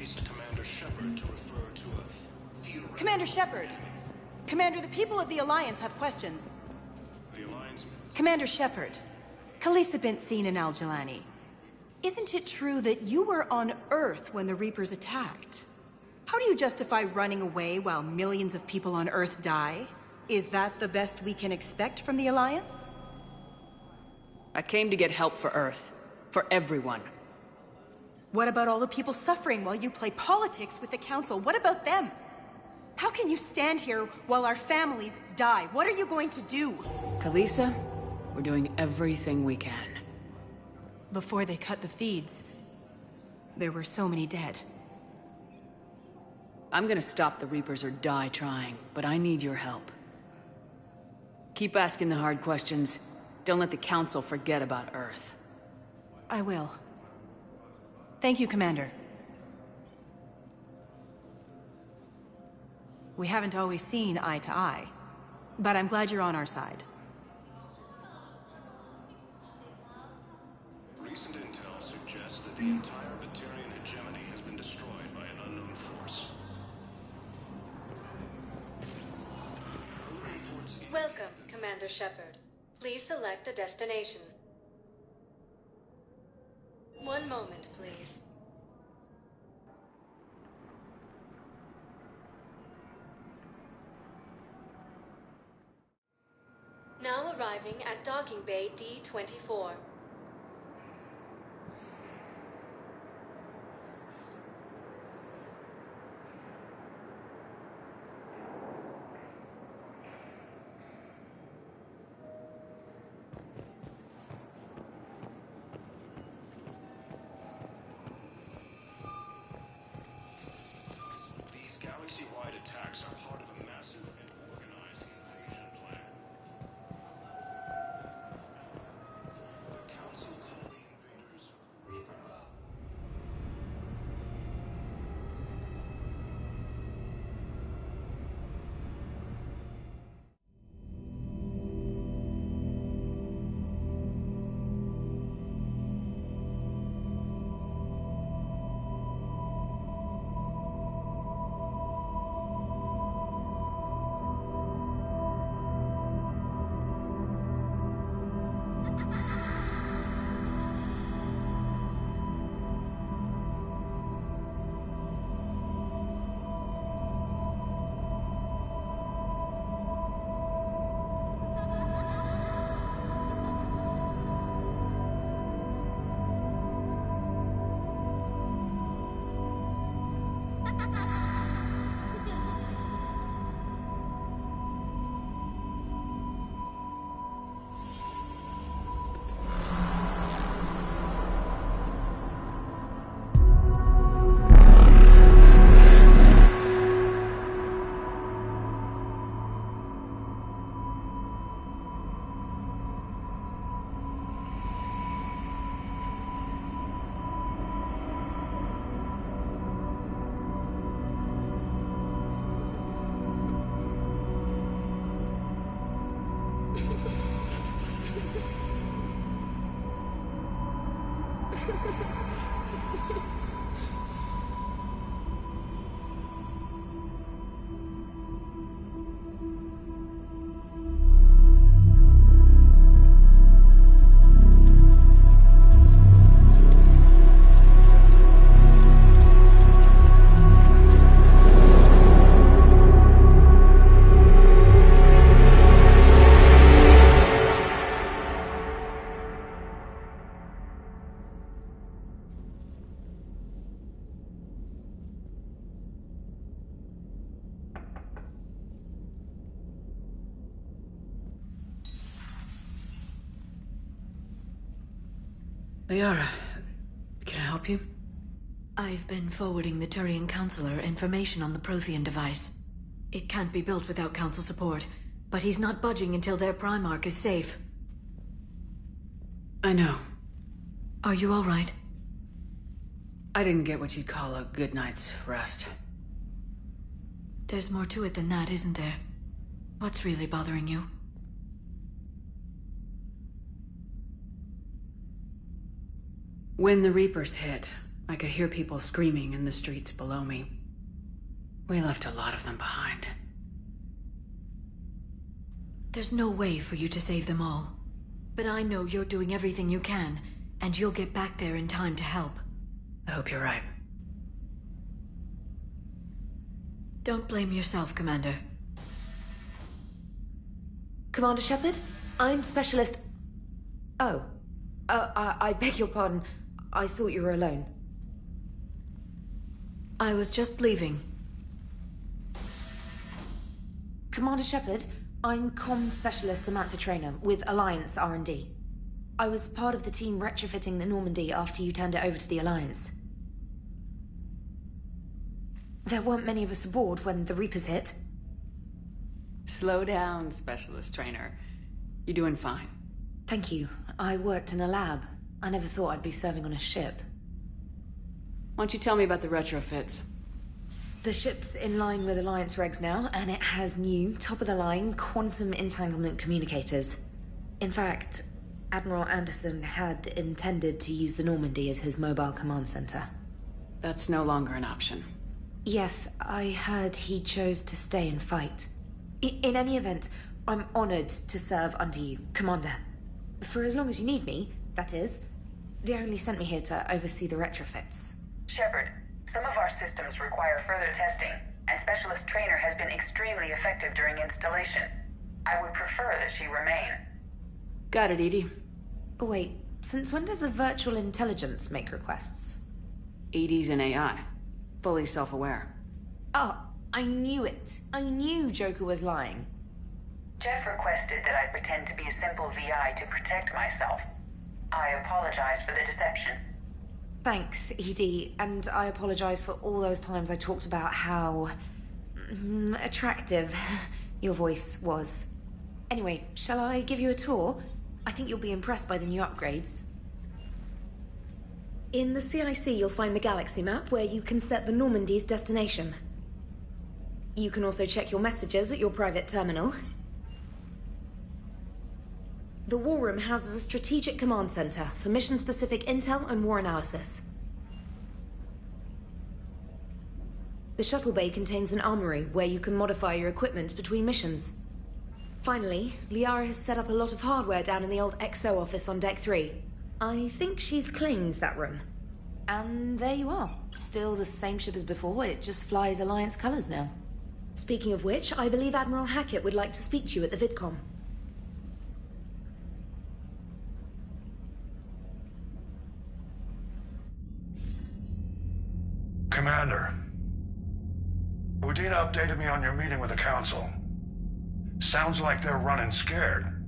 released Commander Shepard to refer to a theoretical... Commander Shepard! Commander, the people of the Alliance have questions. The Alliance... Commander Shepard, Khalisah bint Sinan al-Jilani. Isn't it true that you were on Earth when the Reapers attacked? How do you justify running away while millions of people on Earth die? Is that the best we can expect from the Alliance? I came to get help for Earth. For everyone. What about all the people suffering while you play politics with the Council? What about them? How can you stand here while our families die? What are you going to do? Khalisah, we're doing everything we can. Before they cut the feeds, there were so many dead. I'm gonna stop the Reapers or die trying, but I need your help. Keep asking the hard questions. Don't let the Council forget about Earth. I will. Thank you, Commander. We haven't always seen eye to eye, but I'm glad you're on our side. Recent intel suggests that the entire Batarian hegemony has been destroyed by an unknown force. Welcome, Commander Shepard. Please select a destination. One moment, please. Now arriving at Docking Bay D-24. These galaxy-wide attacks are part of a massive and organized invasion plan. The Council call the invaders Reaper. Liara, can I help you? I've been forwarding the Turian Counselor information on the Prothean device. It can't be built without Council support, but he's not budging until their Primarch is safe. I know. Are you all right? I didn't get what you'd call a good night's rest. There's more to it than that, isn't there? What's really bothering you? When the Reapers hit, I could hear people screaming in the streets below me. We left a lot of them behind. There's no way for you to save them all. But I know you're doing everything you can, and you'll get back there in time to help. I hope you're right. Don't blame yourself, Commander. Commander Shepard, I'm Specialist... Oh. I beg your pardon. I thought you were alone. I was just leaving. Commander Shepard, I'm Comm Specialist Samantha Traynor with Alliance R&D. I was part of the team retrofitting the Normandy after you turned it over to the Alliance. There weren't many of us aboard when the Reapers hit. Slow down, Specialist Trainer. You're doing fine. Thank you. I worked in a lab. I never thought I'd be serving on a ship. Why don't you tell me about the retrofits? The ship's in line with Alliance regs now, and it has new, top-of-the-line quantum entanglement communicators. In fact, Admiral Anderson had intended to use the Normandy as his mobile command center. That's no longer an option. Yes, I heard he chose to stay and fight. In any event, I'm honored to serve under you, Commander. For as long as you need me, that is. They only sent me here to oversee the retrofits. Shepard, some of our systems require further testing, and Specialist Trainer has been extremely effective during installation. I would prefer that she remain. Got it, EDI. Oh, wait, since when does a virtual intelligence make requests? EDI's an AI. Fully self-aware. Oh, I knew it. I knew Joker was lying. Jeff requested that I pretend to be a simple VI to protect myself. I apologize for the deception. Thanks, ED, and I apologize for all those times I talked about how... attractive your voice was. Anyway, shall I give you a tour? I think you'll be impressed by the new upgrades. In the CIC, you'll find the galaxy map where you can set the Normandy's destination. You can also check your messages at your private terminal. The War Room houses a strategic command center for mission-specific intel and war analysis. The shuttle bay contains an armory where you can modify your equipment between missions. Finally, Liara has set up a lot of hardware down in the old XO office on Deck 3. I think she's claimed that room. And there you are. Still the same ship as before, it just flies Alliance colors now. Speaking of which, I believe Admiral Hackett would like to speak to you at the VidCom. Commander, Udina updated me on your meeting with the Council. Sounds like they're running scared.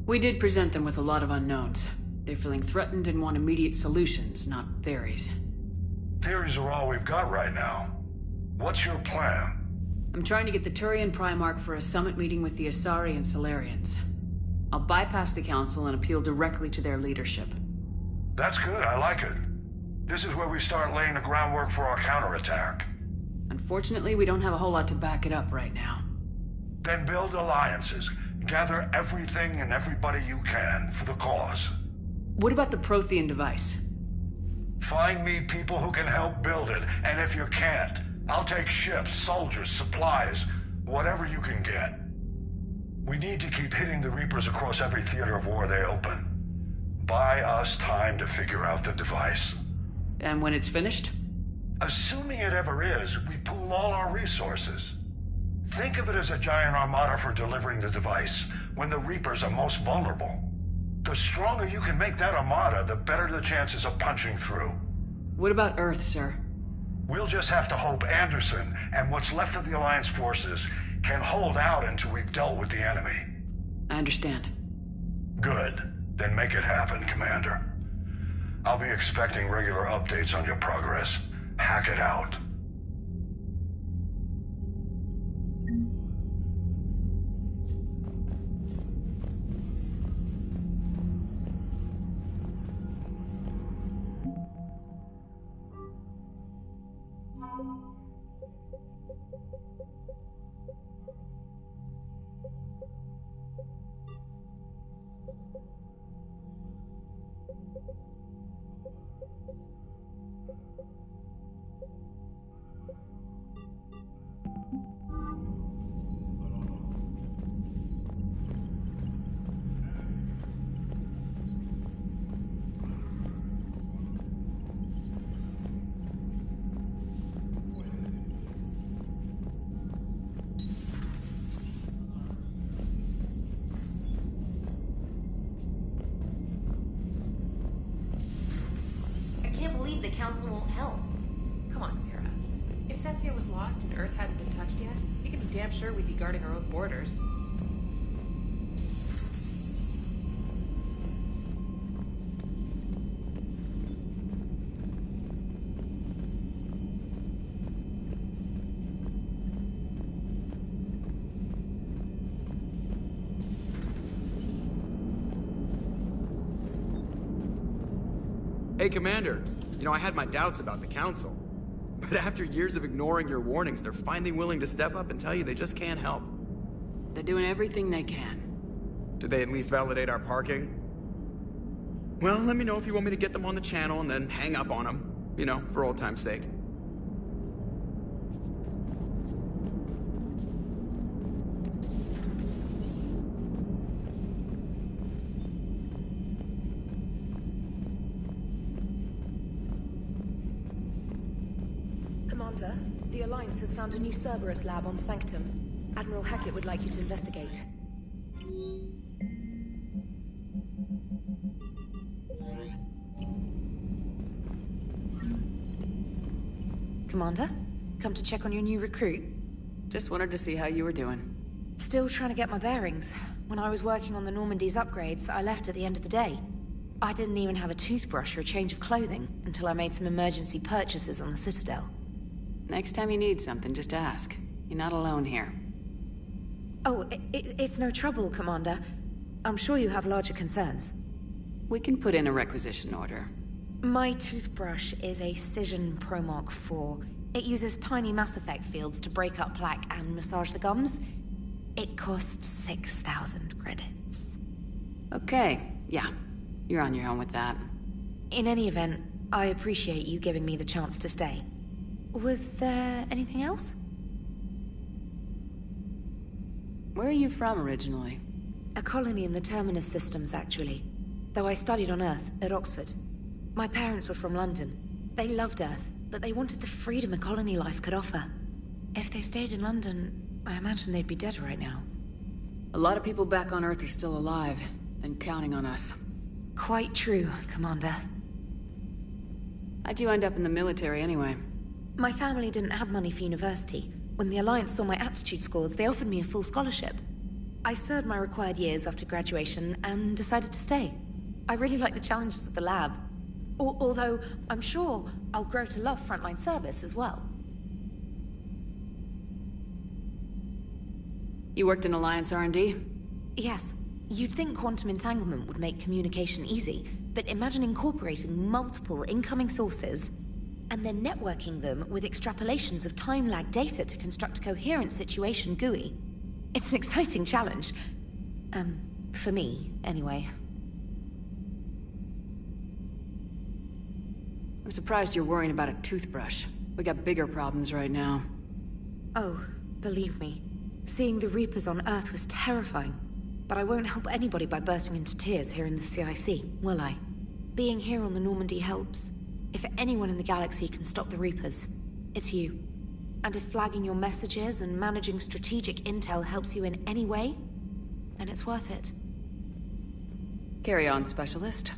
We did present them with a lot of unknowns. They're feeling threatened and want immediate solutions, not theories. Theories are all we've got right now. What's your plan? I'm trying to get the Turian Primarch for a summit meeting with the Asari and Solarians. I'll bypass the Council and appeal directly to their leadership. That's good, I like it. This is where we start laying the groundwork for our counterattack. Unfortunately, we don't have a whole lot to back it up right now. Then build alliances. Gather everything and everybody you can for the cause. What about the Prothean device? Find me people who can help build it, and if you can't, I'll take ships, soldiers, supplies, whatever you can get. We need to keep hitting the Reapers across every theater of war they open. Buy us time to figure out the device. And when it's finished? Assuming it ever is, we pool all our resources. Think of it as a giant armada for delivering the device, when the Reapers are most vulnerable. The stronger you can make that armada, the better the chances of punching through. What about Earth, sir? We'll just have to hope Anderson and what's left of the Alliance forces can hold out until we've dealt with the enemy. I understand. Good. Then make it happen, Commander. I'll be expecting regular updates on your progress. Hack it out. the Council won't help. Come on, Sarah. If Thessia was lost and Earth hadn't been touched yet, we could be damn sure we'd be guarding our own borders. Hey, Commander. You know, I had my doubts about the Council. But after years of ignoring your warnings, they're finally willing to step up and tell you they just can't help. They're doing everything they can. Did they at least validate our parking? Well, let me know if you want me to get them on the channel and then hang up on them. You know, for old time's sake. Commander, the Alliance has found a new Cerberus lab on Sanctum. Admiral Hackett would like you to investigate. Commander, come to check on your new recruit? Just wanted to see how you were doing. Still trying to get my bearings. When I was working on the Normandy's upgrades, I left at the end of the day. I didn't even have a toothbrush or a change of clothing until I made some emergency purchases on the Citadel. Next time you need something, just ask. You're not alone here. Oh, it's no trouble, Commander. I'm sure you have larger concerns. We can put in a requisition order. My toothbrush is a Cision Pro Mark IV. It uses tiny Mass Effect fields to break up plaque and massage the gums. It costs 6,000 credits. Okay, yeah. You're on your own with that. In any event, I appreciate you giving me the chance to stay. Was there anything else? Where are you from originally? A colony in the Terminus systems, actually. Though I studied on Earth, at Oxford. My parents were from London. They loved Earth, but they wanted the freedom a colony life could offer. If they stayed in London, I imagine they'd be dead right now. A lot of people back on Earth are still alive, and counting on us. Quite true, Commander. How'd you end up in the military anyway? My family didn't have money for university. When the Alliance saw my aptitude scores, they offered me a full scholarship. I served my required years after graduation and decided to stay. I really like the challenges of the lab. Although, I'm sure I'll grow to love frontline service as well. You worked in Alliance R&D? Yes. You'd think quantum entanglement would make communication easy, but imagine incorporating multiple incoming sources and then networking them with extrapolations of time-lag data to construct a coherent situation GUI. It's an exciting challenge. For me, anyway. I'm surprised you're worrying about a toothbrush. We got bigger problems right now. Oh, believe me. Seeing the Reapers on Earth was terrifying. But I won't help anybody by bursting into tears here in the CIC, will I? Being here on the Normandy helps. If anyone in the galaxy can stop the Reapers, it's you. And if flagging your messages and managing strategic intel helps you in any way, then it's worth it. Carry on, Specialist.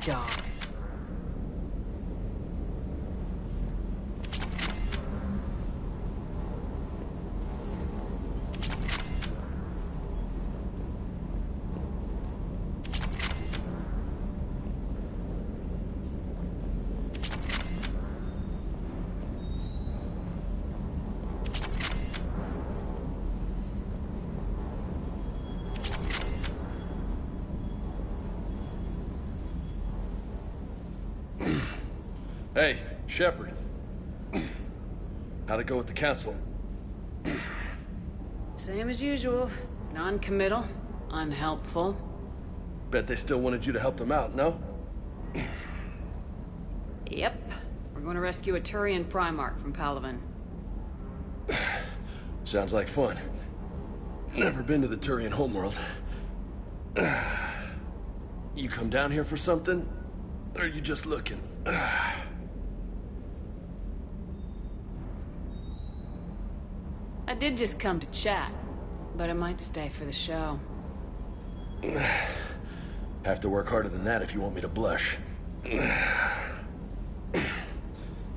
dog. Hey, Shepard. How'd it go with the council? Same as usual. Non-committal, unhelpful. Bet they still wanted you to help them out, no? Yep. We're going to rescue a Turian Primarch from Palaven. Sounds like fun. Never been to the Turian homeworld. You come down here for something? Or are you just looking? I did just come to chat, but I might stay for the show. Have to work harder than that if you want me to blush.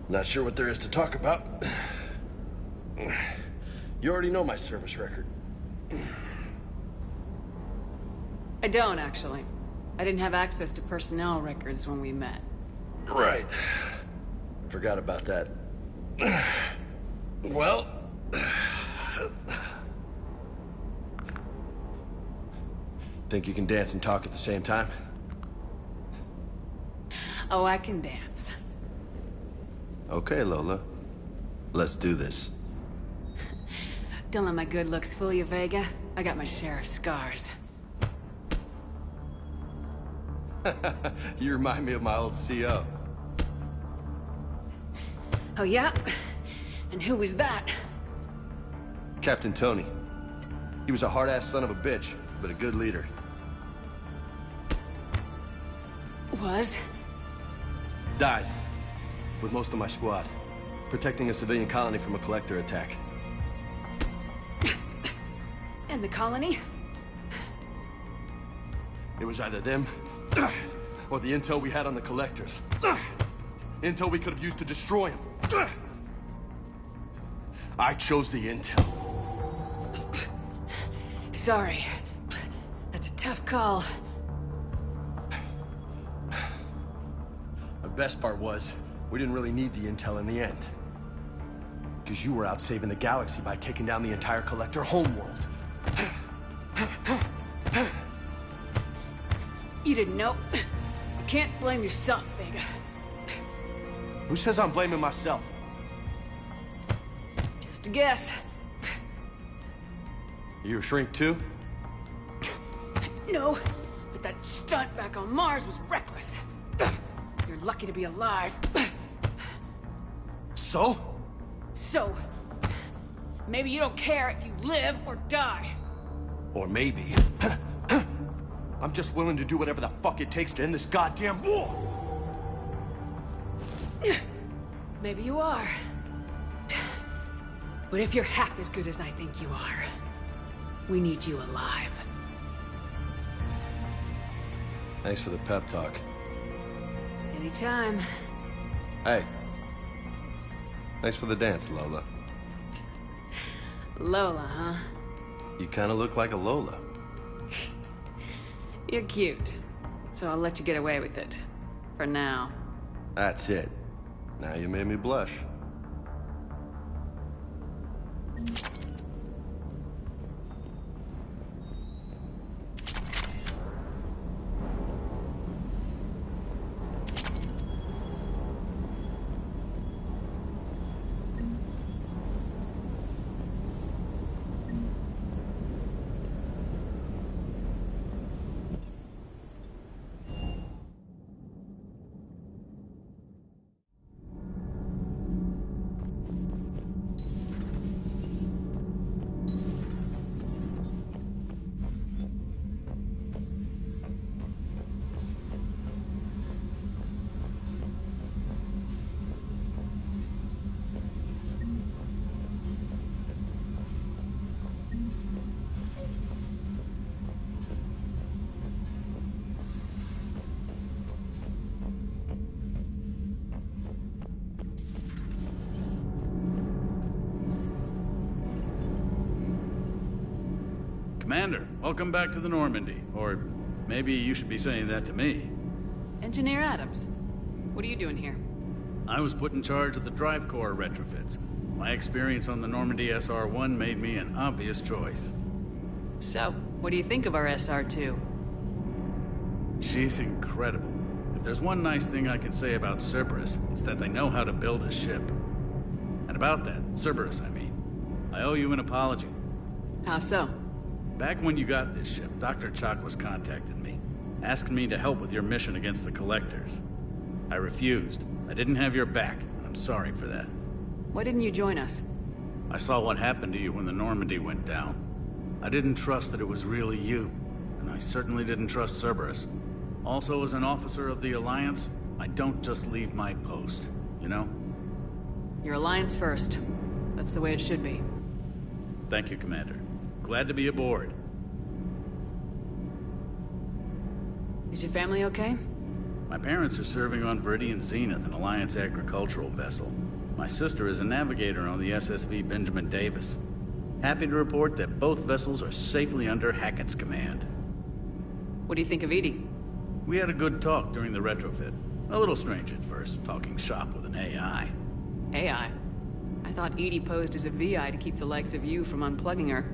Not sure what there is to talk about. You already know my service record. I don't, actually. I didn't have access to personnel records when we met. Right. Forgot about that. Well... Think you can dance and talk at the same time? Oh, I can dance. Okay, Lola. Let's do this. Don't let my good looks fool you, Vega. I got my share of scars. You remind me of my old CO. Oh, yeah? And who was that? Captain Tony. He was a hard-ass son of a bitch, but a good leader. Was? Died. With most of my squad. Protecting a civilian colony from a collector attack. And the colony? It was either them, or the intel we had on the collectors. Intel we could have used to destroy them. I chose the intel. Sorry. That's a tough call. The best part was, we didn't really need the intel in the end. Because you were out saving the galaxy by taking down the entire Collector homeworld. You didn't know. You can't blame yourself, Vega. Who says I'm blaming myself? Just a guess. You a shrink too? No, but that stunt back on Mars was reckless. You're lucky to be alive. So? So, maybe you don't care if you live or die. Or maybe... I'm just willing to do whatever the fuck it takes to end this goddamn war! Maybe you are. But if you're half as good as I think you are, we need you alive. Thanks for the pep talk. Anytime. Hey. Thanks for the dance, Lola. Lola, huh? You kinda look like a Lola. You're cute. So I'll let you get away with it. For now. That's it. Now you made me blush. Commander, welcome back to the Normandy. Or maybe you should be saying that to me. Engineer Adams, what are you doing here? I was put in charge of the drive core retrofits. My experience on the Normandy SR-1 made me an obvious choice. So, what do you think of our SR-2? She's incredible. If there's one nice thing I can say about Cerberus, it's that they know how to build a ship. And about that, Cerberus, I mean, I owe you an apology. How so? Back when you got this ship, Dr. Chakwas contacted me, asking me to help with your mission against the Collectors. I refused. I didn't have your back, and I'm sorry for that. Why didn't you join us? I saw what happened to you when the Normandy went down. I didn't trust that it was really you, and I certainly didn't trust Cerberus. Also, as an officer of the Alliance, I don't just leave my post, you know? Your Alliance first. That's the way it should be. Thank you, Commander. Glad to be aboard. Is your family okay? My parents are serving on Viridian Zenith, an Alliance agricultural vessel. My sister is a navigator on the SSV Benjamin Davis. Happy to report that both vessels are safely under Hackett's command. What do you think of Edie? We had a good talk during the retrofit. A little strange at first, talking shop with an AI. AI? I thought Edie posed as a VI to keep the likes of you from unplugging her.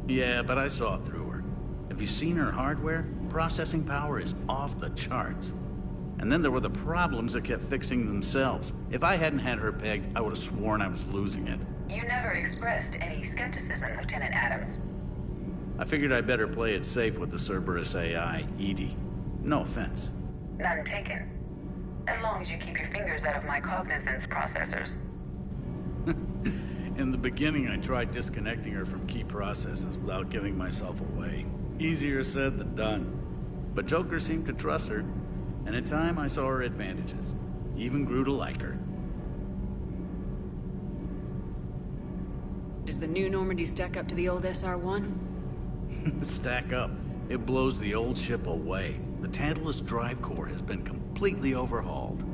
Yeah, but I saw through her. Have you seen her hardware? Processing power is off the charts. And then there were the problems that kept fixing themselves. If I hadn't had her pegged, I would have sworn I was losing it. You never expressed any skepticism, Lieutenant Adams. I figured I'd better play it safe with the Cerberus AI, Edie. No offense. None taken. As long as you keep your fingers out of my cognizance processors. In the beginning, I tried disconnecting her from key processes without giving myself away. Easier said than done. But Joker seemed to trust her, and in time I saw her advantages. Even grew to like her. Does the new Normandy stack up to the old SR-1? Stack up. It blows the old ship away. The Tantalus drive core has been completely overhauled.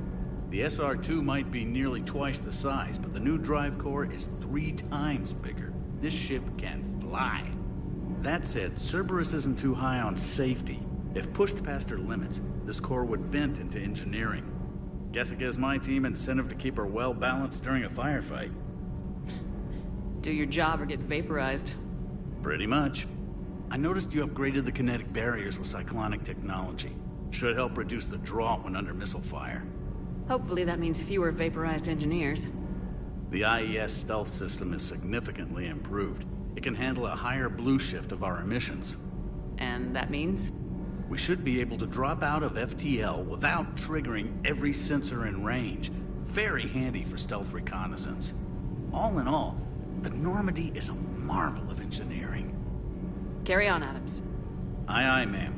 The SR-2 might be nearly twice the size, but the new drive core is 3 times bigger. This ship can fly. That said, Cerberus isn't too high on safety. If pushed past her limits, this core would vent into engineering. Guess it gives my team incentive to keep her well balanced during a firefight. Do your job or get vaporized. Pretty much. I noticed you upgraded the kinetic barriers with cyclonic technology. Should help reduce the draw when under missile fire. Hopefully that means fewer vaporized engineers. The IES stealth system is significantly improved. It can handle a higher blue shift of our emissions. And that means? We should be able to drop out of FTL without triggering every sensor in range. Very handy for stealth reconnaissance. All in all, the Normandy is a marvel of engineering. Carry on, Adams. Aye, aye, ma'am.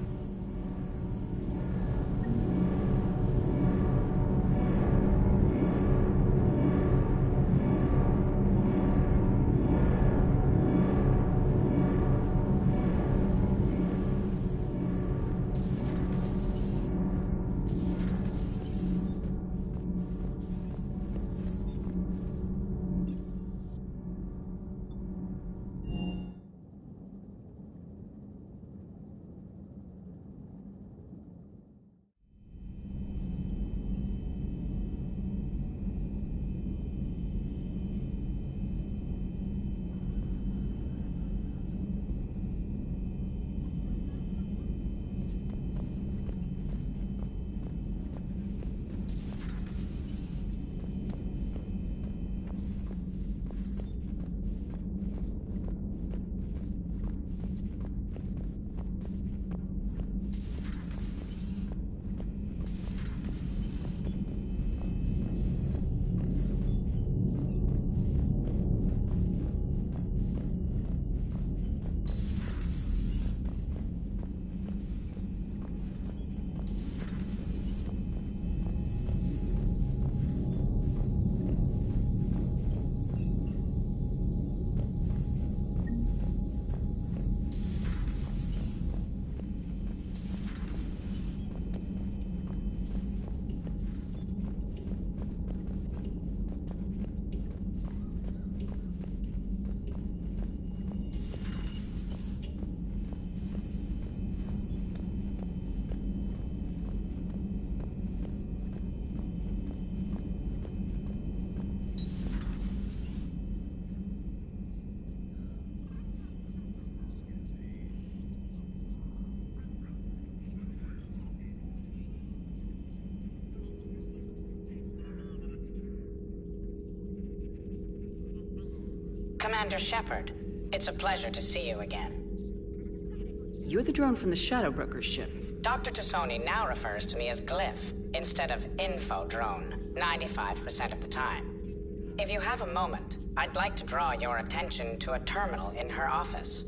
Commander Shepard. It's a pleasure to see you again. You're the drone from the Shadow Broker's ship. Dr. T'Soni now refers to me as Glyph, instead of Info Drone, 95% of the time. If you have a moment, I'd like to draw your attention to a terminal in her office.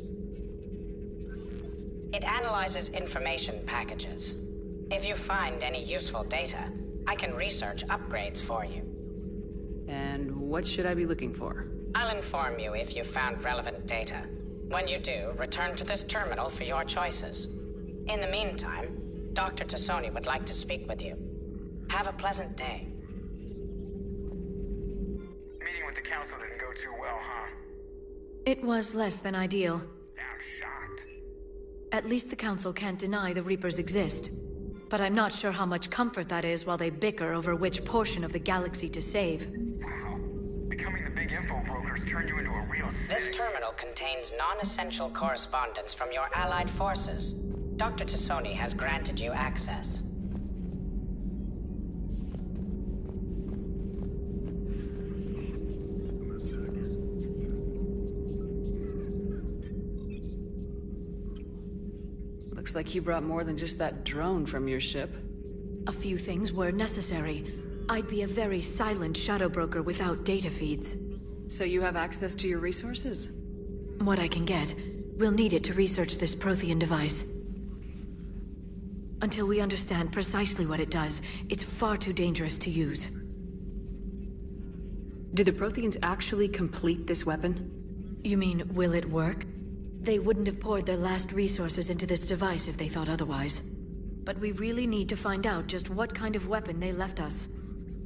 It analyzes information packages. If you find any useful data, I can research upgrades for you. And what should I be looking for? I'll inform you if you found relevant data. When you do, return to this terminal for your choices. In the meantime, Dr. T'Soni would like to speak with you. Have a pleasant day. Meeting with the council didn't go too well, huh? It was less than ideal. I'm shocked. At least the council can't deny the Reapers exist. But I'm not sure how much comfort that is while they bicker over which portion of the galaxy to save. Wow. Becoming the big info brokers turned you into a real This terminal contains non-essential correspondence from your allied forces. Dr. T'Soni has granted you access. Looks like you brought more than just that drone from your ship. A few things were necessary. I'd be a very silent shadow broker without data feeds. So you have access to your resources? What I can get. We'll need it to research this Prothean device. Until we understand precisely what it does, it's far too dangerous to use. Do the Protheans actually complete this weapon? You mean, will it work? They wouldn't have poured their last resources into this device if they thought otherwise. But we really need to find out just what kind of weapon they left us.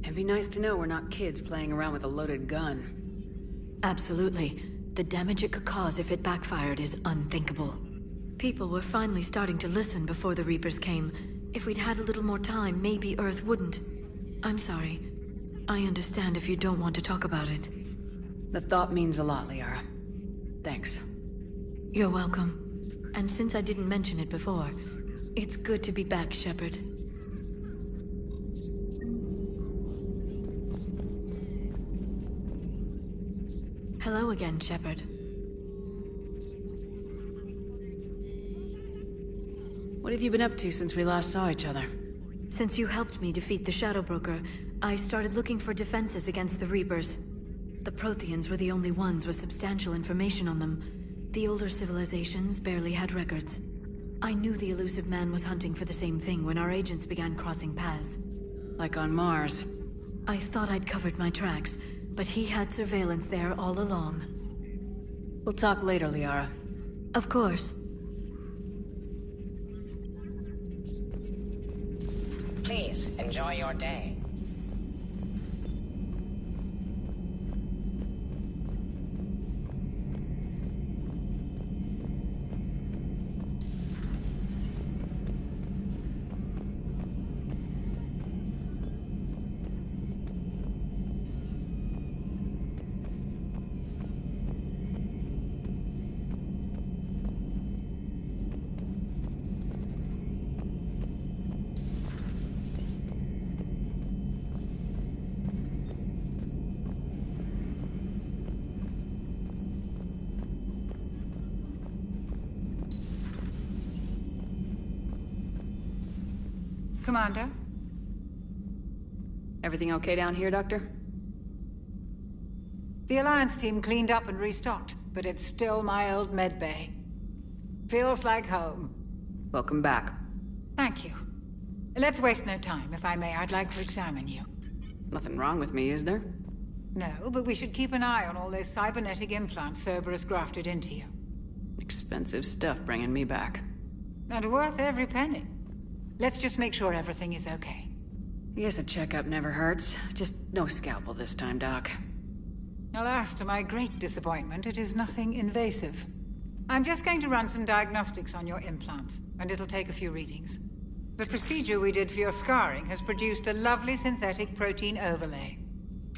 It'd be nice to know we're not kids playing around with a loaded gun. Absolutely. The damage it could cause if it backfired is unthinkable. People were finally starting to listen before the Reapers came. If we'd had a little more time, maybe Earth wouldn't. I'm sorry. I understand if you don't want to talk about it. The thought means a lot, Liara. Thanks. You're welcome. And since I didn't mention it before, it's good to be back, Shepard. Hello again, Shepard. What have you been up to since we last saw each other? Since you helped me defeat the Shadow Broker, I started looking for defenses against the Reapers. The Protheans were the only ones with substantial information on them. The older civilizations barely had records. I knew the Illusive Man was hunting for the same thing when our agents began crossing paths. Like on Mars. I thought I'd covered my tracks, but he had surveillance there all along. We'll talk later, Liara. Of course. Please, enjoy your day. Commander? Everything okay down here, Doctor? The Alliance team cleaned up and restocked, but it's still my old medbay. Feels like home. Welcome back. Thank you. Let's waste no time. If I may, I'd like to examine you. Nothing wrong with me, is there? No, but we should keep an eye on all those cybernetic implants Cerberus grafted into you. Expensive stuff bringing me back. And worth every penny. Let's just make sure everything is okay. I guess a checkup never hurts. Just no scalpel this time, Doc. Alas, to my great disappointment, it is nothing invasive. I'm just going to run some diagnostics on your implants, and it'll take a few readings. The procedure we did for your scarring has produced a lovely synthetic protein overlay.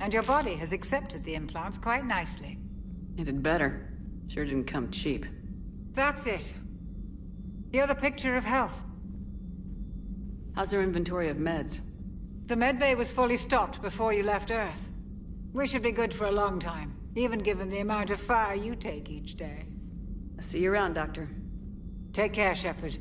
And your body has accepted the implants quite nicely. It did better. Sure didn't come cheap. That's it. You're the picture of health. How's their inventory of meds? The medbay was fully stocked before you left Earth. We should be good for a long time. even given the amount of fire you take each day. I'll see you around, Doctor. Take care, Shepard.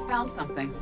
found something.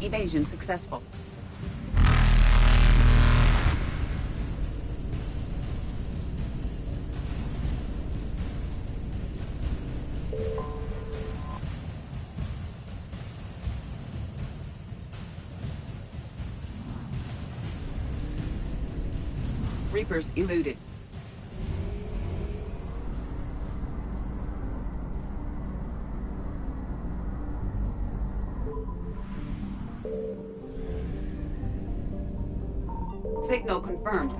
Evasion successful. Reapers eluded. Signal confirmed.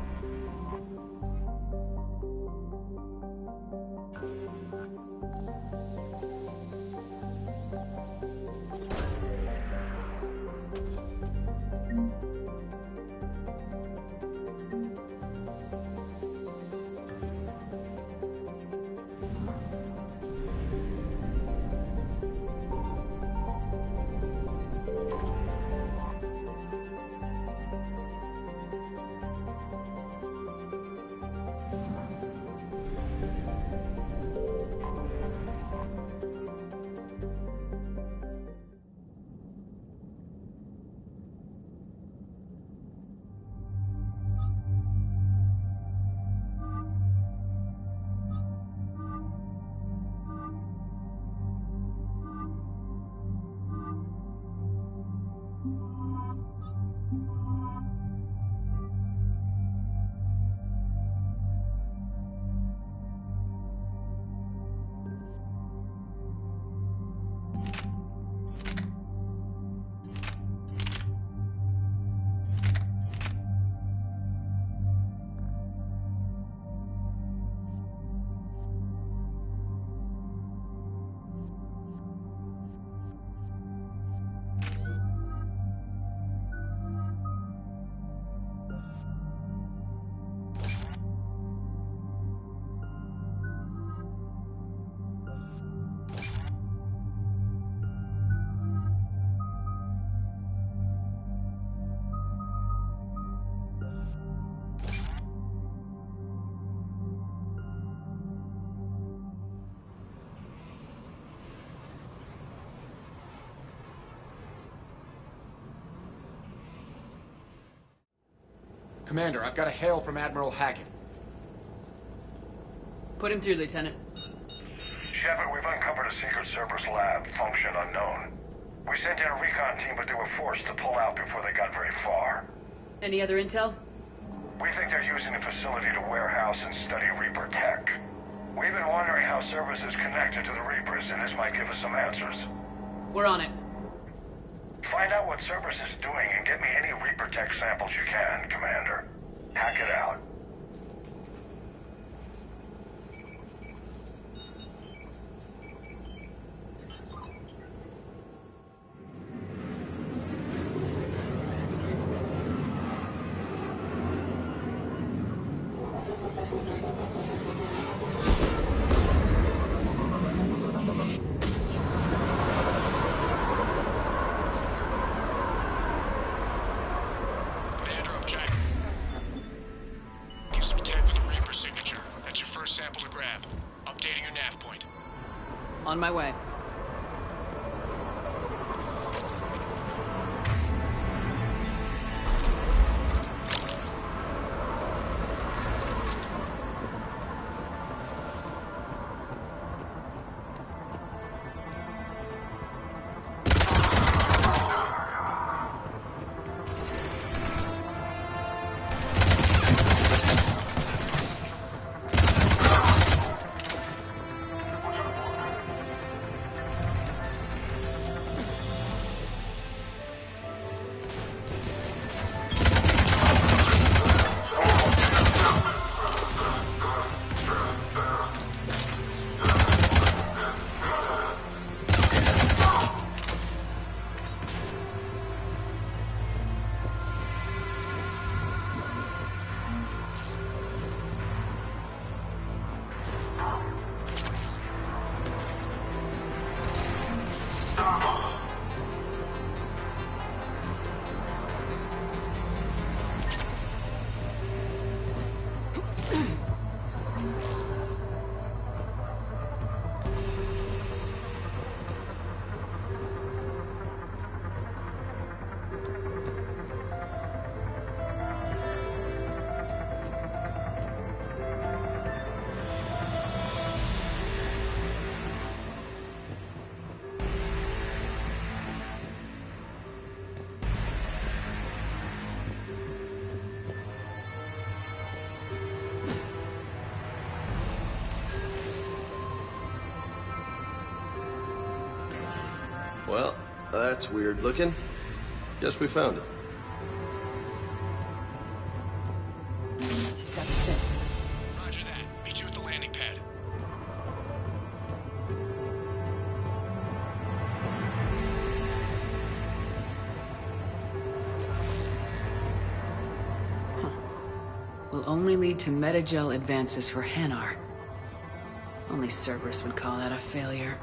Commander, I've got a hail from Admiral Hackett. Put him through, Lieutenant. Shepard, we've uncovered a secret Cerberus lab, function unknown. We sent in a recon team, but they were forced to pull out before they got very far. Any other intel? We think they're using the facility to warehouse and study Reaper tech. We've been wondering how Cerberus is connected to the Reapers, and this might give us some answers. We're on it. Find out what Cerberus is doing and get me any Reaper tech samples you can, Commander. Hack it out. On my way. Well, that's weird looking. Guess we found it. That's it. Roger that. Meet you at the landing pad. Will only lead to metagel advances for Hanar. Only Cerberus would call that a failure.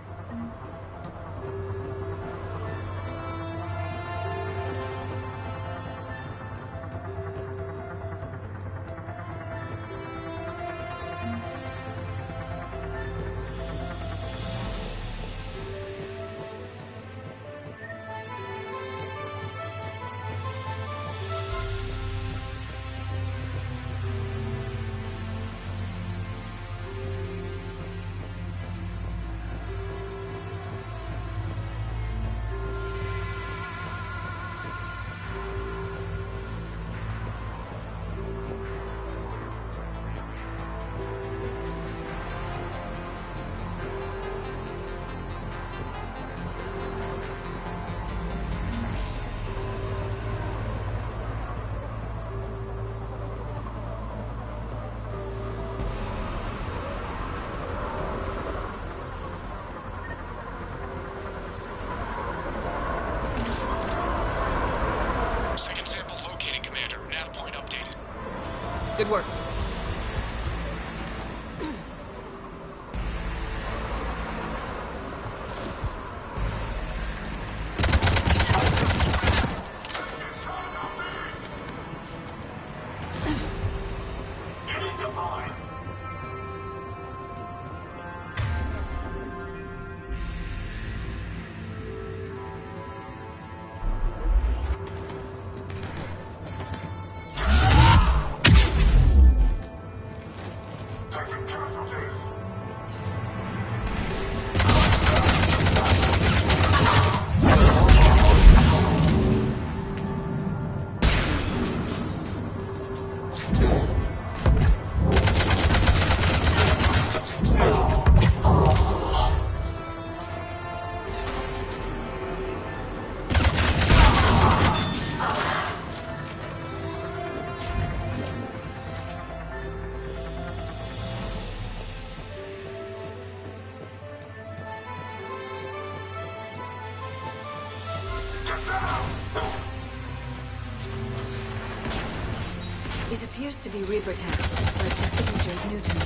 Second sample located, Commander. Nav point updated. Good work. It appears to be Reaper tech, but the signature is new to me.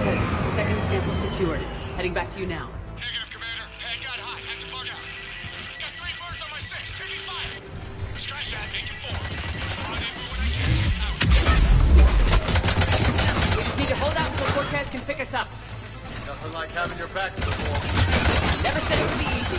Test. Second sample secured. Heading back to you now. Negative, Commander. Pad got hot. Have to bug out. Got 3 birds on my 6. Taking fire. Scratch that. Make it 4. Rendezvous when I can. Out. We just need to hold out until Cortez can pick us up. Nothing like having your back to the wall. Never said it would be easy.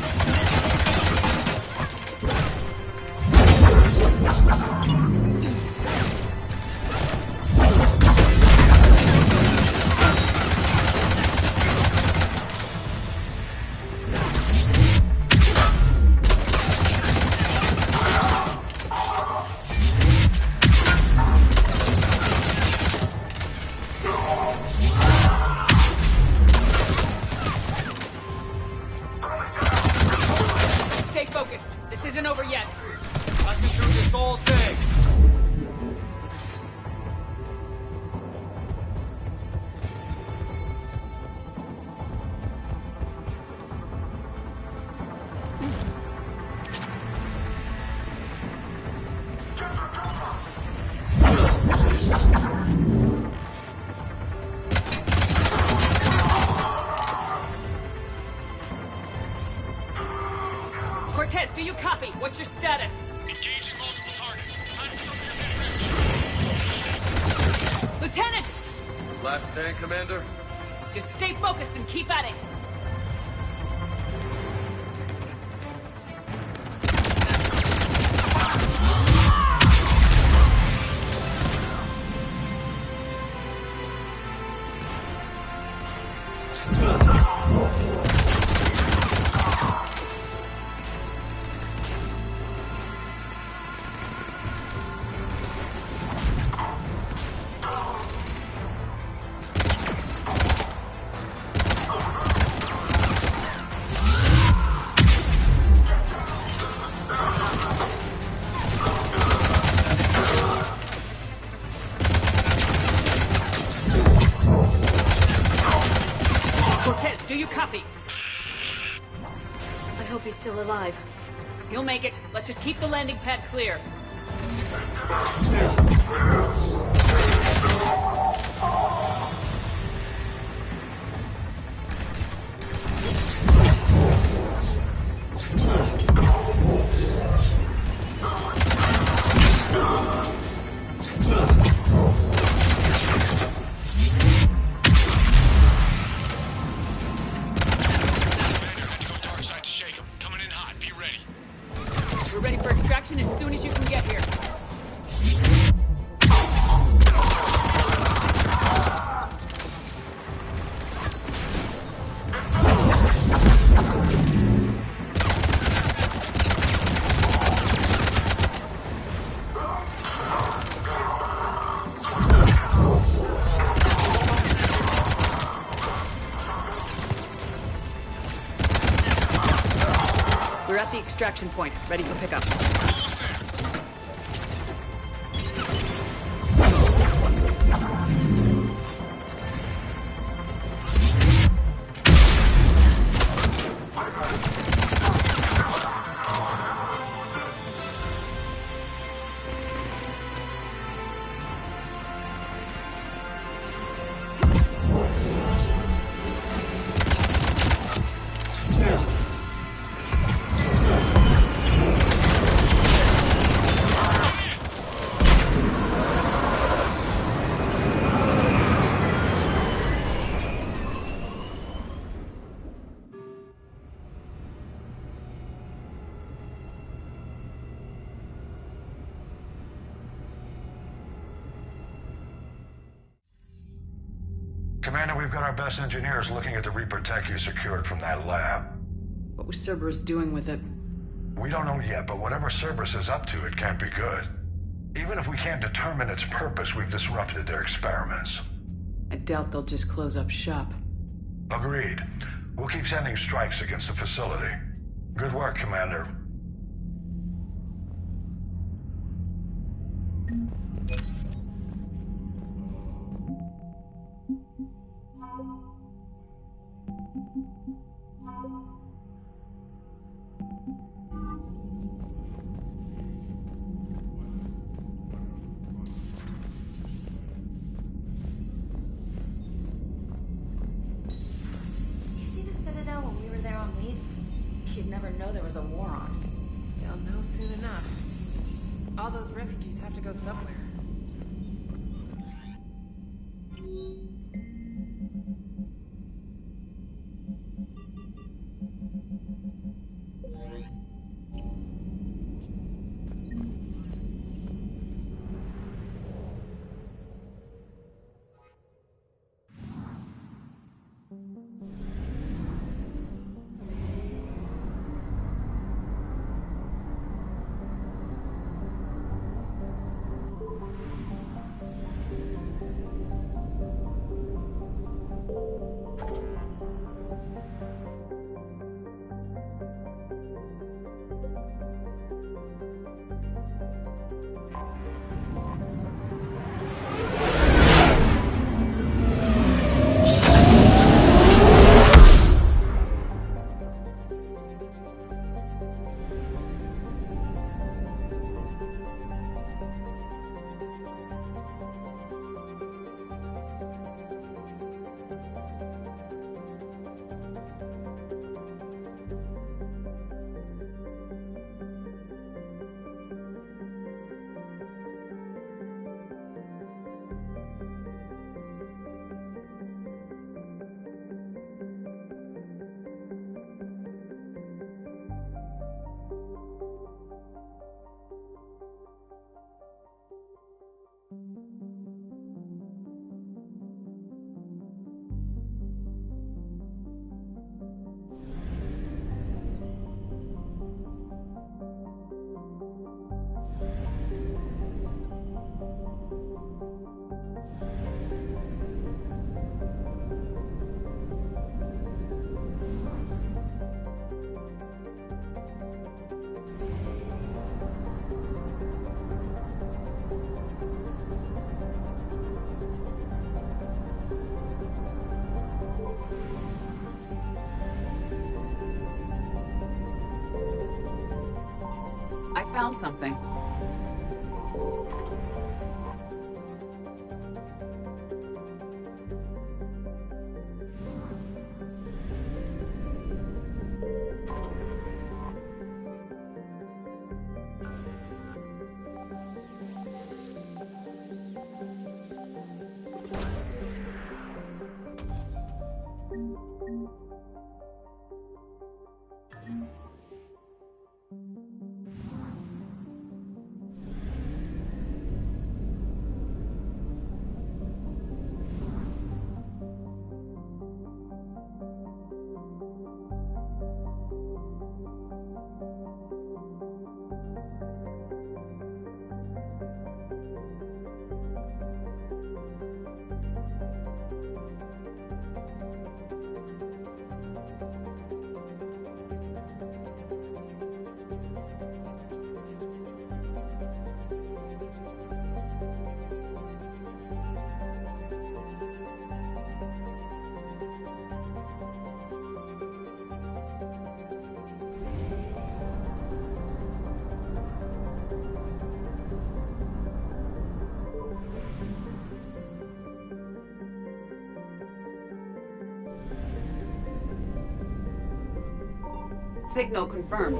Stay focused. This isn't over yet. I can do this all day. Cortez, do you copy? What's your status? Engaging multiple targets. Time for some Lieutenant! Last stand, Commander. Just stay focused and keep at it. Do you copy? I hope he's still alive. He'll make it. Let's just keep the landing pad clear. We're ready for extraction as soon as you can get here. We're at the extraction point, ready for pickup. Commander, we've got our best engineers looking at the Reaper tech you secured from that lab. What was Cerberus doing with it? We don't know yet, but whatever Cerberus is up to, it can't be good. Even if we can't determine its purpose, we've disrupted their experiments. I doubt they'll just close up shop. Agreed. We'll keep sending strikes against the facility. Good work, Commander. When we were there on leave, you'd never know there was a war on. You'll know soon enough. All those refugees have to go somewhere. found something. Signal confirmed.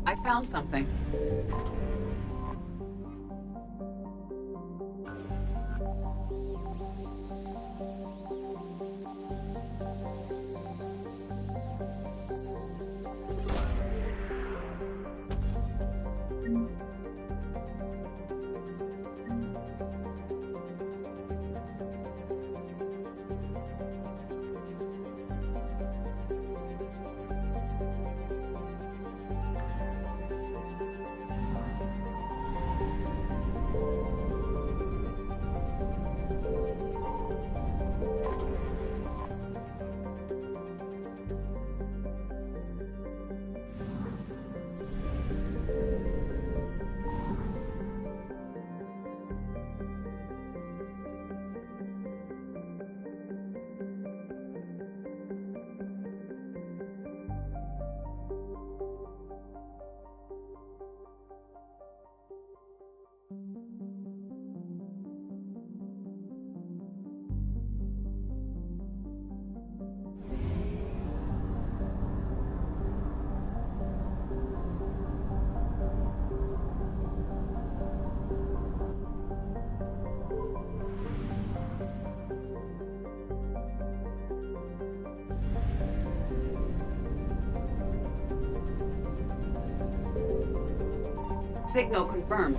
I found something. Signal confirmed.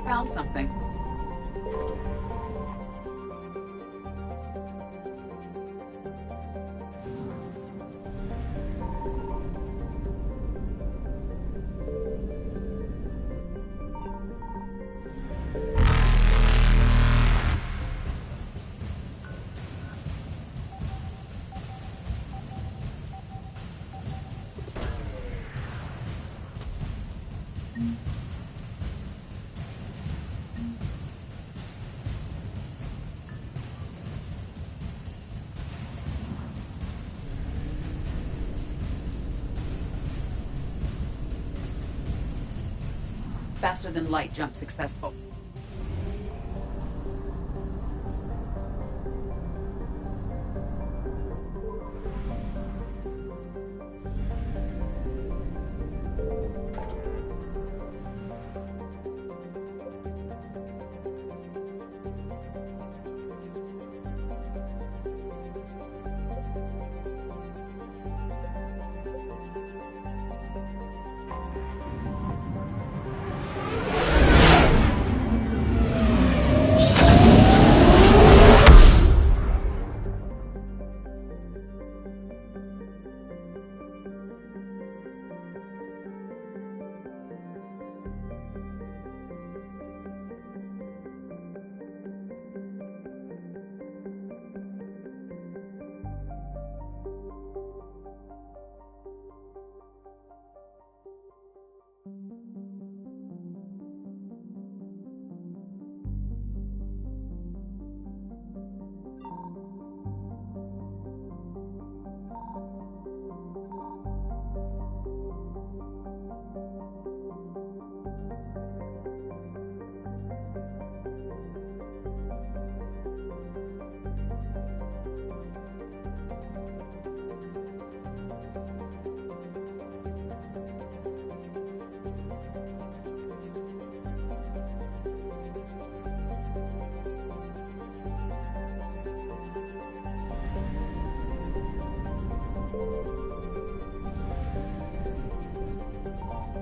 found something. Faster than light jump successful.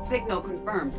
Signal confirmed.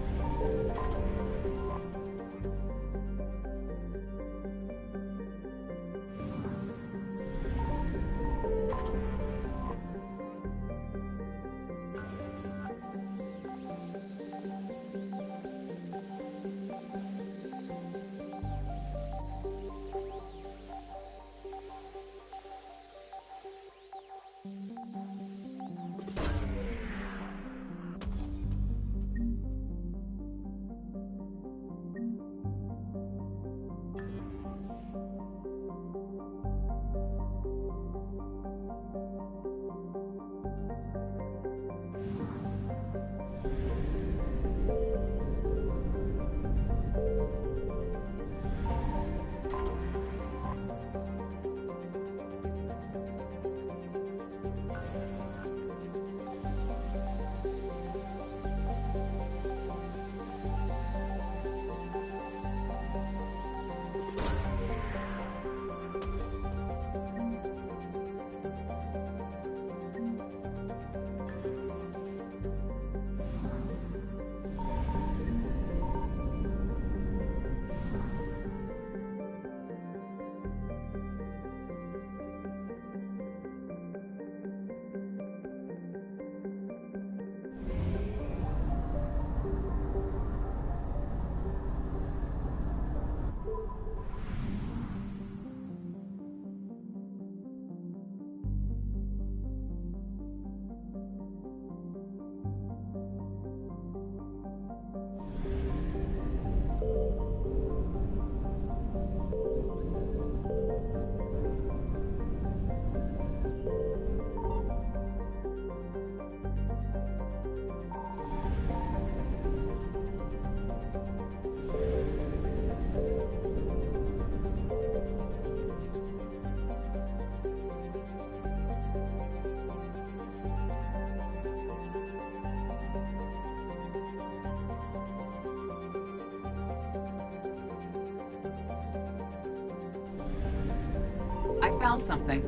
I found something.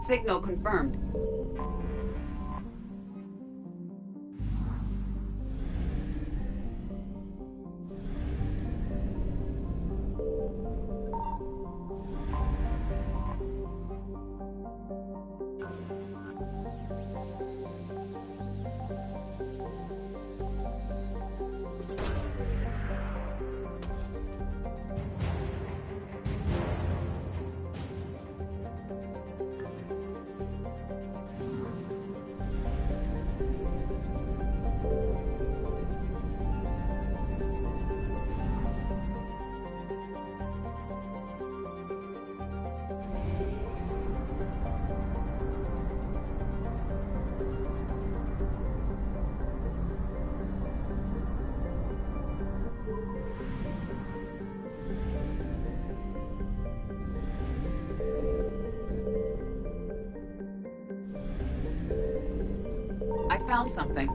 Signal confirmed. I found something.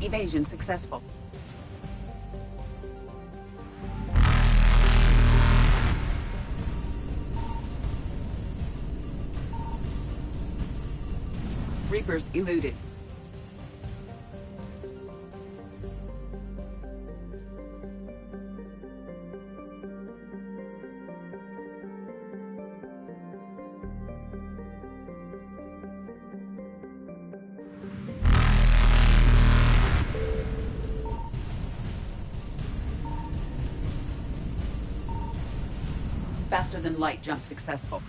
Evasion successful. Reapers eluded. Faster than light jump successful.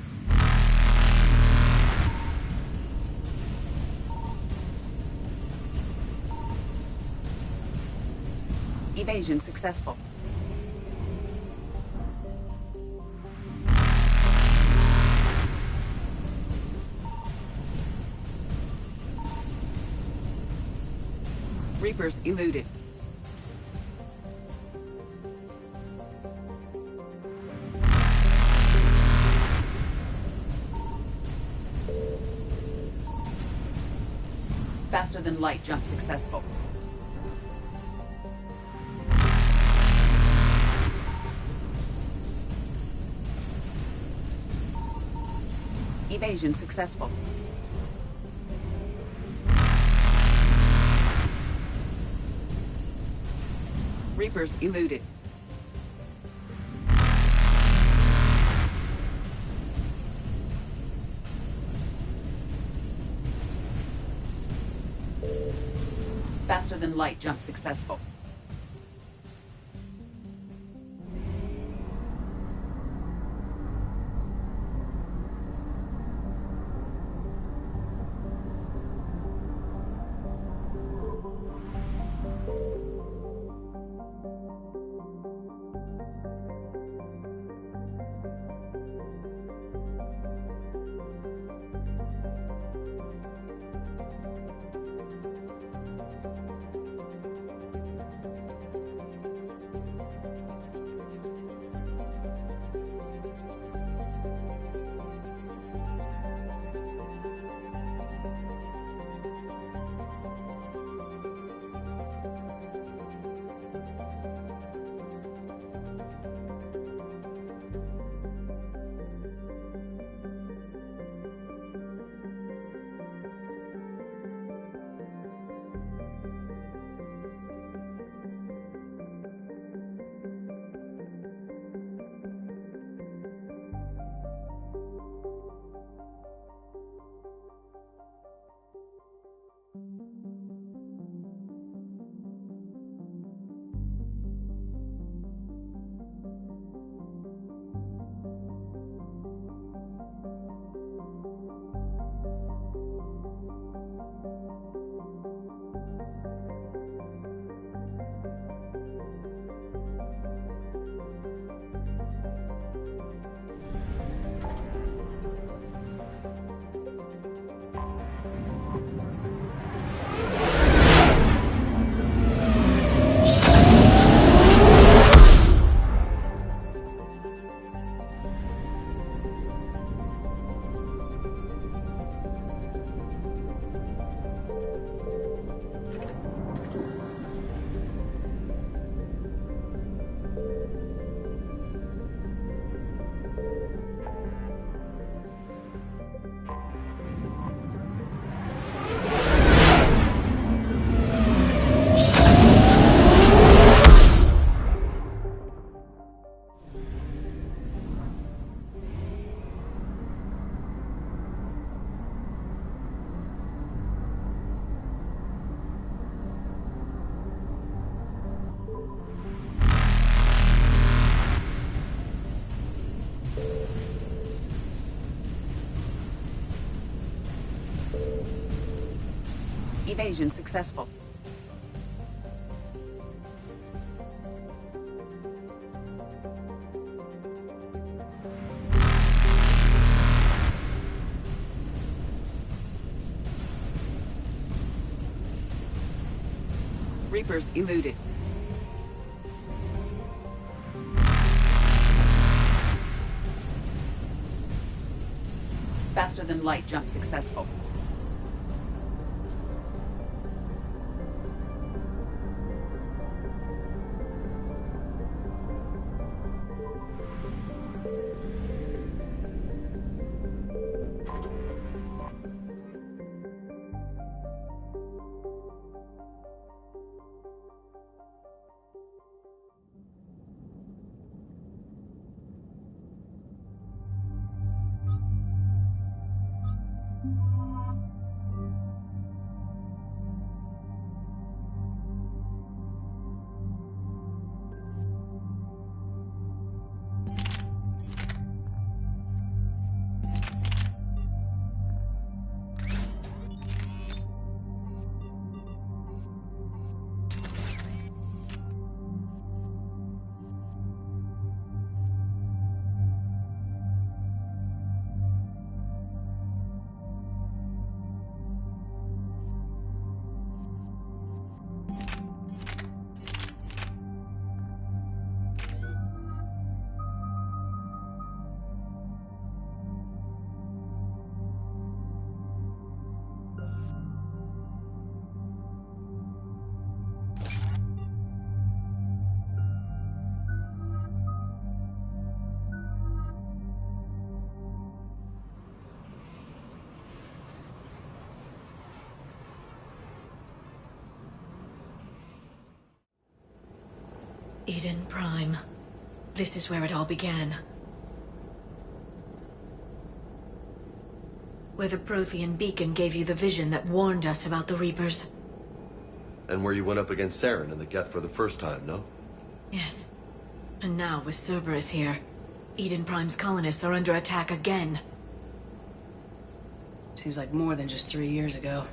Evasion successful. Reapers eluded. Faster than light jump successful. Evasion successful. Reapers eluded. Faster than light jump successful. Evasion successful. Reapers eluded. Faster than light jump successful. Eden Prime. This is where it all began. Where the Prothean beacon gave you the vision that warned us about the Reapers. And where you went up against Saren and the Geth for the first time, no? Yes. And now, with Cerberus here, Eden Prime's colonists are under attack again. Seems like more than just 3 years ago.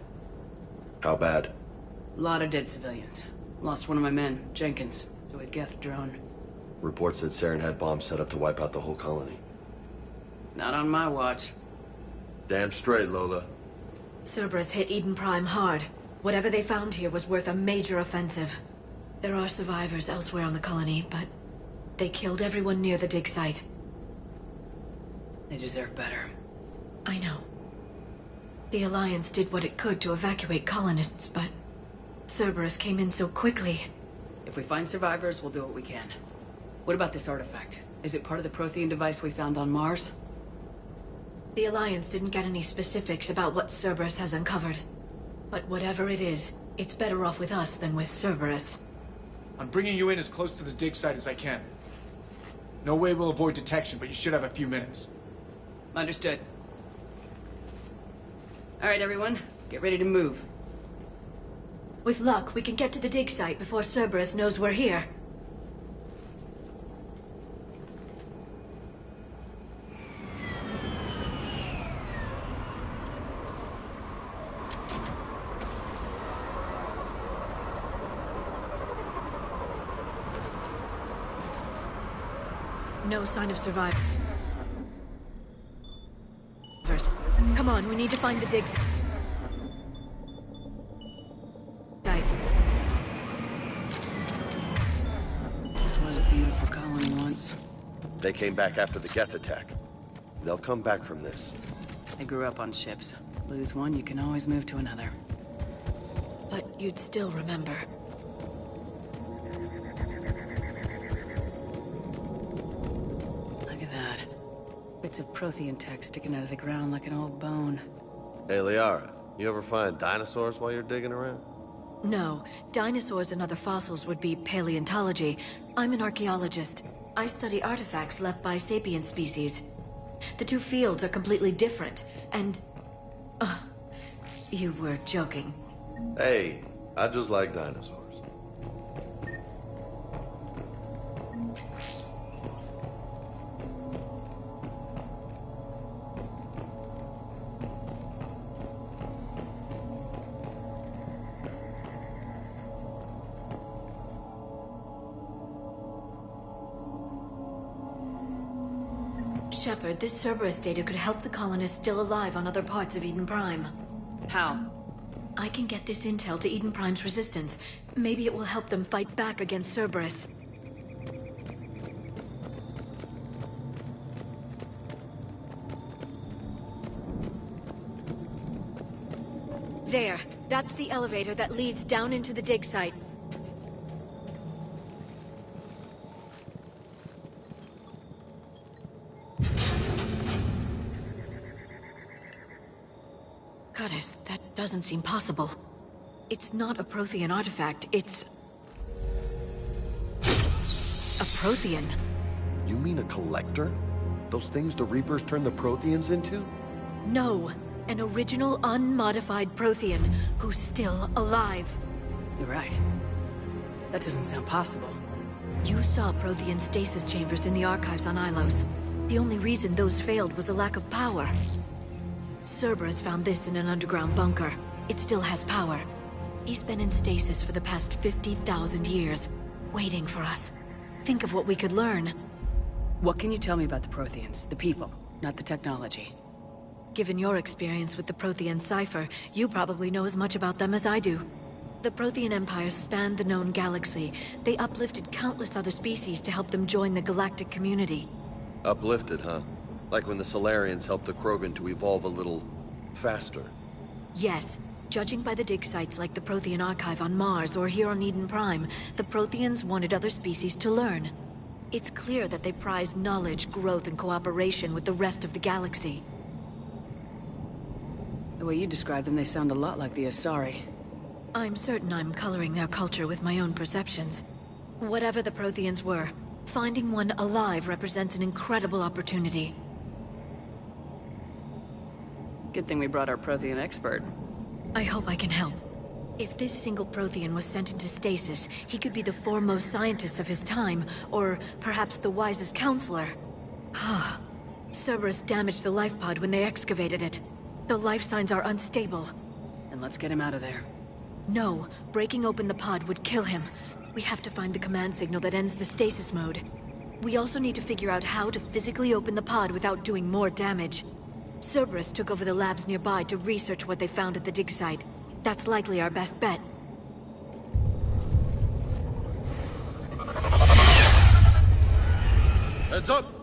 How bad? A lot of dead civilians. Lost one of my men, Jenkins, to a Geth drone. Reports said Saren had bombs set up to wipe out the whole colony. Not on my watch. Damn straight, Lola. Cerberus hit Eden Prime hard. Whatever they found here was worth a major offensive. There are survivors elsewhere on the colony, but they killed everyone near the dig site. They deserve better. I know. The Alliance did what it could to evacuate colonists, but Cerberus came in so quickly. If we find survivors, we'll do what we can. What about this artifact? Is it part of the Prothean device we found on Mars? The Alliance didn't get any specifics about what Cerberus has uncovered. But whatever it is, it's better off with us than with Cerberus. I'm bringing you in as close to the dig site as I can. No way we'll avoid detection, but you should have a few minutes. Understood. All right, everyone. Get ready to move. With luck, we can get to the dig site before Cerberus knows we're here. No sign of survivors. Come on, we need to find the dig site. This was a beautiful colony once. They came back after the Geth attack. They'll come back from this. I grew up on ships. Lose one, you can always move to another. But you'd still remember. Look at that. Bits of Prothean tech sticking out of the ground like an old bone. Hey, Liara, you ever find dinosaurs while you're digging around? No, dinosaurs and other fossils would be paleontology. I'm an archaeologist. I study artifacts left by sapient species. The two fields are completely different, and... you were joking. Hey, I just like dinosaurs. Shepard, this Cerberus data could help the colonists still alive on other parts of Eden Prime. How? I can get this intel to Eden Prime's resistance. Maybe it will help them fight back against Cerberus. There. That's the elevator that leads down into the dig site. Goddess, that doesn't seem possible. It's not a Prothean artifact, it's... a Prothean. You mean a collector? Those things the Reapers turned the Protheans into? No, an original unmodified Prothean who's still alive. You're right. That doesn't sound possible. You saw Prothean stasis chambers in the archives on Ilos. The only reason those failed was a lack of power. Cerberus found this in an underground bunker. It still has power. He's been in stasis for the past 50,000 years, waiting for us. Think of what we could learn. What can you tell me about the Protheans, the people, not the technology? Given your experience with the Prothean cipher, you probably know as much about them as I do. The Prothean Empire spanned the known galaxy. They uplifted countless other species to help them join the galactic community. Uplifted, huh? Like when the Solarians helped the Krogan to evolve a little... faster. Yes. Judging by the dig sites like the Prothean Archive on Mars or here on Eden Prime, the Protheans wanted other species to learn. It's clear that they prize knowledge, growth, and cooperation with the rest of the galaxy. The way you describe them, they sound a lot like the Asari. I'm certain I'm coloring their culture with my own perceptions. Whatever the Protheans were, finding one alive represents an incredible opportunity. Good thing we brought our Prothean expert. I hope I can help. If this single Prothean was sent into stasis, he could be the foremost scientist of his time, or perhaps the wisest counselor. Cerberus damaged the life pod when they excavated it. The life signs are unstable. Then let's get him out of there. No, breaking open the pod would kill him. We have to find the command signal that ends the stasis mode. We also need to figure out how to physically open the pod without doing more damage. Cerberus took over the labs nearby to research what they found at the dig site. That's likely our best bet. Heads up!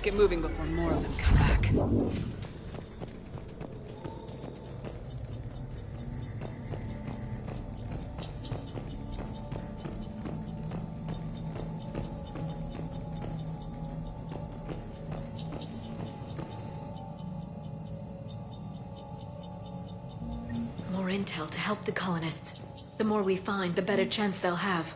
Get moving before more of them come back. More intel to help the colonists. The more we find, the better chance they'll have.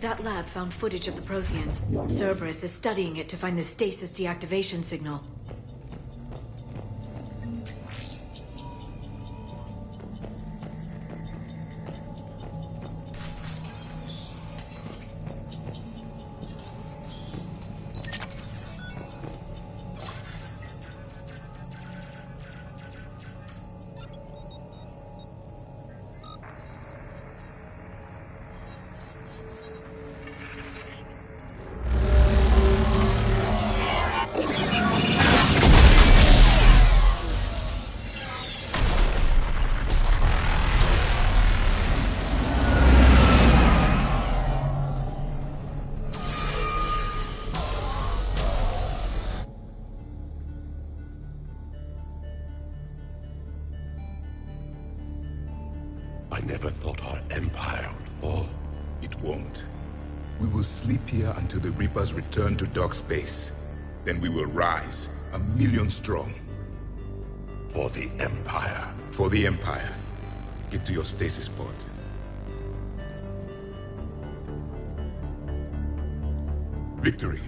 That lab found footage of the Protheans. Cerberus is studying it to find the stasis deactivation signal. I never thought our empire would fall. It won't. We will sleep here until the Reapers return to dark space. Then we will rise, 1,000,000 strong. For the Empire. For the Empire. Get to your stasis pod. Victory.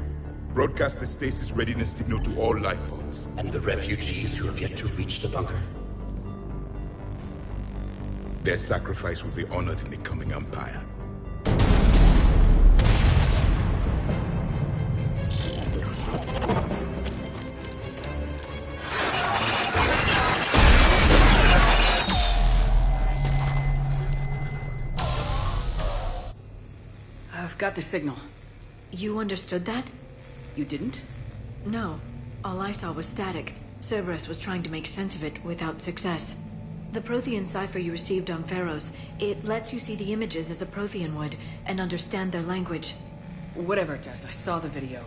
Broadcast the stasis readiness signal to all life pods. And the refugees who have yet to reach the bunker. Their sacrifice will be honored in the coming Empire. I've got the signal. You understood that? You didn't? No. All I saw was static. Cerberus was trying to make sense of it without success. The Prothean cipher you received on Pharos, it lets you see the images as a Prothean would, and understand their language. Whatever it does, I saw the video,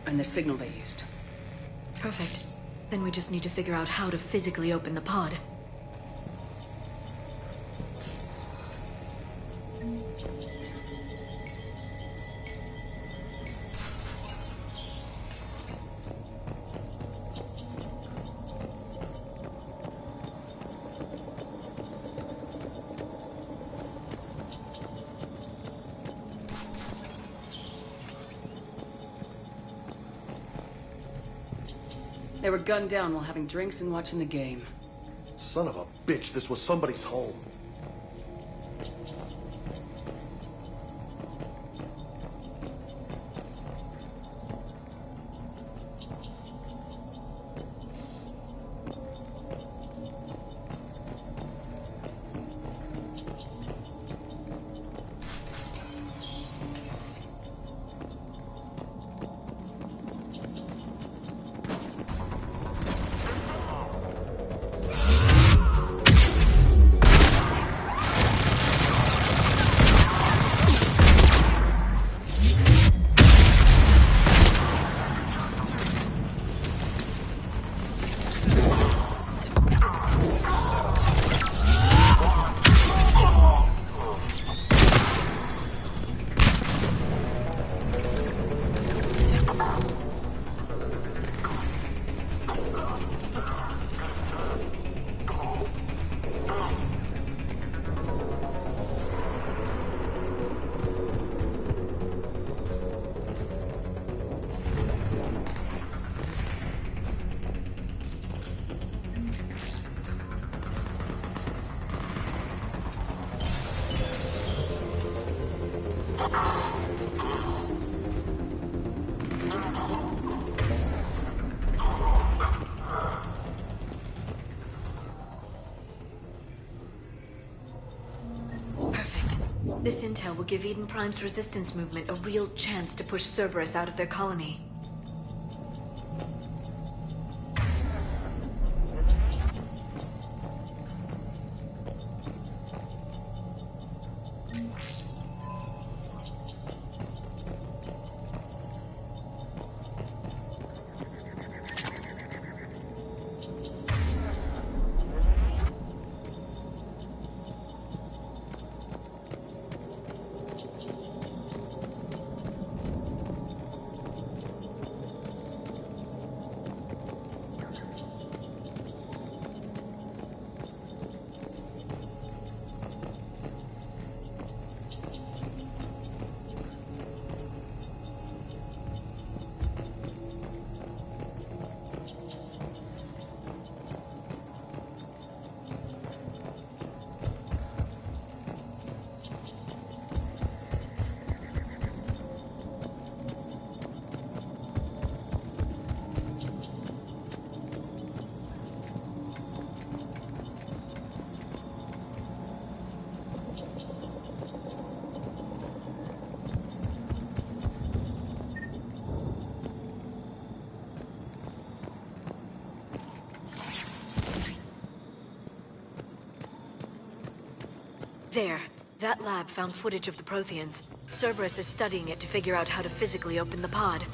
and the signal they used. Perfect. Then we just need to figure out how to physically open the pod. They were gunned down while having drinks and watching the game. Son of a bitch, this was somebody's home. This intel will give Eden Prime's resistance movement a real chance to push Cerberus out of their colony. There. That lab found footage of the Protheans. Cerberus is studying it to figure out how to physically open the pod.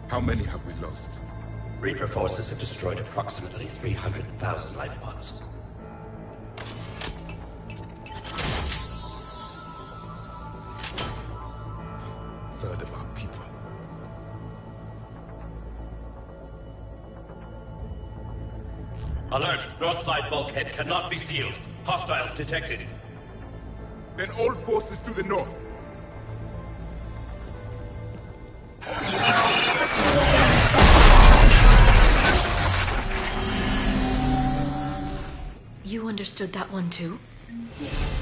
How many have we lost? Reaper forces have destroyed approximately 300,000 life pods. Third of our people. Alert! North side bulkhead cannot be sealed. Hostiles detected. Then all forces to the north. You understood that one too? Yes.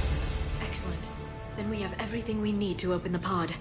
Excellent. Then we have everything we need to open the pod.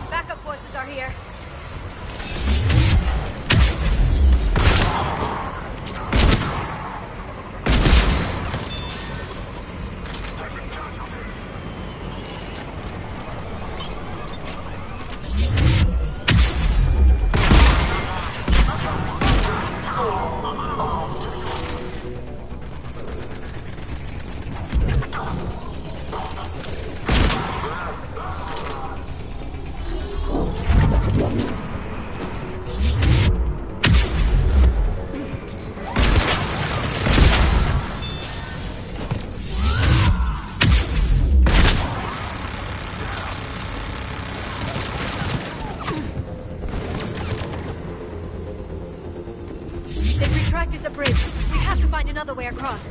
Backup forces are here. They've retracted the bridge. We have to find another way across.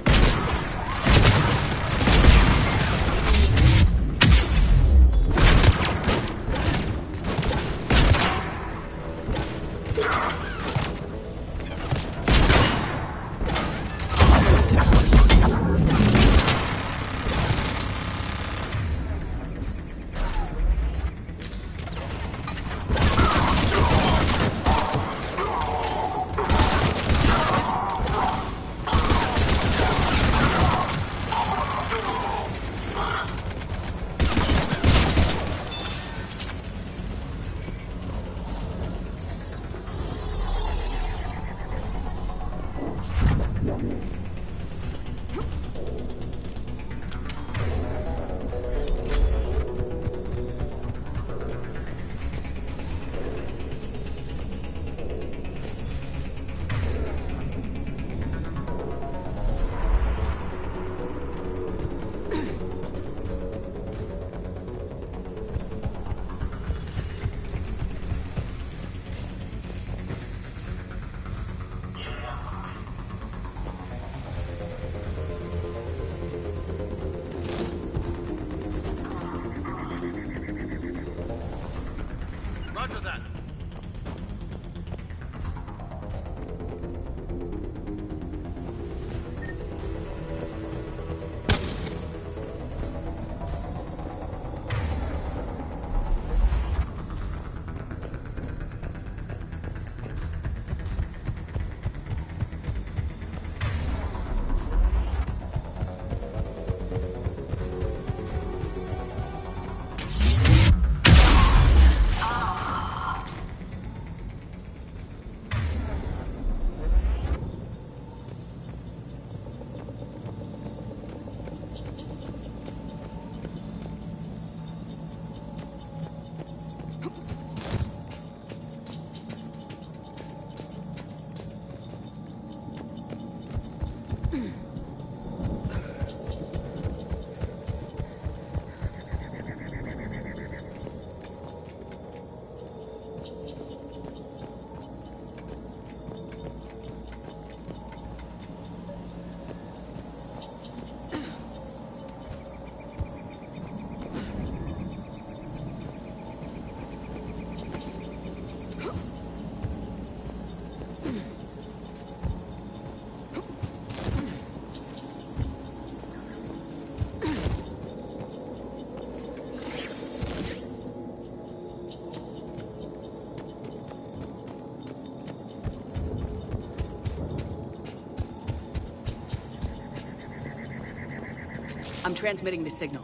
I'm transmitting the signal.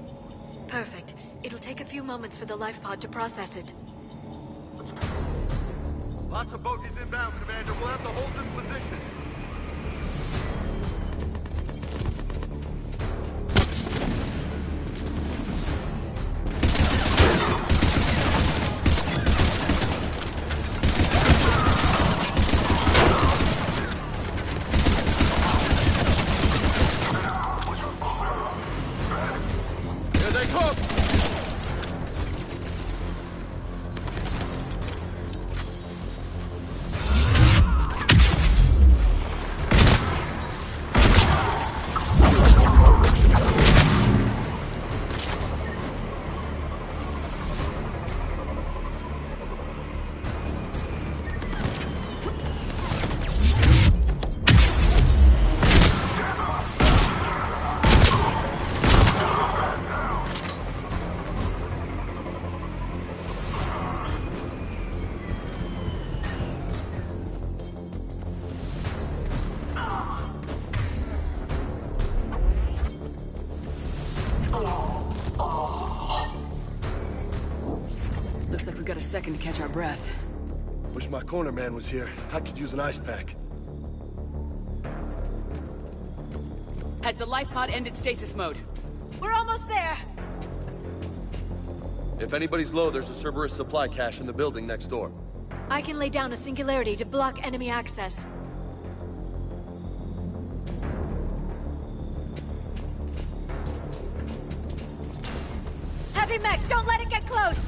Perfect. It'll take a few moments for the life pod to process it. Lots of bogies inbound, Commander. We'll have to hold this position. Looks like we got a second to catch our breath. Wish my corner man was here. I could use an ice pack. Has the life pod ended stasis mode? We're almost there! If anybody's low, there's a Cerberus supply cache in the building next door. I can lay down a singularity to block enemy access. Heavy mech, don't let it get close!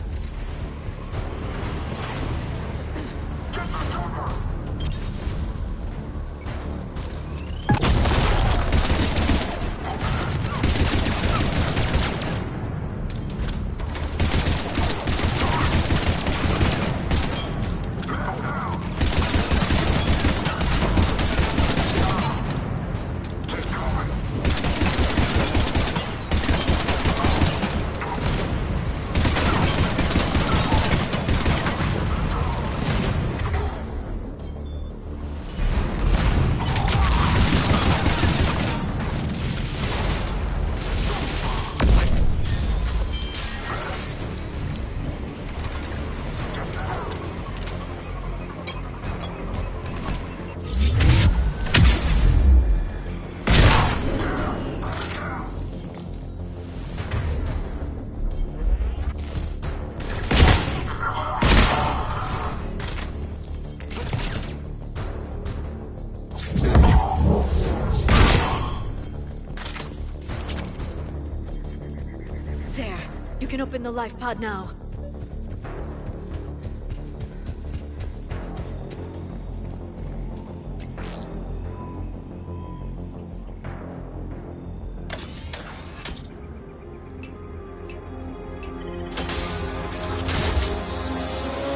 You can open the life pod now.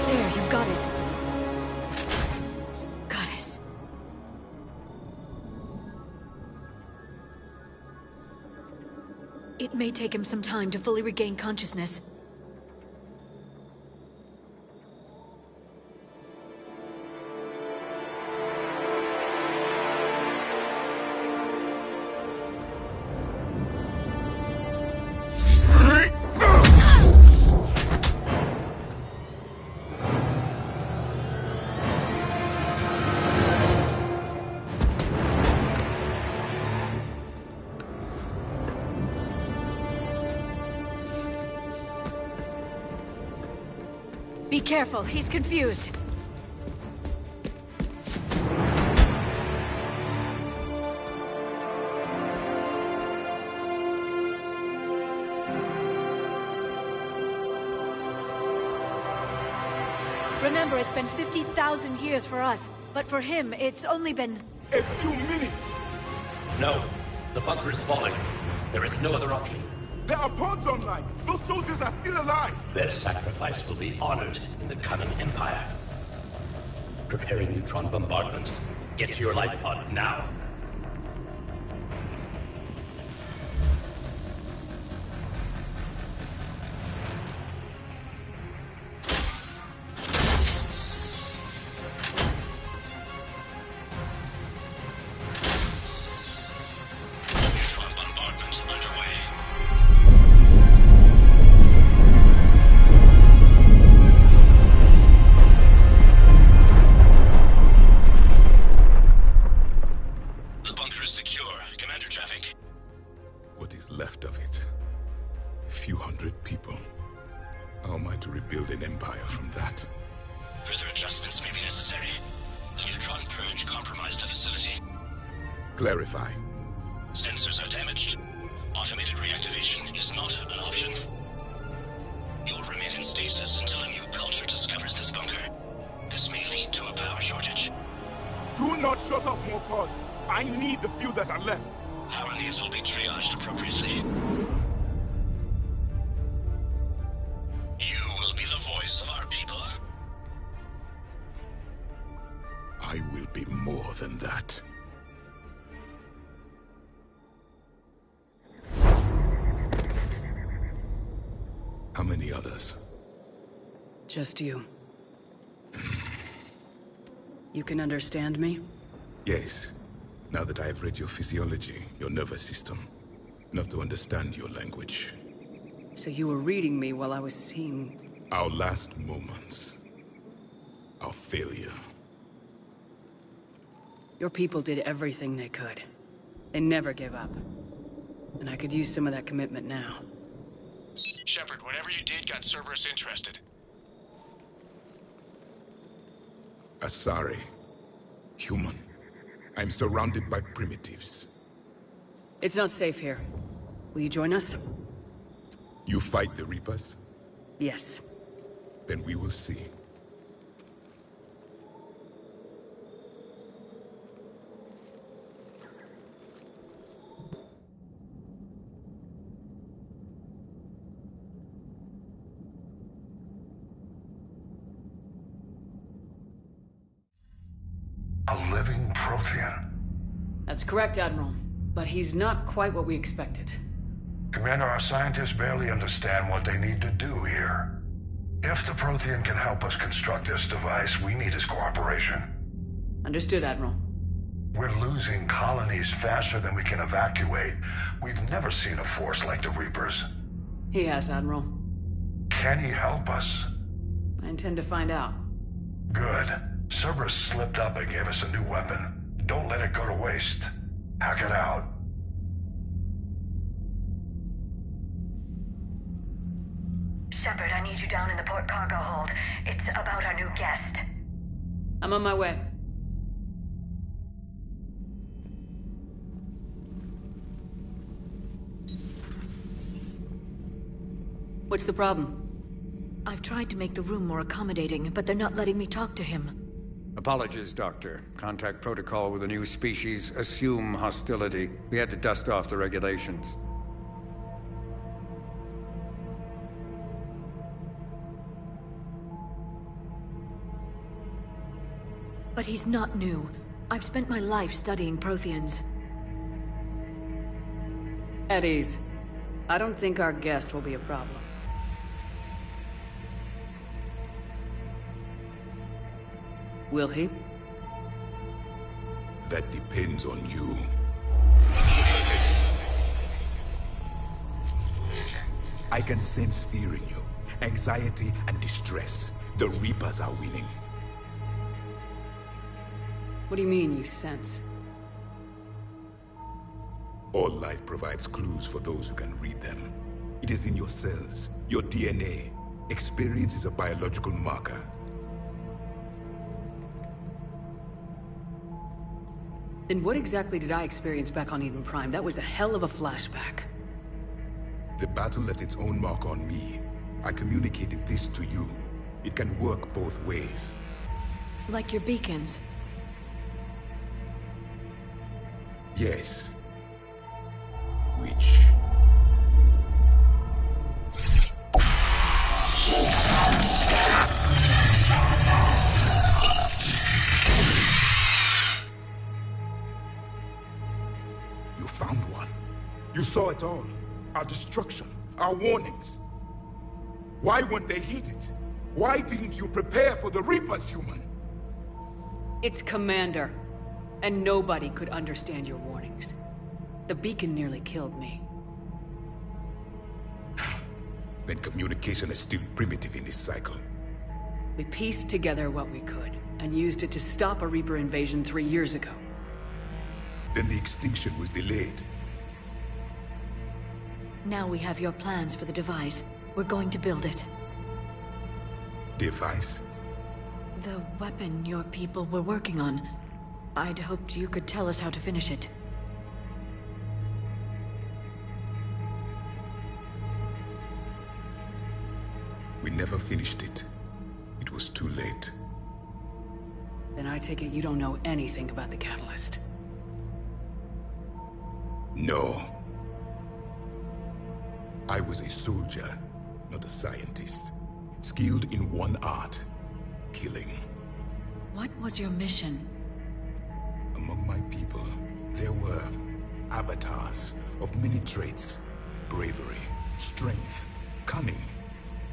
There, you've got it. Goddess. It may take him some time to fully regain consciousness. Be careful, he's confused. Remember, it's been 50,000 years for us, but for him, it's only been... a few minutes! No, the bunker is falling. There is no other option. There are pods online! Those soldiers are still alive! Their sacrifice will be honored in the coming Empire. Preparing neutron bombardment. Get to your life pod now. Neutron bombardment underway. left of it. A few hundred people. How am I to rebuild an empire from that? Further adjustments may be necessary. The neutron purge compromised the facility. Clarify. Sensors are damaged. Automated reactivation is not an option. You'll remain in stasis until a new culture discovers this bunker. This may lead to a power shortage. Do not shut off more pods! I need the few that are left! Power needs will be triaged appropriately. You will be the voice of our people. I will be more than that. How many others? Just you. You can understand me? Yes. Now that I have read your physiology, your nervous system, enough to understand your language. So you were reading me while I was seeing... Our last moments. Our failure. Your people did everything they could. They never gave up. And I could use some of that commitment now. Shepard, whatever you did got Cerberus interested. Asari. Human. I'm surrounded by primitives. It's not safe here. Will you join us? You fight the Reapers? Yes. Then we will see. A living Prothean? That's correct, Admiral. But he's not quite what we expected. Commander, our scientists barely understand what they need to do here. If the Prothean can help us construct this device, we need his cooperation. Understood, Admiral. We're losing colonies faster than we can evacuate. We've never seen a force like the Reapers. He has, Admiral. Can he help us? I intend to find out. Good. Cerberus slipped up and gave us a new weapon. Don't let it go to waste. Hack it out. Shepard, I need you down in the port cargo hold. It's about our new guest. I'm on my way. What's the problem? I've tried to make the room more accommodating, but they're not letting me talk to him. Apologies, Doctor. Contact protocol with a new species. Assume hostility. We had to dust off the regulations. But he's not new. I've spent my life studying Protheans. At ease. I don't think our guest will be a problem. Will he? That depends on you. I can sense fear in you. Anxiety and distress. The Reapers are winning. What do you mean, you sense? All life provides clues for those who can read them. It is in your cells, your DNA. Experience is a biological marker. Then what exactly did I experience back on Eden Prime? That was a hell of a flashback. The battle left its own mark on me. I communicated this to you. It can work both ways. Like your beacons? Yes. Which... You found one. You saw it all. Our destruction, our warnings. Why weren't they heeded? Why didn't you prepare for the Reapers, human? It's Commander. And nobody could understand your warnings. The beacon nearly killed me. Then communication is still primitive in this cycle. We pieced together what we could, and used it to stop a Reaper invasion 3 years ago. Then the extinction was delayed. Now we have your plans for the device. We're going to build it. Device? The weapon your people were working on. I'd hoped you could tell us how to finish it. We never finished it. It was too late. Then I take it you don't know anything about the catalyst. No. I was a soldier, not a scientist. Skilled in one art: killing. What was your mission? Among my people, there were avatars of many traits: bravery, strength, cunning.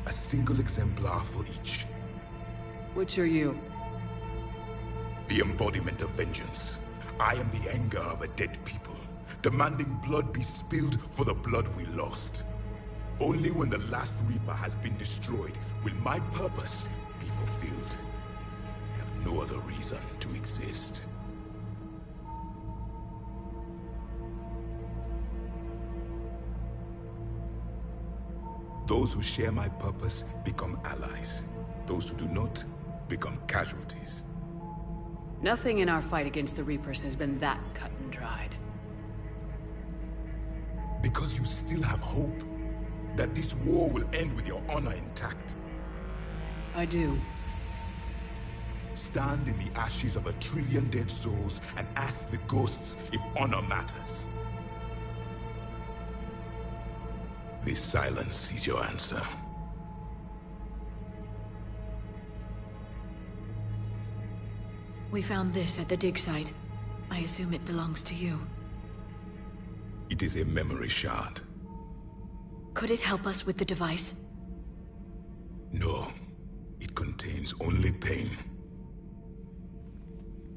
A single exemplar for each. Which are you? The embodiment of vengeance. I am the anger of a dead people, demanding blood be spilled for the blood we lost. Only when the last Reaper has been destroyed will my purpose be fulfilled. I have no other reason to exist. Those who share my purpose become allies. Those who do not become casualties. Nothing in our fight against the Reapers has been that cut and dried. Because you still have hope that this war will end with your honor intact. I do. Stand in the ashes of 1 trillion dead souls and ask the ghosts if honor matters. This silence is your answer. We found this at the dig site. I assume it belongs to you. It is a memory shard. Could it help us with the device? No. It contains only pain.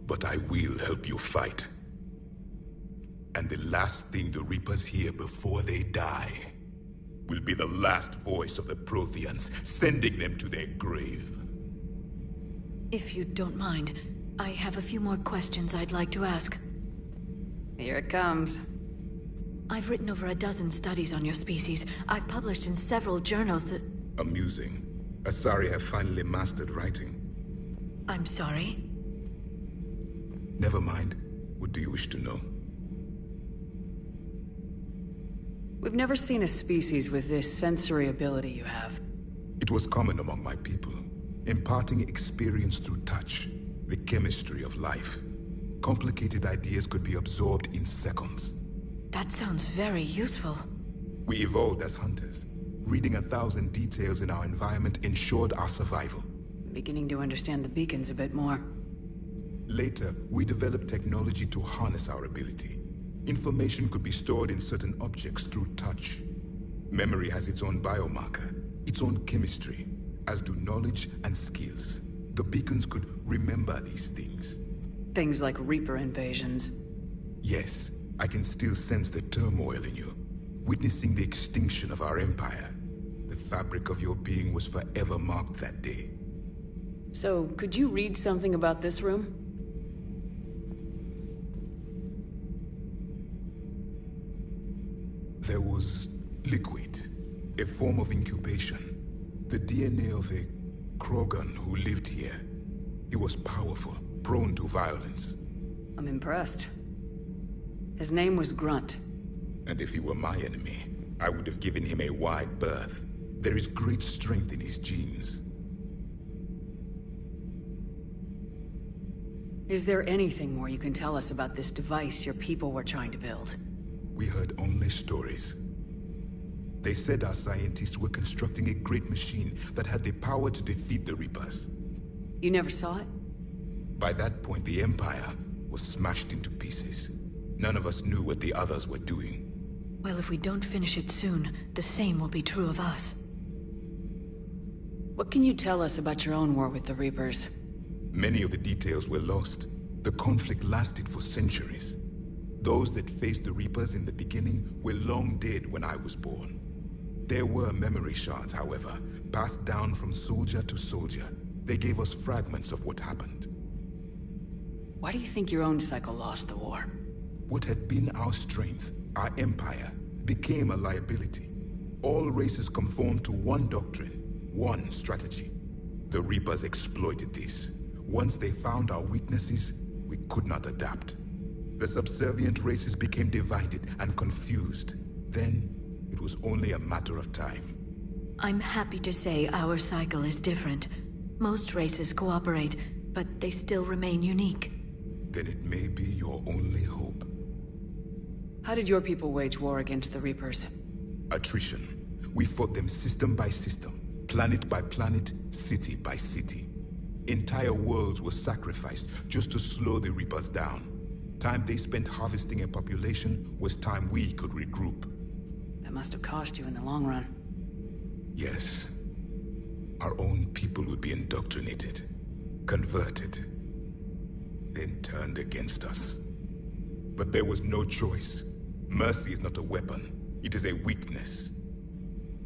But I will help you fight. And the last thing the Reapers hear before they die will be the last voice of the Protheans, sending them to their grave. If you don't mind, I have a few more questions I'd like to ask. Here it comes. I've written over a dozen studies on your species. I've published in several journals that... Amusing. Asari have finally mastered writing. I'm sorry? Never mind. What do you wish to know? We've never seen a species with this sensory ability you have. It was common among my people, imparting experience through touch, the chemistry of life. Complicated ideas could be absorbed in seconds. That sounds very useful. We evolved as hunters. Reading 1,000 details in our environment ensured our survival. I'm beginning to understand the beacons a bit more. Later, we developed technology to harness our ability. Information could be stored in certain objects through touch. Memory has its own biomarker, its own chemistry, as do knowledge and skills. The beacons could remember these things. Things like Reaper invasions. Yes, I can still sense the turmoil in you, witnessing the extinction of our empire. The fabric of your being was forever marked that day. So, could you read something about this room? There was liquid, a form of incubation. The DNA of a Krogan who lived here. He was powerful, prone to violence. I'm impressed. His name was Grunt. And if he were my enemy, I would have given him a wide berth. There is great strength in his genes. Is there anything more you can tell us about this device your people were trying to build? We heard only stories. They said our scientists were constructing a great machine that had the power to defeat the Reapers. You never saw it? By that point, the Empire was smashed into pieces. None of us knew what the others were doing. Well, if we don't finish it soon, the same will be true of us. What can you tell us about your own war with the Reapers? Many of the details were lost. The conflict lasted for centuries. Those that faced the Reapers in the beginning were long dead when I was born. There were memory shards, however, passed down from soldier to soldier. They gave us fragments of what happened. Why do you think your own cycle lost the war? What had been our strength, our empire, became a liability. All races conformed to one doctrine, one strategy. The Reapers exploited this. Once they found our weaknesses, we could not adapt. The subservient races became divided and confused. Then, it was only a matter of time. I'm happy to say our cycle is different. Most races cooperate, but they still remain unique. Then it may be your only hope. How did your people wage war against the Reapers? Attrition. We fought them system by system, planet by planet, city by city. Entire worlds were sacrificed just to slow the Reapers down. Time they spent harvesting a population was time we could regroup. That must have cost you in the long run. Yes. Our own people would be indoctrinated, converted, then turned against us. But there was no choice. Mercy is not a weapon. It is a weakness.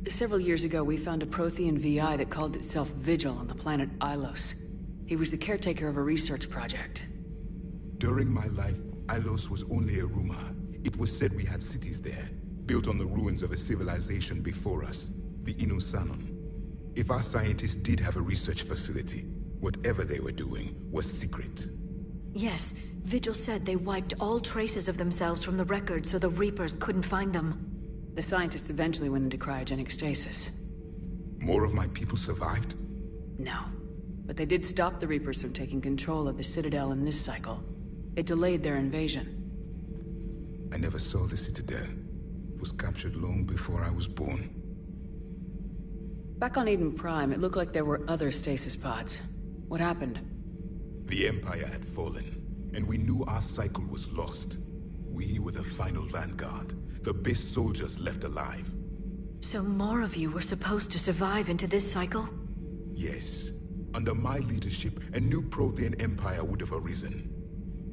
Several years ago, we found a Prothean VI that called itself Vigil on the planet Ilos. He was the caretaker of a research project. During my life, Ilos was only a rumor. It was said we had cities there, built on the ruins of a civilization before us, the Inusanon. If our scientists did have a research facility, whatever they were doing was secret. Yes, Vigil said they wiped all traces of themselves from the records so the Reapers couldn't find them. The scientists eventually went into cryogenic stasis. More of my people survived? No. But they did stop the Reapers from taking control of the Citadel in this cycle. It delayed their invasion. I never saw the Citadel. It was captured long before I was born. Back on Eden Prime, it looked like there were other stasis pods. What happened? The Empire had fallen, and we knew our cycle was lost. We were the final vanguard, the best soldiers left alive. So more of you were supposed to survive into this cycle? Yes. Under my leadership, a new Prothean empire would have arisen.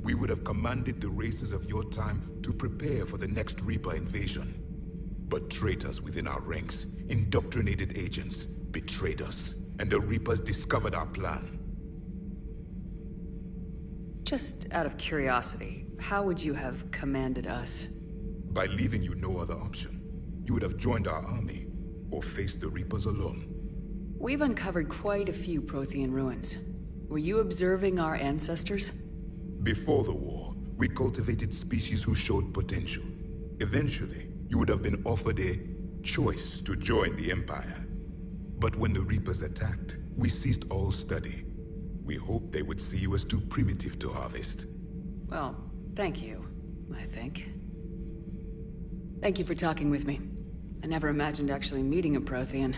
We would have commanded the races of your time to prepare for the next Reaper invasion. But traitors within our ranks, indoctrinated agents, betrayed us, and the Reapers discovered our plan. Just out of curiosity, how would you have commanded us? By leaving you no other option. You would have joined our army, or faced the Reapers alone. We've uncovered quite a few Prothean ruins. Were you observing our ancestors? Before the war, we cultivated species who showed potential. Eventually, you would have been offered a choice to join the Empire. But when the Reapers attacked, we ceased all study. We hoped they would see you as too primitive to harvest. Well, thank you, I think. Thank you for talking with me. I never imagined actually meeting a Prothean.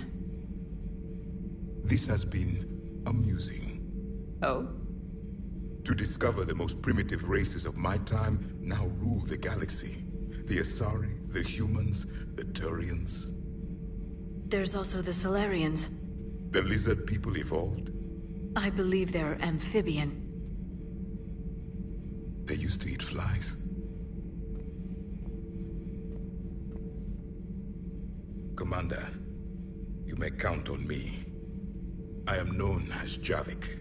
This has been amusing. Oh? To discover the most primitive races of my time now rule the galaxy. The Asari, the humans, the Turians. There's also the Solarians. The lizard people evolved? I believe they're amphibian. They used to eat flies. Commander, you may count on me. I am known as Javik,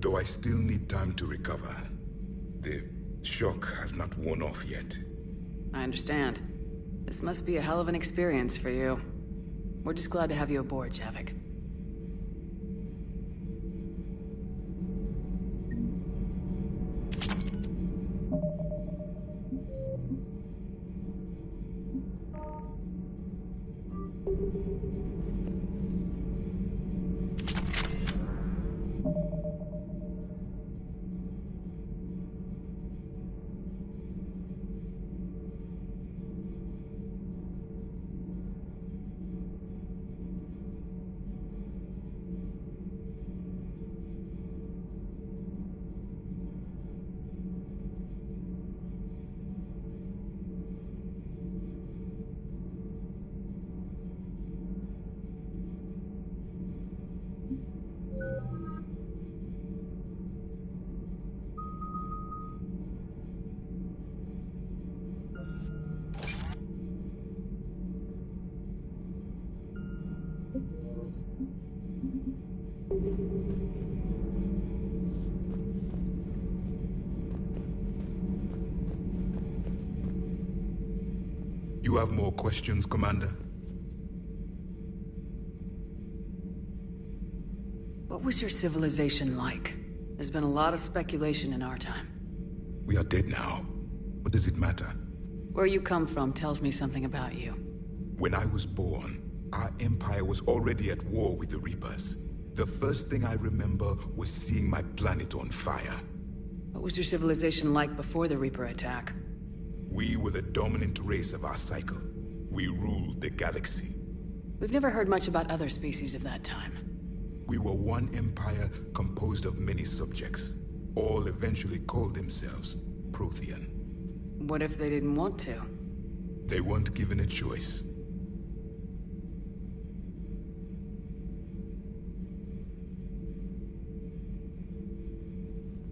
though I still need time to recover. The shock has not worn off yet. I understand. This must be a hell of an experience for you. We're just glad to have you aboard, Javik. You have more questions, Commander? What was your civilization like? There's been a lot of speculation in our time. We are dead now. What does it matter? Where you come from tells me something about you. When I was born, our empire was already at war with the Reapers. The first thing I remember was seeing my planet on fire. What was your civilization like before the Reaper attack? We were the dominant race of our cycle. We ruled the galaxy. We've never heard much about other species of that time. We were one empire composed of many subjects. All eventually called themselves Prothean. What if they didn't want to? They weren't given a choice.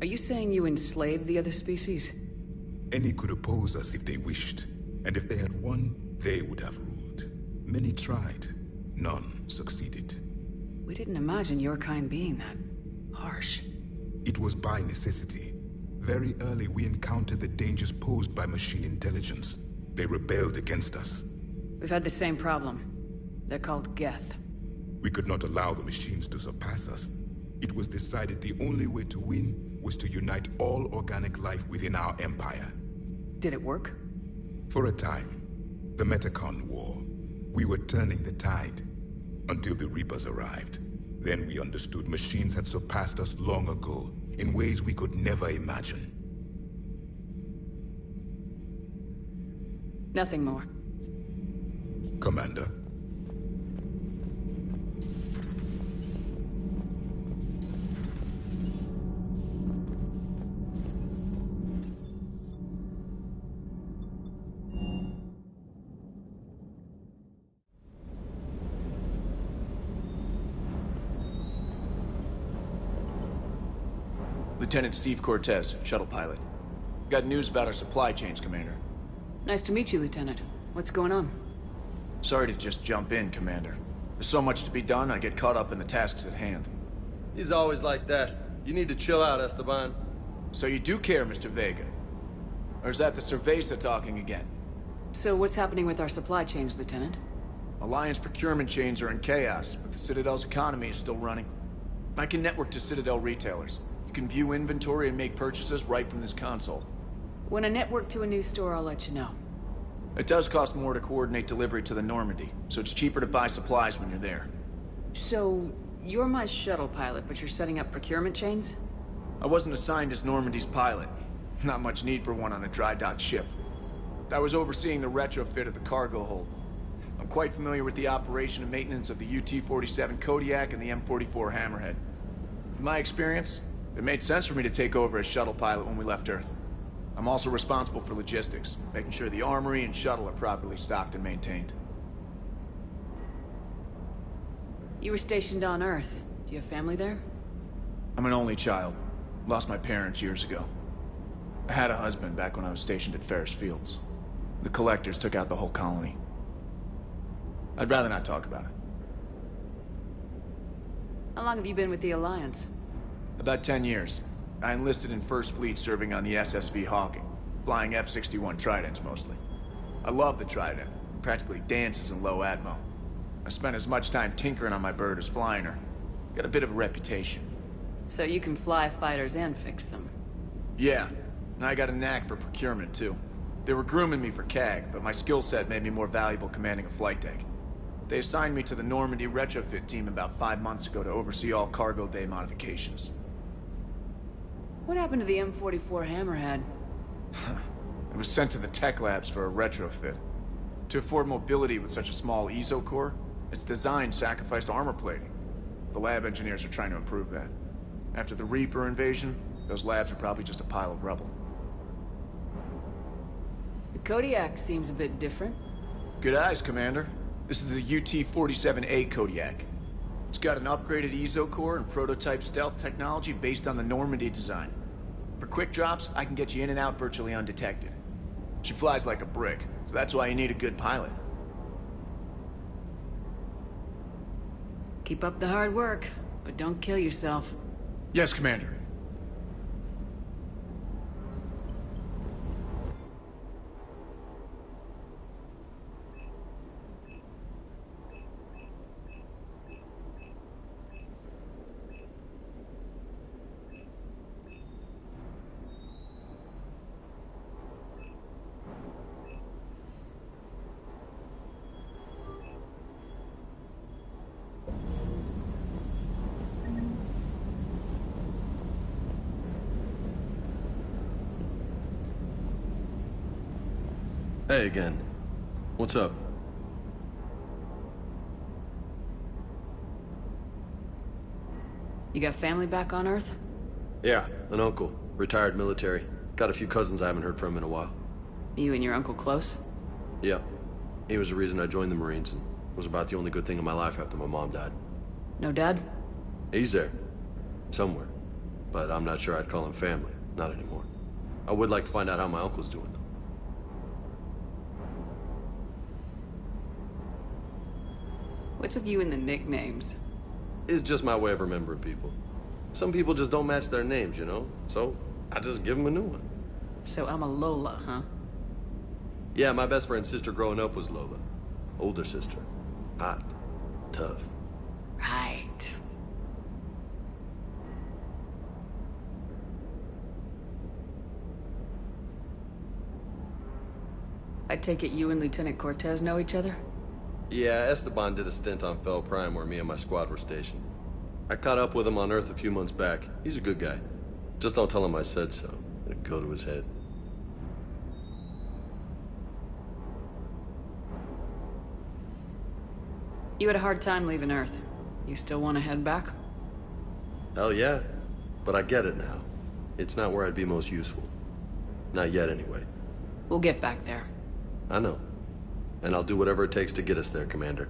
Are you saying you enslaved the other species? Any could oppose us if they wished. And if they had won, they would have ruled. Many tried. None succeeded. We didn't imagine your kind being that harsh. It was by necessity. Very early, we encountered the dangers posed by machine intelligence. They rebelled against us. We've had the same problem. They're called Geth. We could not allow the machines to surpass us. It was decided the only way to win was to unite all organic life within our empire. Did it work? For a time. The Metacon War. We were turning the tide. Until the Reapers arrived. Then we understood machines had surpassed us long ago, in ways we could never imagine. Nothing more. Commander. Lieutenant Steve Cortez, shuttle pilot. Got news about our supply chains, Commander. Nice to meet you, Lieutenant. What's going on? Sorry to just jump in, Commander. There's so much to be done, I get caught up in the tasks at hand. He's always like that. You need to chill out, Esteban. So you do care, Mr. Vega? Or is that the Cerveza talking again? So what's happening with our supply chains, Lieutenant? Alliance procurement chains are in chaos, but the Citadel's economy is still running. I can network to Citadel retailers. You can view inventory and make purchases right from this console. When I network to a new store, I'll let you know. It does cost more to coordinate delivery to the Normandy, so it's cheaper to buy supplies when you're there. So, you're my shuttle pilot, but you're setting up procurement chains? I wasn't assigned as Normandy's pilot. Not much need for one on a dry dock ship. I was overseeing the retrofit of the cargo hold. I'm quite familiar with the operation and maintenance of the UT-47 Kodiak and the M44 Hammerhead. From my experience, it made sense for me to take over as shuttle pilot when we left Earth. I'm also responsible for logistics, making sure the armory and shuttle are properly stocked and maintained. You were stationed on Earth. Do you have family there? I'm an only child. Lost my parents years ago. I had a husband back when I was stationed at Ferris Fields. The Collectors took out the whole colony. I'd rather not talk about it. How long have you been with the Alliance? About 10 years. I enlisted in First Fleet serving on the SSV Hawking, flying F-61 Tridents mostly. I love the Trident. It practically dances in low atmo. I spent as much time tinkering on my bird as flying her. Got a bit of a reputation. So you can fly fighters and fix them? Yeah, and I got a knack for procurement too. They were grooming me for CAG, but my skill set made me more valuable commanding a flight deck. They assigned me to the Normandy retrofit team about 5 months ago to oversee all cargo bay modifications. What happened to the M44 Hammerhead? It was sent to the tech labs for a retrofit. To afford mobility with such a small ESO core, its design sacrificed armor plating. The lab engineers are trying to improve that. After the Reaper invasion, those labs are probably just a pile of rubble. The Kodiak seems a bit different. Good eyes, Commander. This is the UT-47A Kodiak. It's got an upgraded ESO core and prototype stealth technology based on the Normandy design. For quick drops, I can get you in and out virtually undetected. She flies like a brick, so that's why you need a good pilot. Keep up the hard work, but don't kill yourself. Yes, Commander. Hey again. What's up? You got family back on Earth? Yeah, an uncle. Retired military. Got a few cousins I haven't heard from in a while. You and your uncle close? Yeah. He was the reason I joined the Marines and was about the only good thing in my life after my mom died. No dad? He's there. Somewhere. But I'm not sure I'd call him family. Not anymore. I would like to find out how my uncle's doing, though. What's with you and the nicknames? It's just my way of remembering people. Some people just don't match their names, you know? So, I just give them a new one. So I'm a Lola, huh? Yeah, my best friend's sister growing up was Lola. Older sister. Hot. Tough. Right. I take it you and Lieutenant Cortez know each other? Yeah, Esteban did a stint on Fel Prime where me and my squad were stationed. I caught up with him on Earth a few months back. He's a good guy. Just don't tell him I said so. It'll go to his head. You had a hard time leaving Earth. You still want to head back? Hell yeah. But I get it now. It's not where I'd be most useful. Not yet, anyway. We'll get back there. I know. And I'll do whatever it takes to get us there, Commander.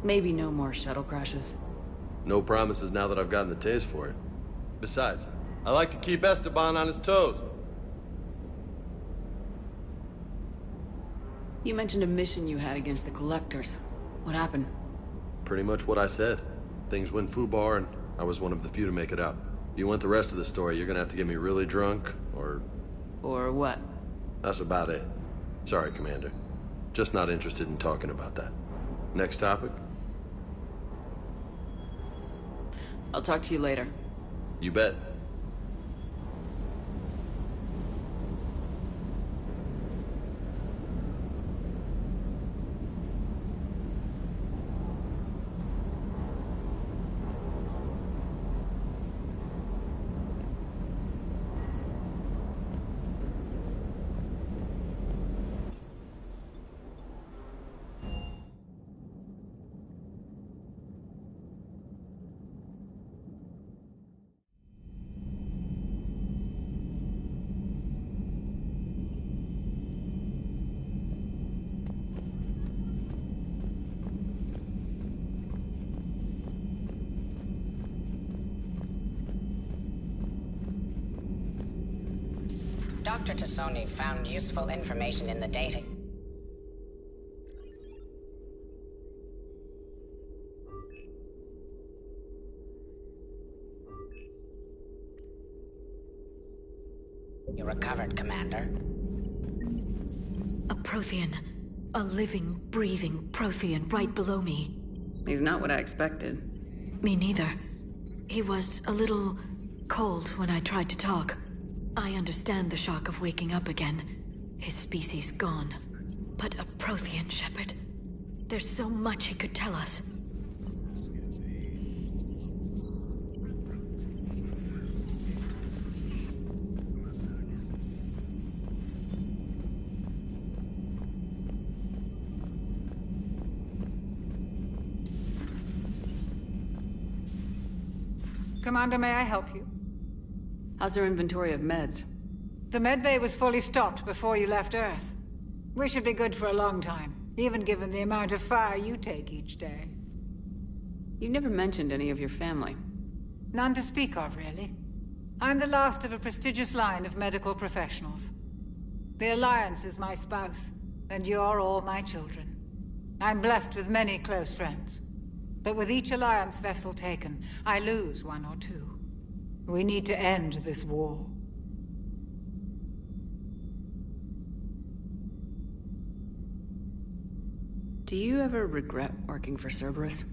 Maybe no more shuttle crashes. No promises now that I've gotten the taste for it. Besides, I like to keep Esteban on his toes. You mentioned a mission you had against the Collectors. What happened? Pretty much what I said. Things went foobar, and I was one of the few to make it out. If you want the rest of the story, you're gonna have to get me really drunk, or... Or what? That's about it. Sorry, Commander. Just not interested in talking about that. Next topic? I'll talk to you later. You bet. Dr. Tassoni found useful information in the dating. You recovered, Commander. A Prothean. A living, breathing Prothean right below me. He's not what I expected. Me neither. He was a little cold when I tried to talk. I understand the shock of waking up again. His species gone. But a Prothean, Shepard. There's so much he could tell us. Commander, may I help you? How's our inventory of meds? The medbay was fully stocked before you left Earth. We should be good for a long time, even given the amount of fire you take each day. You never mentioned any of your family. None to speak of, really. I'm the last of a prestigious line of medical professionals. The Alliance is my spouse, and you're all my children. I'm blessed with many close friends. But with each Alliance vessel taken, I lose one or two. We need to end this war. Do you ever regret working for Cerberus?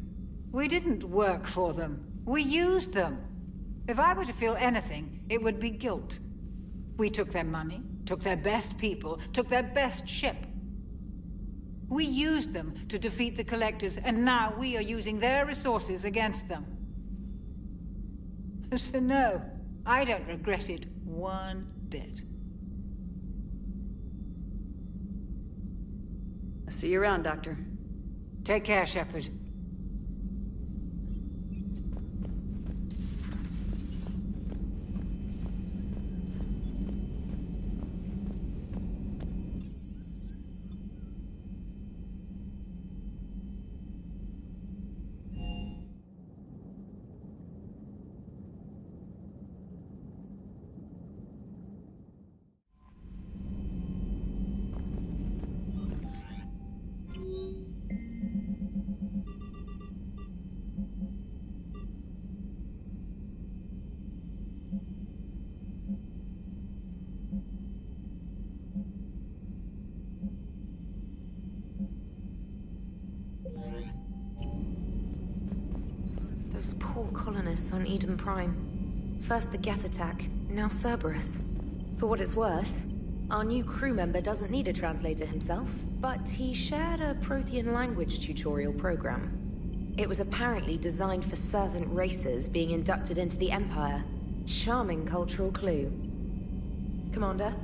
We didn't work for them. We used them. If I were to feel anything, it would be guilt. We took their money, took their best people, took their best ship. We used them to defeat the Collectors, and now we are using their resources against them. So no, I don't regret it one bit. See you around, Doctor. Take care, Shepard. Those poor colonists on Eden Prime. First the Geth attack, now Cerberus. For what it's worth, our new crew member doesn't need a translator himself, but he shared a Prothean language tutorial program. It was apparently designed for servant races being inducted into the Empire. Charming cultural clue. Commander?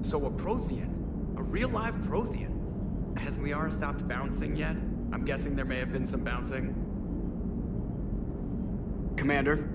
So a Prothean? A real live Prothean? Has Liara stopped bouncing yet? I'm guessing there may have been some bouncing. Commander?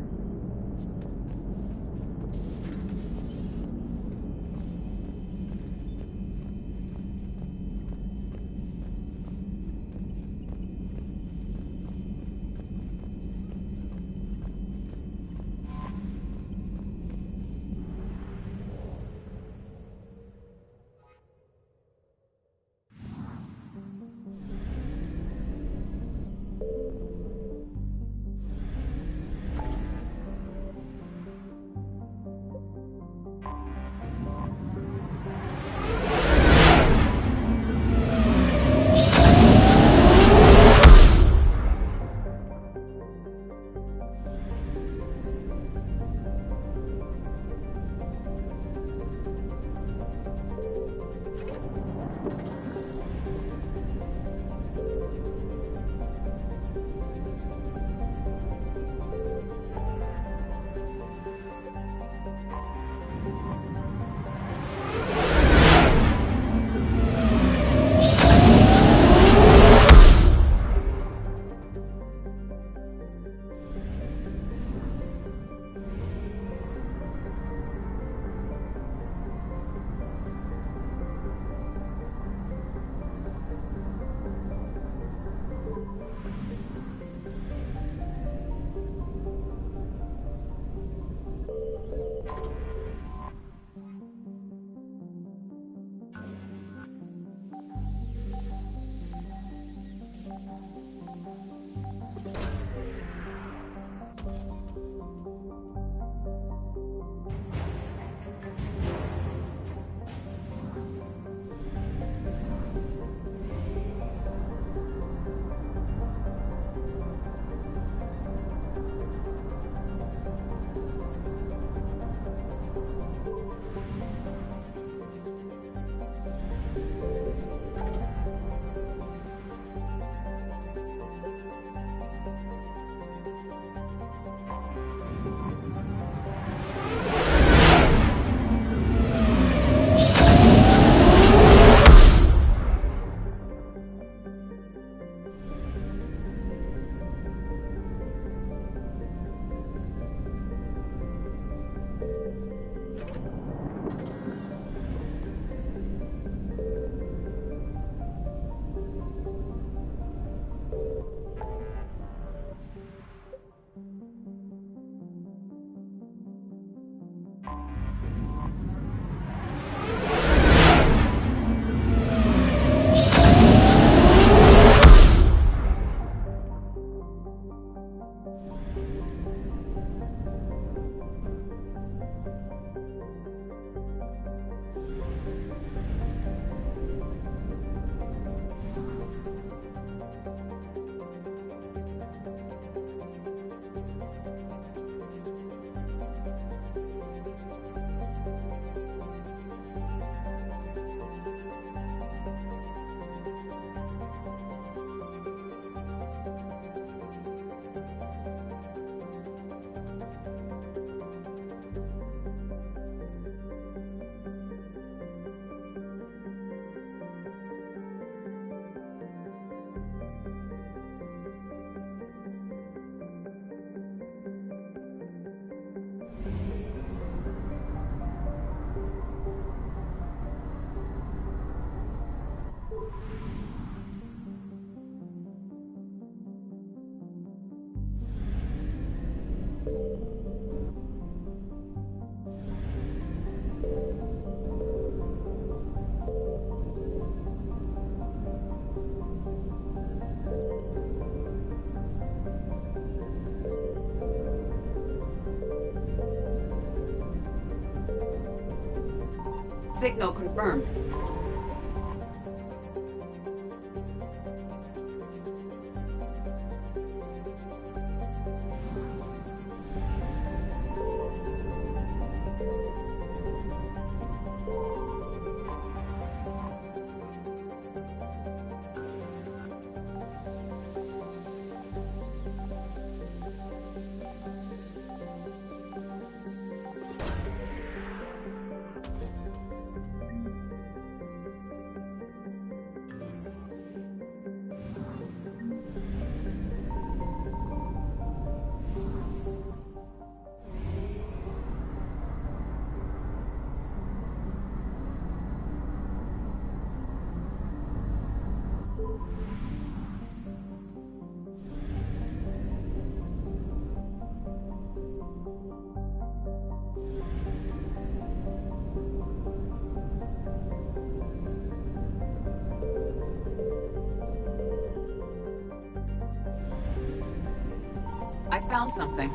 Signal confirmed. I found something.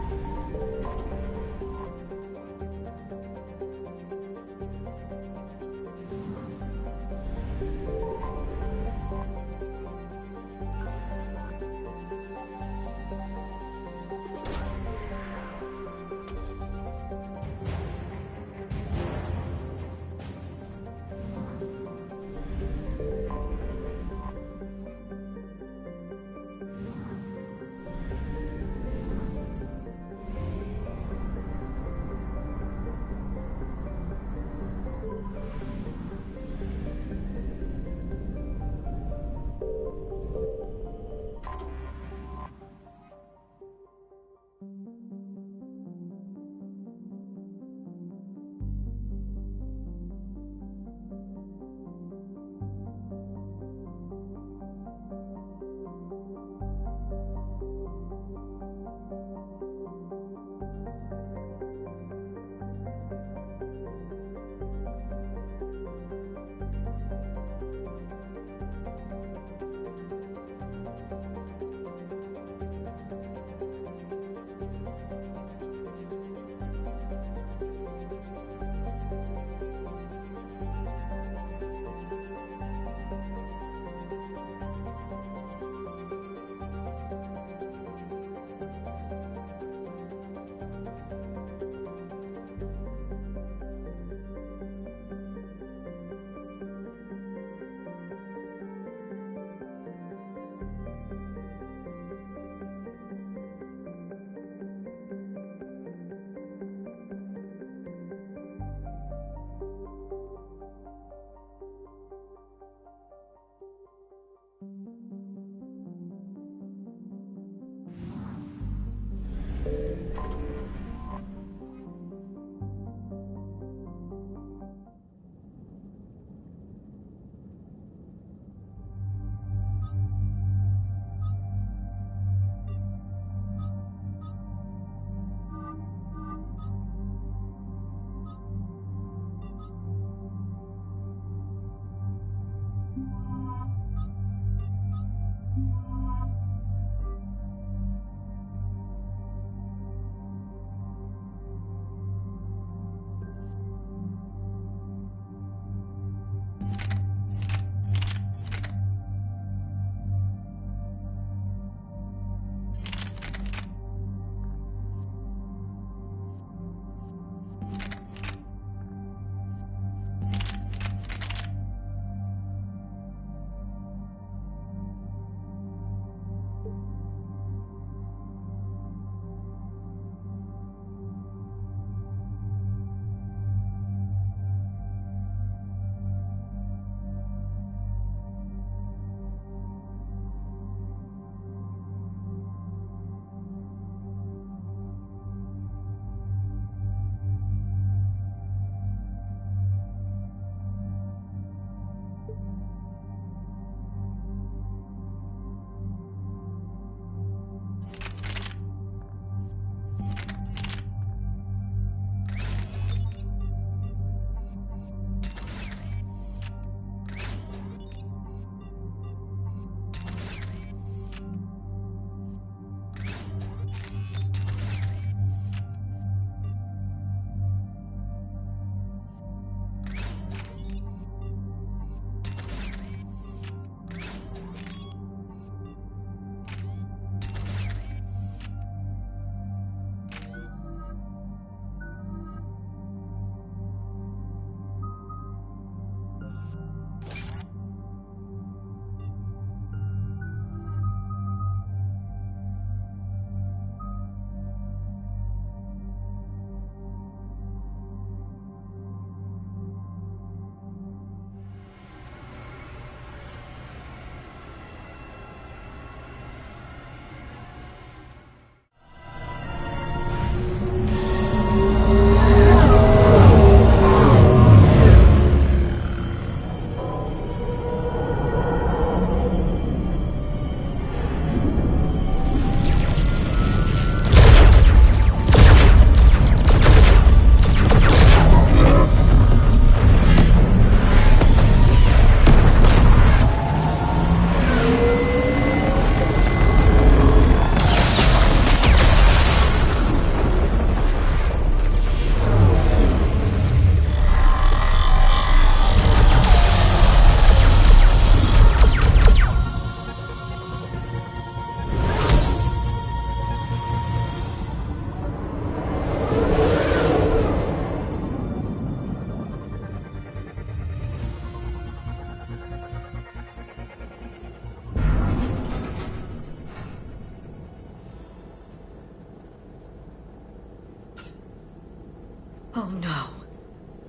Oh no.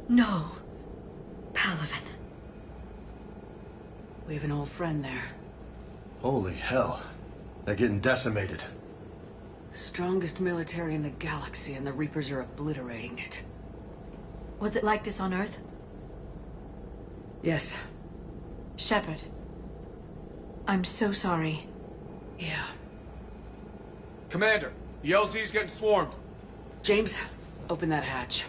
No. Palaven. We have an old friend there. Holy hell. They're getting decimated. Strongest military in the galaxy, and the Reapers are obliterating it. Was it like this on Earth? Yes. Shepard. I'm so sorry. Yeah. Commander, the LZ's getting swarmed. James, open that hatch.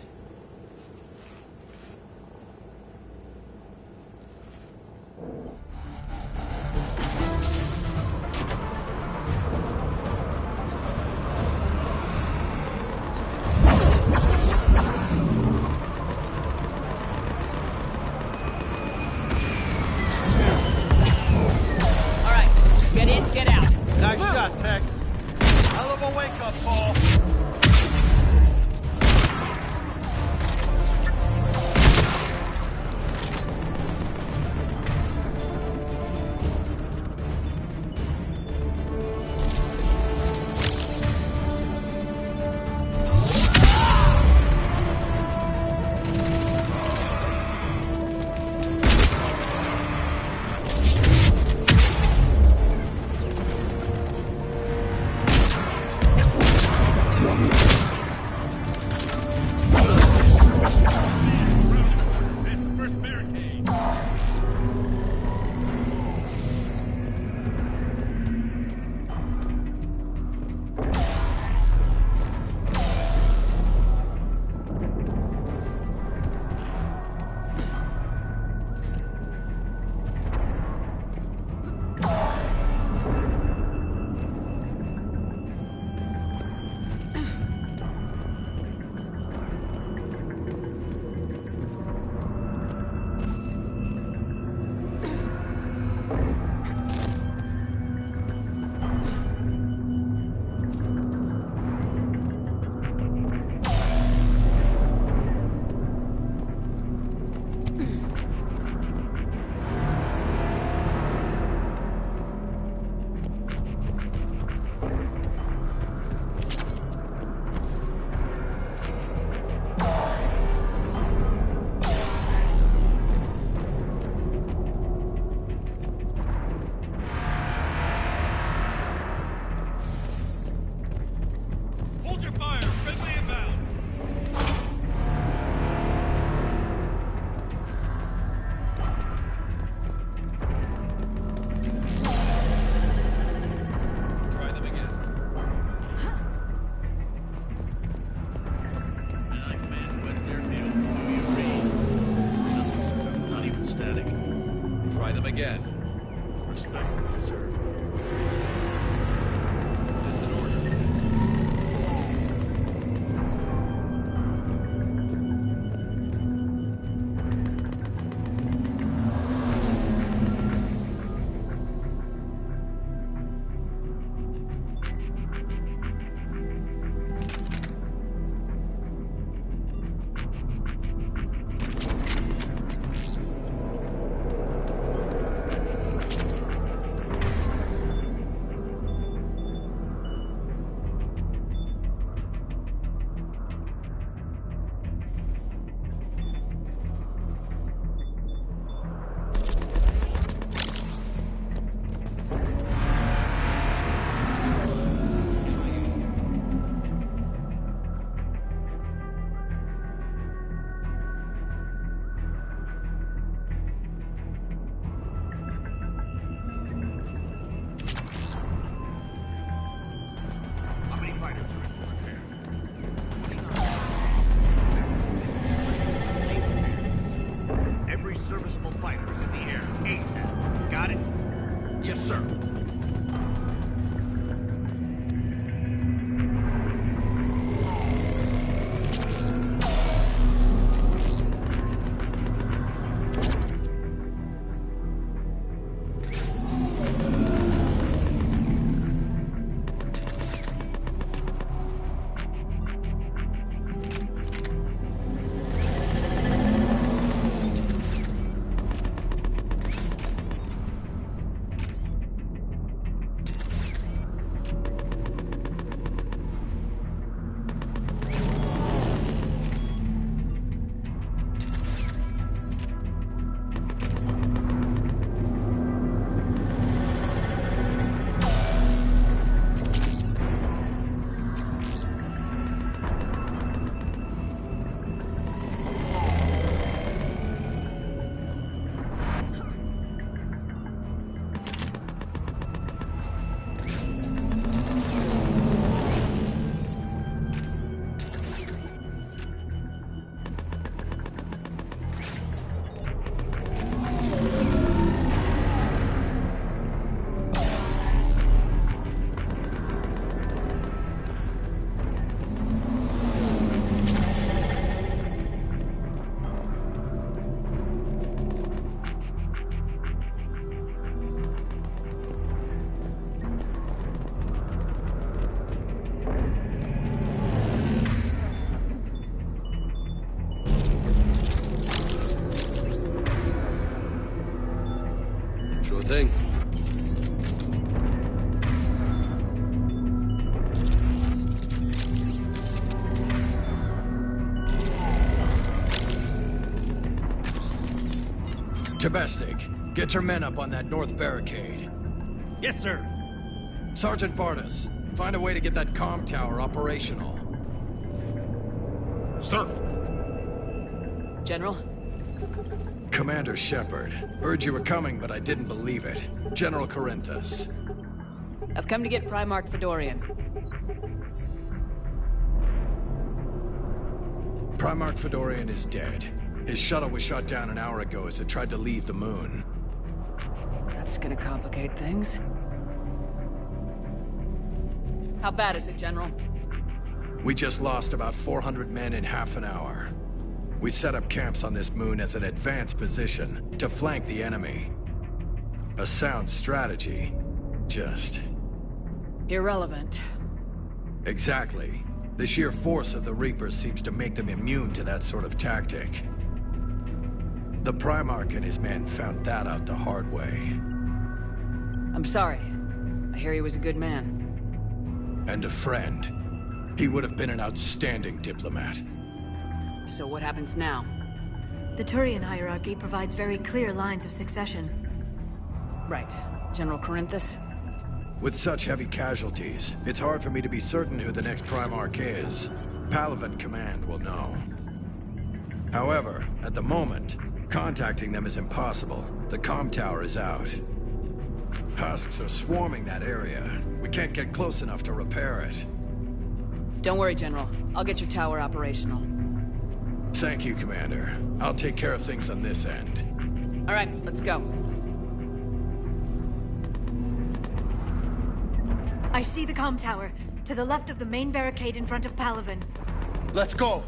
Tabestic, get your men up on that north barricade. Yes, sir. Sergeant Vardas, find a way to get that comm tower operational. Sir. General? Commander Shepard. Heard you were coming, but I didn't believe it. General Corinthus. I've come to get Primarch Fedorian. Primarch Fedorian is dead. His shuttle was shot down an hour ago as it tried to leave the moon. That's gonna complicate things. How bad is it, General? We just lost about 400 men in half an hour. We set up camps on this moon as an advanced position to flank the enemy. A sound strategy. Just... irrelevant. Exactly. The sheer force of the Reapers seems to make them immune to that sort of tactic. The Primarch and his men found that out the hard way. I'm sorry. I hear he was a good man. And a friend. He would have been an outstanding diplomat. So what happens now? The Turian hierarchy provides very clear lines of succession. Right. General Corinthus? With such heavy casualties, it's hard for me to be certain who the next Primarch is. Palaven Command will know. However, at the moment, contacting them is impossible. The comm tower is out. Husks are swarming that area. We can't get close enough to repair it. Don't worry, General. I'll get your tower operational. Thank you, Commander. I'll take care of things on this end. All right, let's go. I see the comm tower, to the left of the main barricade in front of Palaven. Let's go.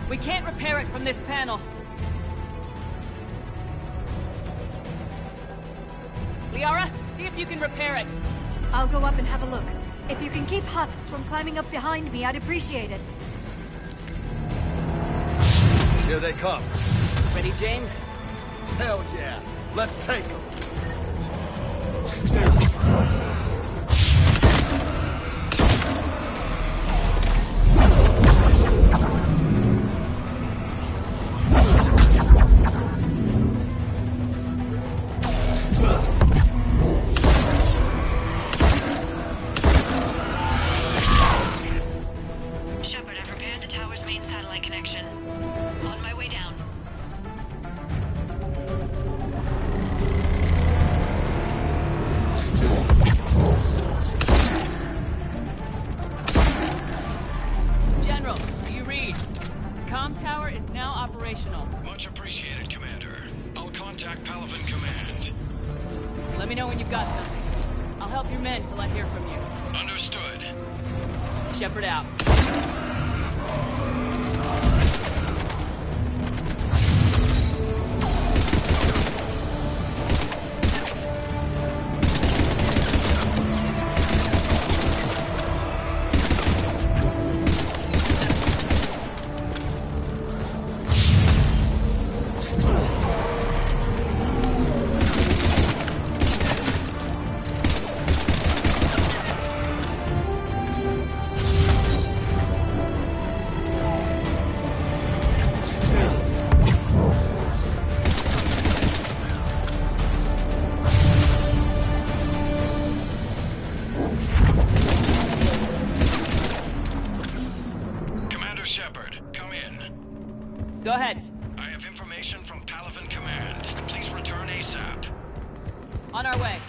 We can't repair it from this panel. Liara, see if you can repair it. I'll go up and have a look. If you can keep Husks from climbing up behind me, I'd appreciate it. Here they come. Ready, James? Hell yeah. Let's take them. Shepard, I've repaired the tower's main satellite connection. On my way down. General, do you read? The comm tower is now operational. Much appreciated, Commander. I'll contact Palaven Command. Let me know when you've got something. I'll help your men till I hear from you. Understood. Shepard out. Go ahead. I have information from Palaven Command. Please return ASAP. On our way.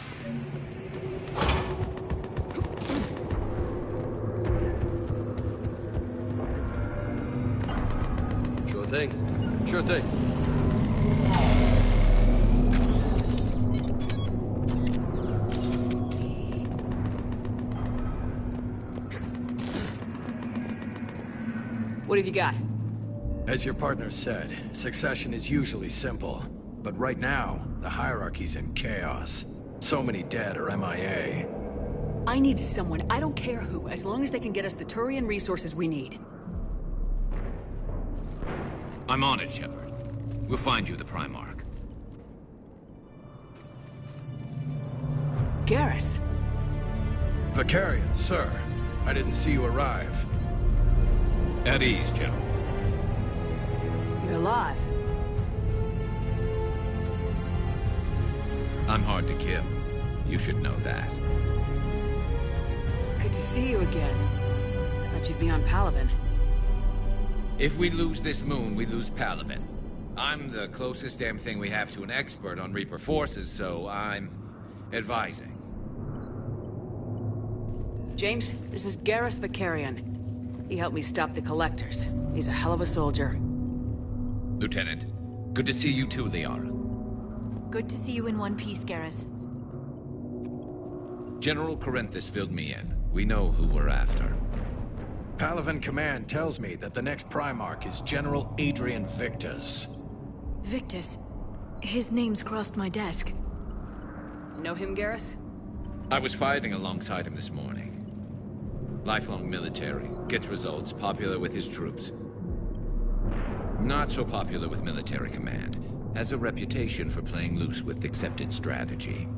Sure thing. Sure thing. What have you got? As your partner said, succession is usually simple. But right now, the hierarchy's in chaos. So many dead or MIA. I need someone, I don't care who, as long as they can get us the Turian resources we need. I'm on it, Shepard. We'll find you the Primarch. Garrus. Vakarian, sir. I didn't see you arrive. At ease, General. You're alive. I'm hard to kill. You should know that. Good to see you again. I thought you'd be on Palaven. If we lose this moon, we lose Palaven. I'm the closest damn thing we have to an expert on Reaper forces, so I'm advising. James, this is Garrus Vakarian. He helped me stop the Collectors. He's a hell of a soldier. Lieutenant, good to see you too, Liara. Good to see you in one piece, Garrus. General Corinthus filled me in. We know who we're after. Palaven Command tells me that the next Primarch is General Adrian Victus. Victus? His name's crossed my desk. Know him, Garrus? I was fighting alongside him this morning. Lifelong military, gets results, popular with his troops. Not so popular with military command. Has a reputation for playing loose with accepted strategy.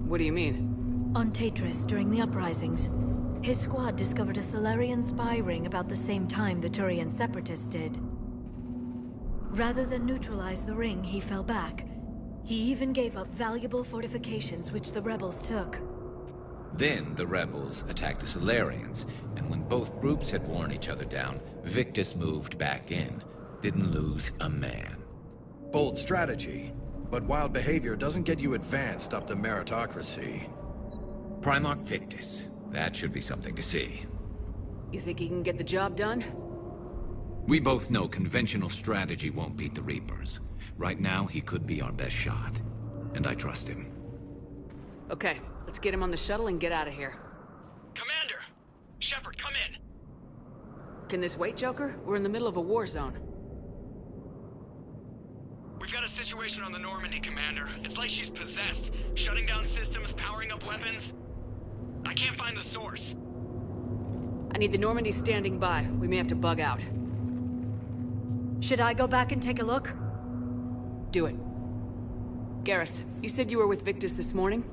What do you mean? On Tatris, during the uprisings, his squad discovered a Solarian spy ring about the same time the Turian Separatists did. Rather than neutralize the ring, he fell back. He even gave up valuable fortifications which the rebels took. Then the rebels attacked the Solarians, and when both groups had worn each other down, Victus moved back in. Didn't lose a man. Bold strategy, but wild behavior doesn't get you advanced up the meritocracy. Primarch Victus. That should be something to see. You think he can get the job done? We both know conventional strategy won't beat the Reapers. Right now, he could be our best shot. And I trust him. Okay, let's get him on the shuttle and get out of here. Commander! Shepard, come in! Can this wait, Joker? We're in the middle of a war zone. We've got a situation on the Normandy, Commander. It's like she's possessed. Shutting down systems, powering up weapons. I can't find the source. I need the Normandy standing by. We may have to bug out. Should I go back and take a look? Do it. Garrus, you said you were with Victus this morning?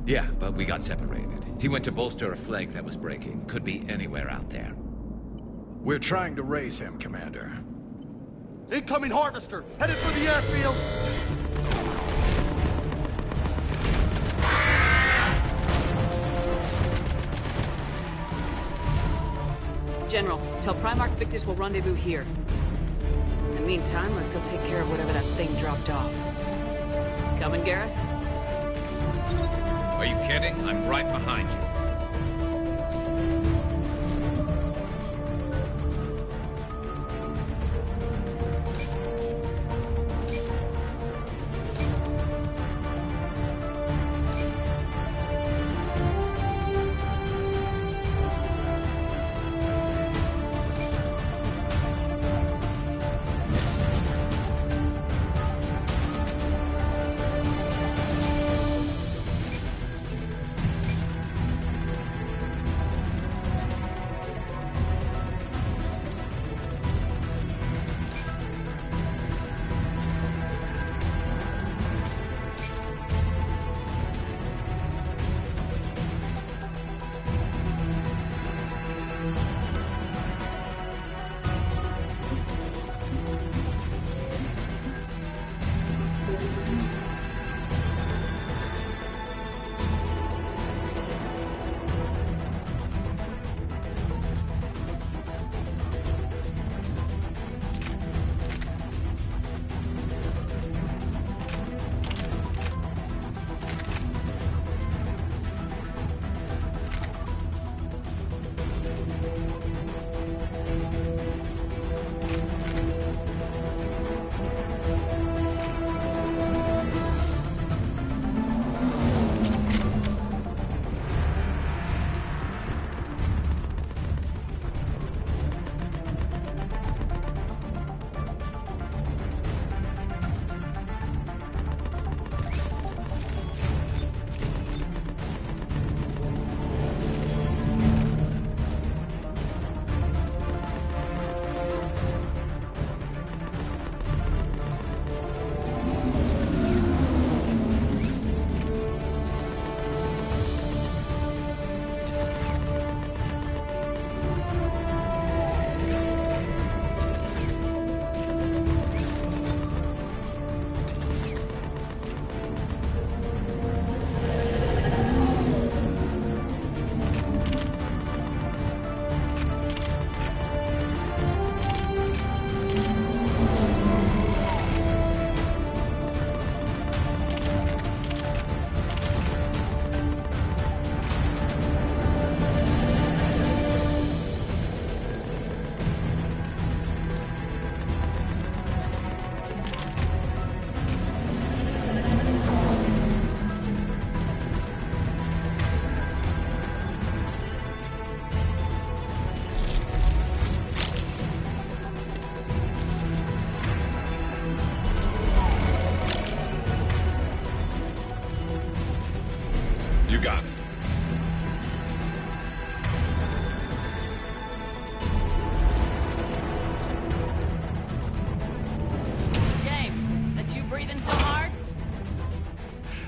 Yeah, but we got separated. He went to bolster a flank that was breaking. Could be anywhere out there. We're trying to raise him, Commander. Incoming Harvester! Headed for the airfield! General, tell Primarch Victus we'll rendezvous here. In the meantime, let's go take care of whatever that thing dropped off. Coming, Garrus? Are you kidding? I'm right behind you.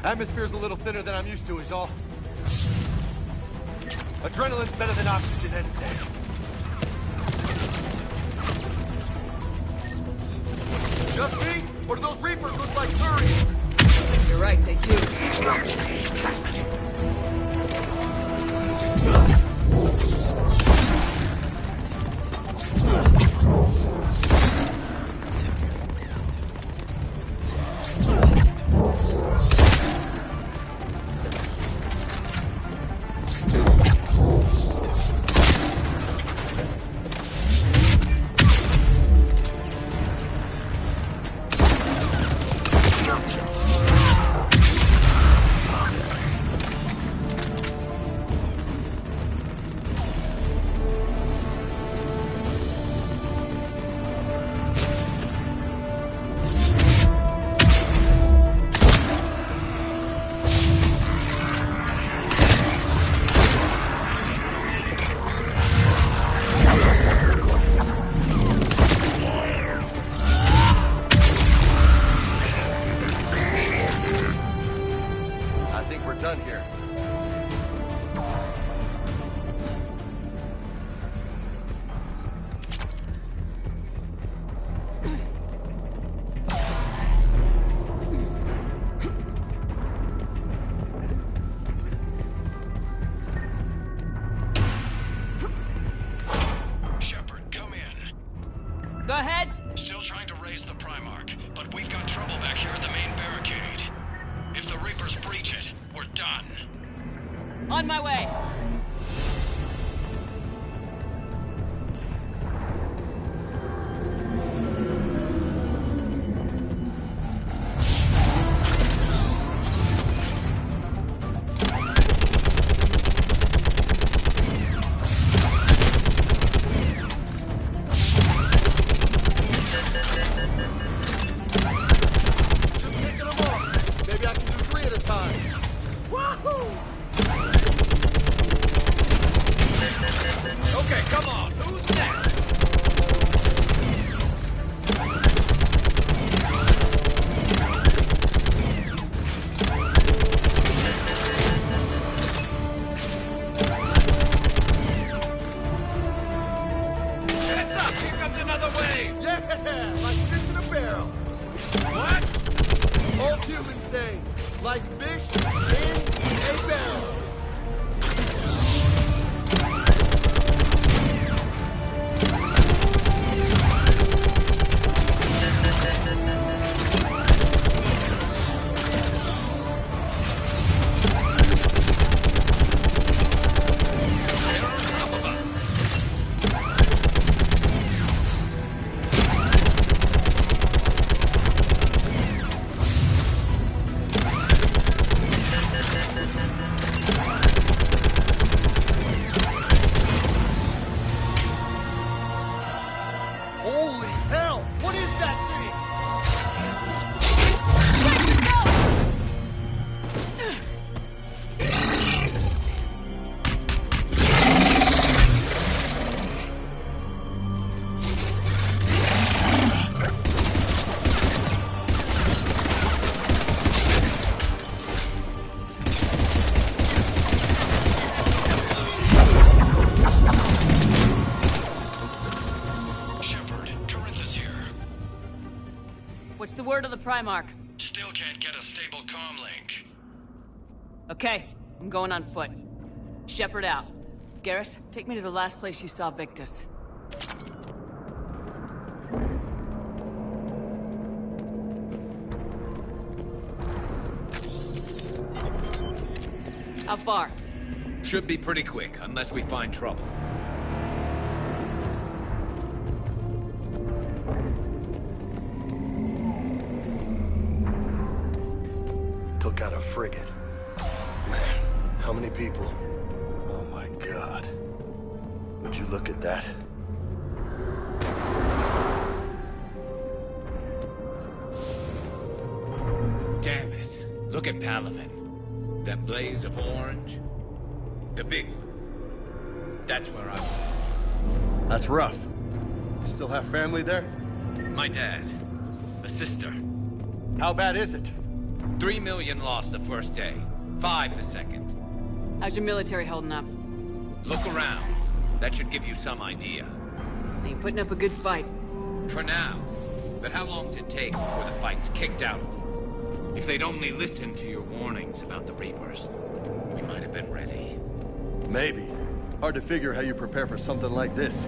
Atmosphere's a little thinner than I'm used to is all. Adrenaline's better than oxygen any day. Just me? Or do those Reapers look like furries? You're right, they do. Go ahead. Still trying to raise the Primarch, but we've got trouble back here at the main barricade. If the Reapers breach it, we're done. On my way. What's the word of the Primarch? Still can't get a stable comm link. Okay, I'm going on foot. Shepard out. Garrus, take me to the last place you saw Victus. How far? Should be pretty quick, unless we find trouble. Took out a frigate. Man, how many people? Oh my god. Would you look at that? Damn it. Look at Palaven. That blaze of orange. The big one. That's where I'm. That's rough. You still have family there? My dad. A sister. How bad is it? 3 million lost the first day. 5 the second. How's your military holding up? Look around. That should give you some idea. Ain't putting up a good fight. For now. But how long does it take before the fight's kicked out of you? If they'd only listened to your warnings about the Reapers, we might have been ready. Maybe. Hard to figure how you prepare for something like this.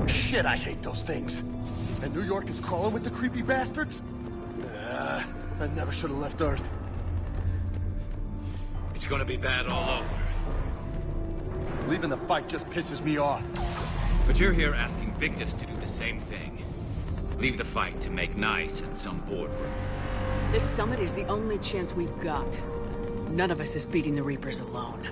Shit, I hate those things. And New York is crawling with the creepy bastards? I never should have left Earth. It's gonna be bad all over. Leaving the fight just pisses me off. But you're here asking Victus to do the same thing. Leave the fight to make nice in some boardroom. This summit is the only chance we've got. None of us is beating the Reapers alone.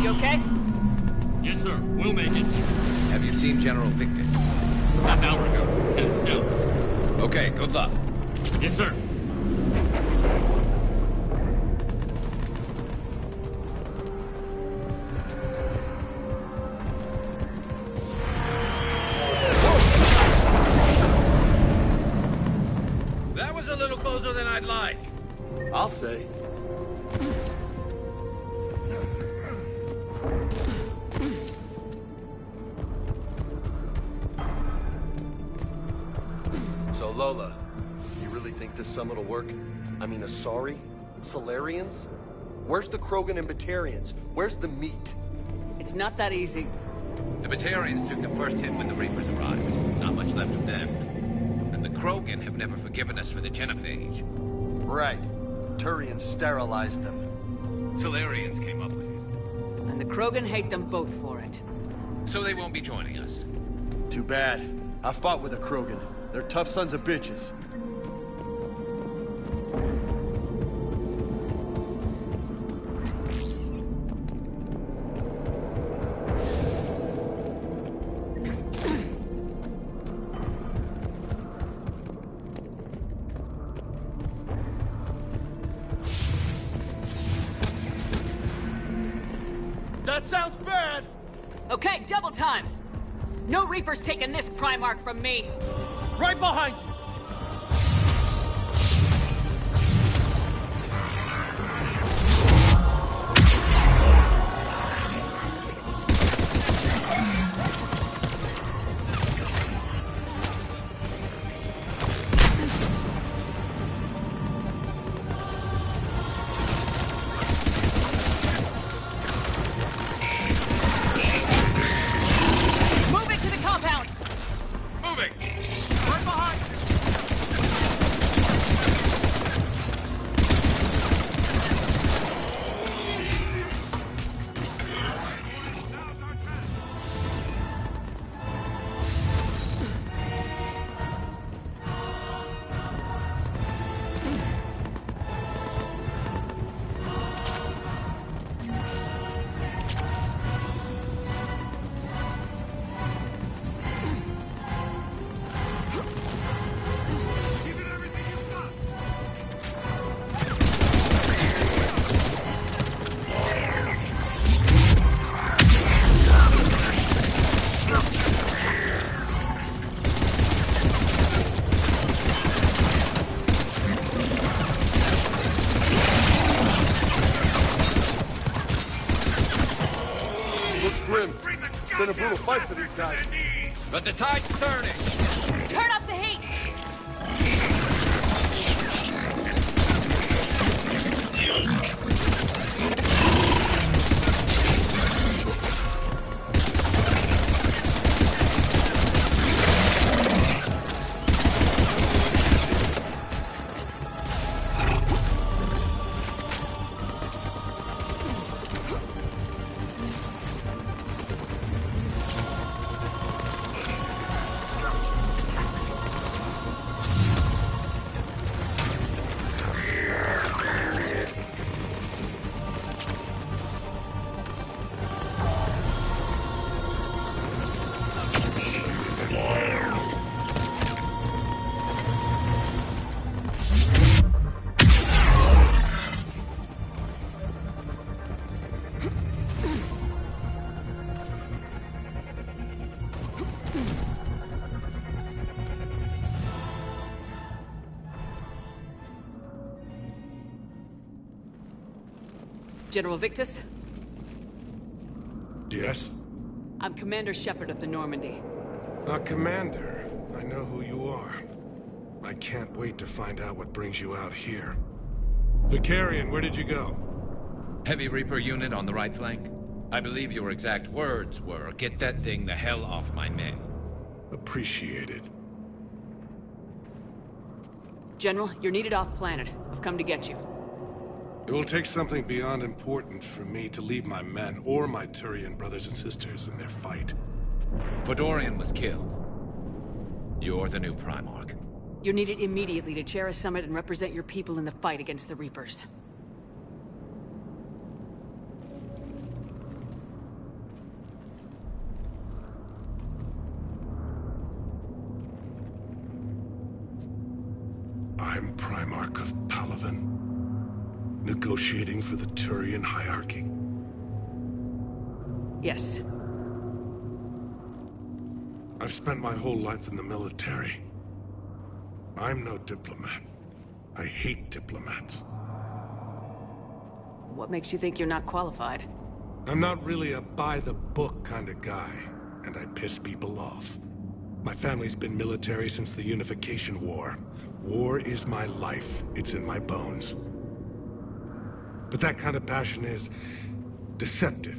You okay? Yes, sir. We'll make it. Have you seen General Victus? Half hour ago. Headed south. Okay, good luck. Yes, sir. That was a little closer than I'd like. I'll say. So, Lola, you really think this summit will work? I mean, Asari? Solarians? Where's the Krogan and Batarians? Where's the meat? It's not that easy. The Batarians took the first hit when the Reapers arrived. Not much left of them. And the Krogan have never forgiven us for the Genophage. Right. Turians sterilized them. Solarians came up with it. And the Krogan hate them both for it. So they won't be joining us. Too bad. I fought with a Krogan. They're tough sons of bitches. That sounds bad! Okay, double time! No Reapers taking this Primarch from me! Right behind you! Been a brutal fight for these guys. But the tide's turning! Turn up the heat! General Victus? Yes? I'm Commander Shepard of the Normandy. Commander. I know who you are. I can't wait to find out what brings you out here. Vicarian, where did you go? Heavy Reaper unit on the right flank. I believe your exact words were, "Get that thing the hell off my men." Appreciated. General, you're needed off-planet. I've come to get you. It will take something beyond important for me to leave my men or my Turian brothers and sisters in their fight. Fedorian was killed. You're the new Primarch. You're needed immediately to chair a summit and represent your people in the fight against the Reapers. I'm Primarch of Palaven, negotiating for the Turian hierarchy. Yes. I've spent my whole life in the military. I'm no diplomat. I hate diplomats. What makes you think you're not qualified? I'm not really a by-the-book kind of guy, and I piss people off. My family's been military since the Unification War. War is my life. It's in my bones. But that kind of passion is deceptive.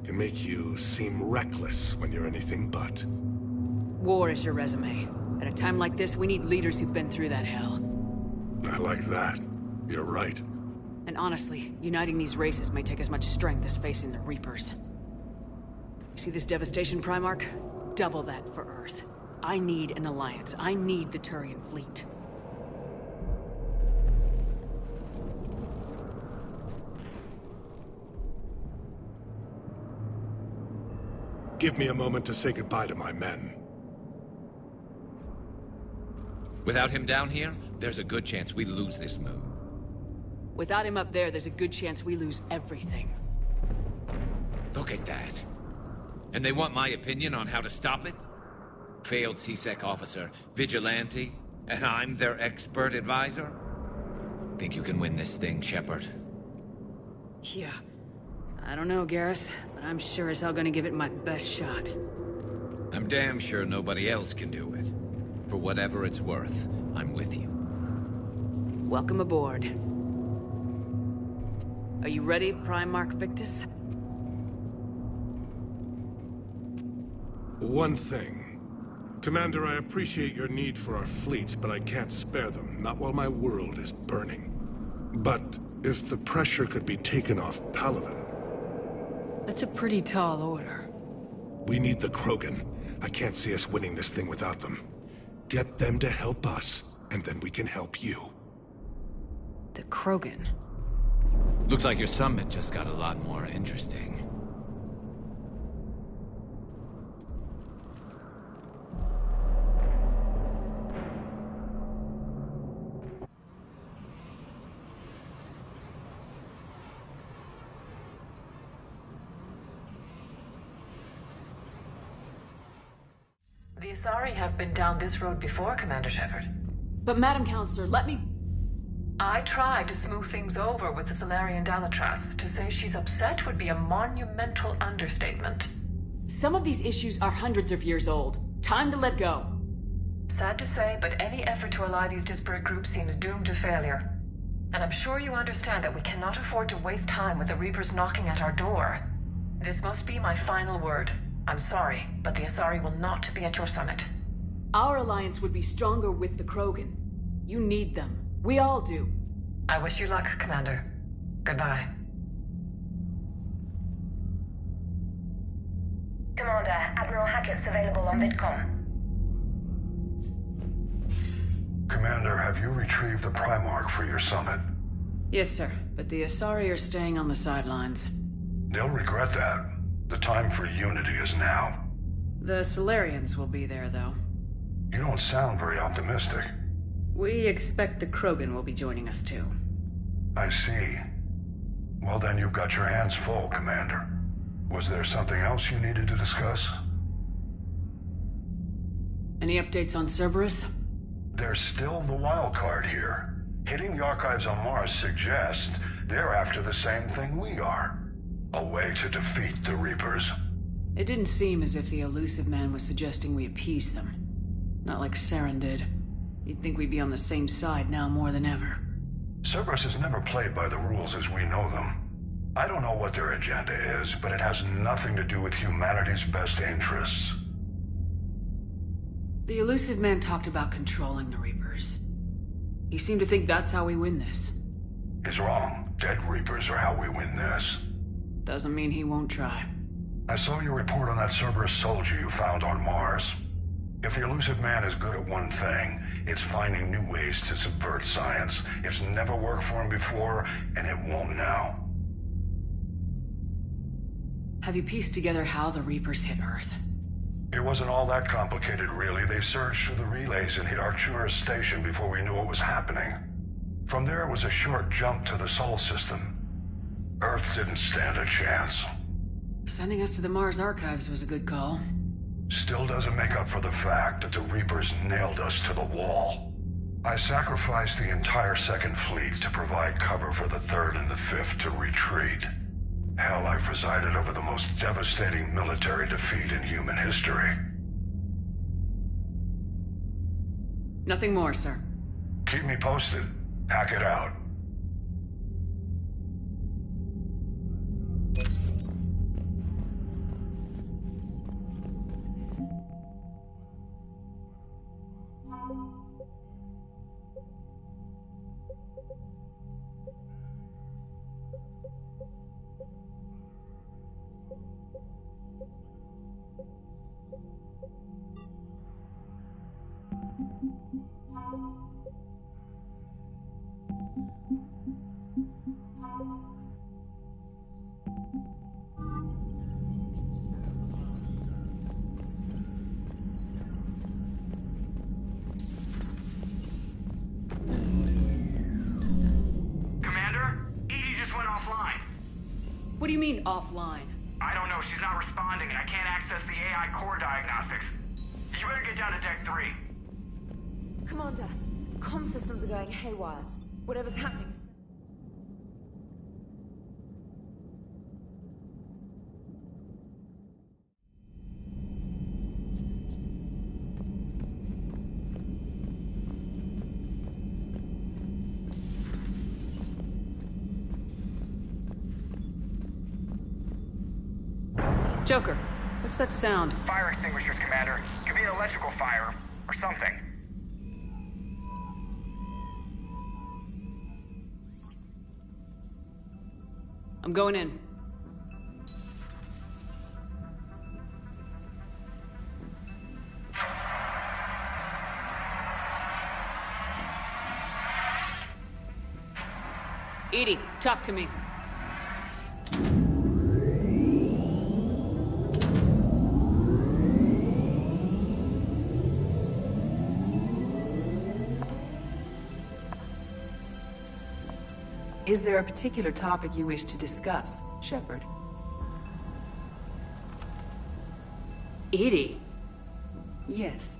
Can make you seem reckless when you're anything but. War is your resume. At a time like this, we need leaders who've been through that hell. I like that. You're right. And honestly, uniting these races may take as much strength as facing the Reapers. See this devastation, Primarch? Double that for Earth. I need an alliance. I need the Turian fleet. Give me a moment to say goodbye to my men. Without him down here, there's a good chance we lose this move. Without him up there, there's a good chance we lose everything. Look at that. And they want my opinion on how to stop it? Failed C-Sec officer, vigilante, and I'm their expert advisor? Think you can win this thing, Shepard? Yeah. I don't know, Garrus, but I'm sure as hell gonna give it my best shot. I'm damn sure nobody else can do it. For whatever it's worth, I'm with you. Welcome aboard. Are you ready, Primarch Victus? One thing. Commander, I appreciate your need for our fleets, but I can't spare them, not while my world is burning. But if the pressure could be taken off Palaven... That's a pretty tall order. We need the Krogan. I can't see us winning this thing without them. Get them to help us, and then we can help you. The Krogan? Looks like your summit just got a lot more interesting. The Asari have been down this road before, Commander Shepard. But Madam Counselor, let me... I tried to smooth things over with the Salarian Dalatras. To say she's upset would be a monumental understatement. Some of these issues are hundreds of years old. Time to let go. Sad to say, but any effort to ally these disparate groups seems doomed to failure. And I'm sure you understand that we cannot afford to waste time with the Reapers knocking at our door. This must be my final word. I'm sorry, but the Asari will not be at your summit. Our alliance would be stronger with the Krogan. You need them. We all do. I wish you luck, Commander. Goodbye. Commander, Admiral Hackett's available on VidCom. Commander, have you retrieved the Primarch for your summit? Yes, sir. But the Asari are staying on the sidelines. They'll regret that. The time for unity is now. The Solarians will be there, though. You don't sound very optimistic. We expect the Krogan will be joining us, too. I see. Well, then you've got your hands full, Commander. Was there something else you needed to discuss? Any updates on Cerberus? There's still the wild card here. Hitting the archives on Mars suggests they're after the same thing we are. A way to defeat the Reapers. It didn't seem as if the Elusive Man was suggesting we appease them. Not like Saren did. You'd think we'd be on the same side now more than ever. Cerberus has never played by the rules as we know them. I don't know what their agenda is, but it has nothing to do with humanity's best interests. The Elusive Man talked about controlling the Reapers. He seemed to think that's how we win this. He's wrong. Dead Reapers are how we win this. Doesn't mean he won't try. I saw your report on that Cerberus soldier you found on Mars. If the Elusive Man is good at one thing, it's finding new ways to subvert science. It's never worked for him before, and it won't now. Have you pieced together how the Reapers hit Earth? It wasn't all that complicated, really. They surged through the relays and hit Arcturus Station before we knew what was happening. From there, it was a short jump to the Sol system. Earth didn't stand a chance. Sending us to the Mars archives was a good call. Still doesn't make up for the fact that the Reapers nailed us to the wall. I sacrificed the entire Second Fleet to provide cover for the Third and the Fifth to retreat. Hell, I presided over the most devastating military defeat in human history. Nothing more, sir. Keep me posted. Hackett out. What do you mean, offline? I don't know. She's not responding, and I can't access the AI core diagnostics. You better get down to Deck 3. Commander, comm systems are going haywire. Whatever's happening. Joker, what's that sound? Fire extinguishers, Commander. Could be an electrical fire, or something. I'm going in. EDI, talk to me. Is there a particular topic you wish to discuss, Shepard? EDI? Yes.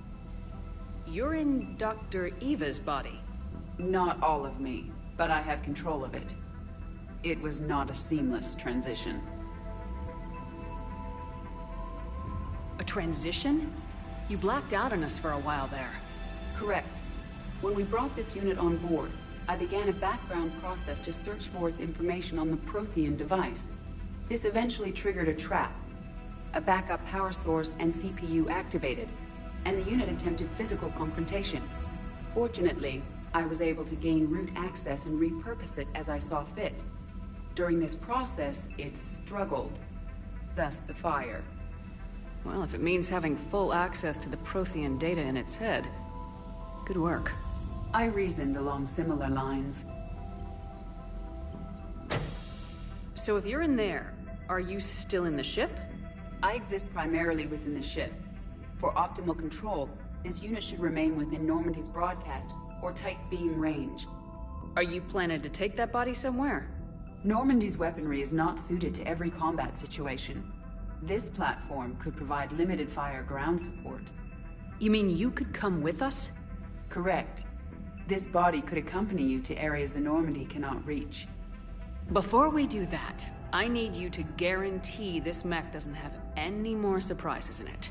You're in Dr. Eva's body. Not all of me, but I have control of it. It was not a seamless transition. A transition? You blacked out on us for a while there. Correct. When we brought this unit on board, I began a background process to search for its information on the Prothean device. This eventually triggered a trap. A backup power source and CPU activated, and the unit attempted physical confrontation. Fortunately, I was able to gain root access and repurpose it as I saw fit. During this process, it struggled. Thus the fire. Well, if it means having full access to the Prothean data in its head, good work. I reasoned along similar lines. So if you're in there, are you still in the ship? I exist primarily within the ship. For optimal control, this unit should remain within Normandy's broadcast or tight beam range. Are you planning to take that body somewhere? Normandy's weaponry is not suited to every combat situation. This platform could provide limited fire ground support. You mean you could come with us? Correct. This body could accompany you to areas the Normandy cannot reach. Before we do that, I need you to guarantee this mech doesn't have any more surprises in it.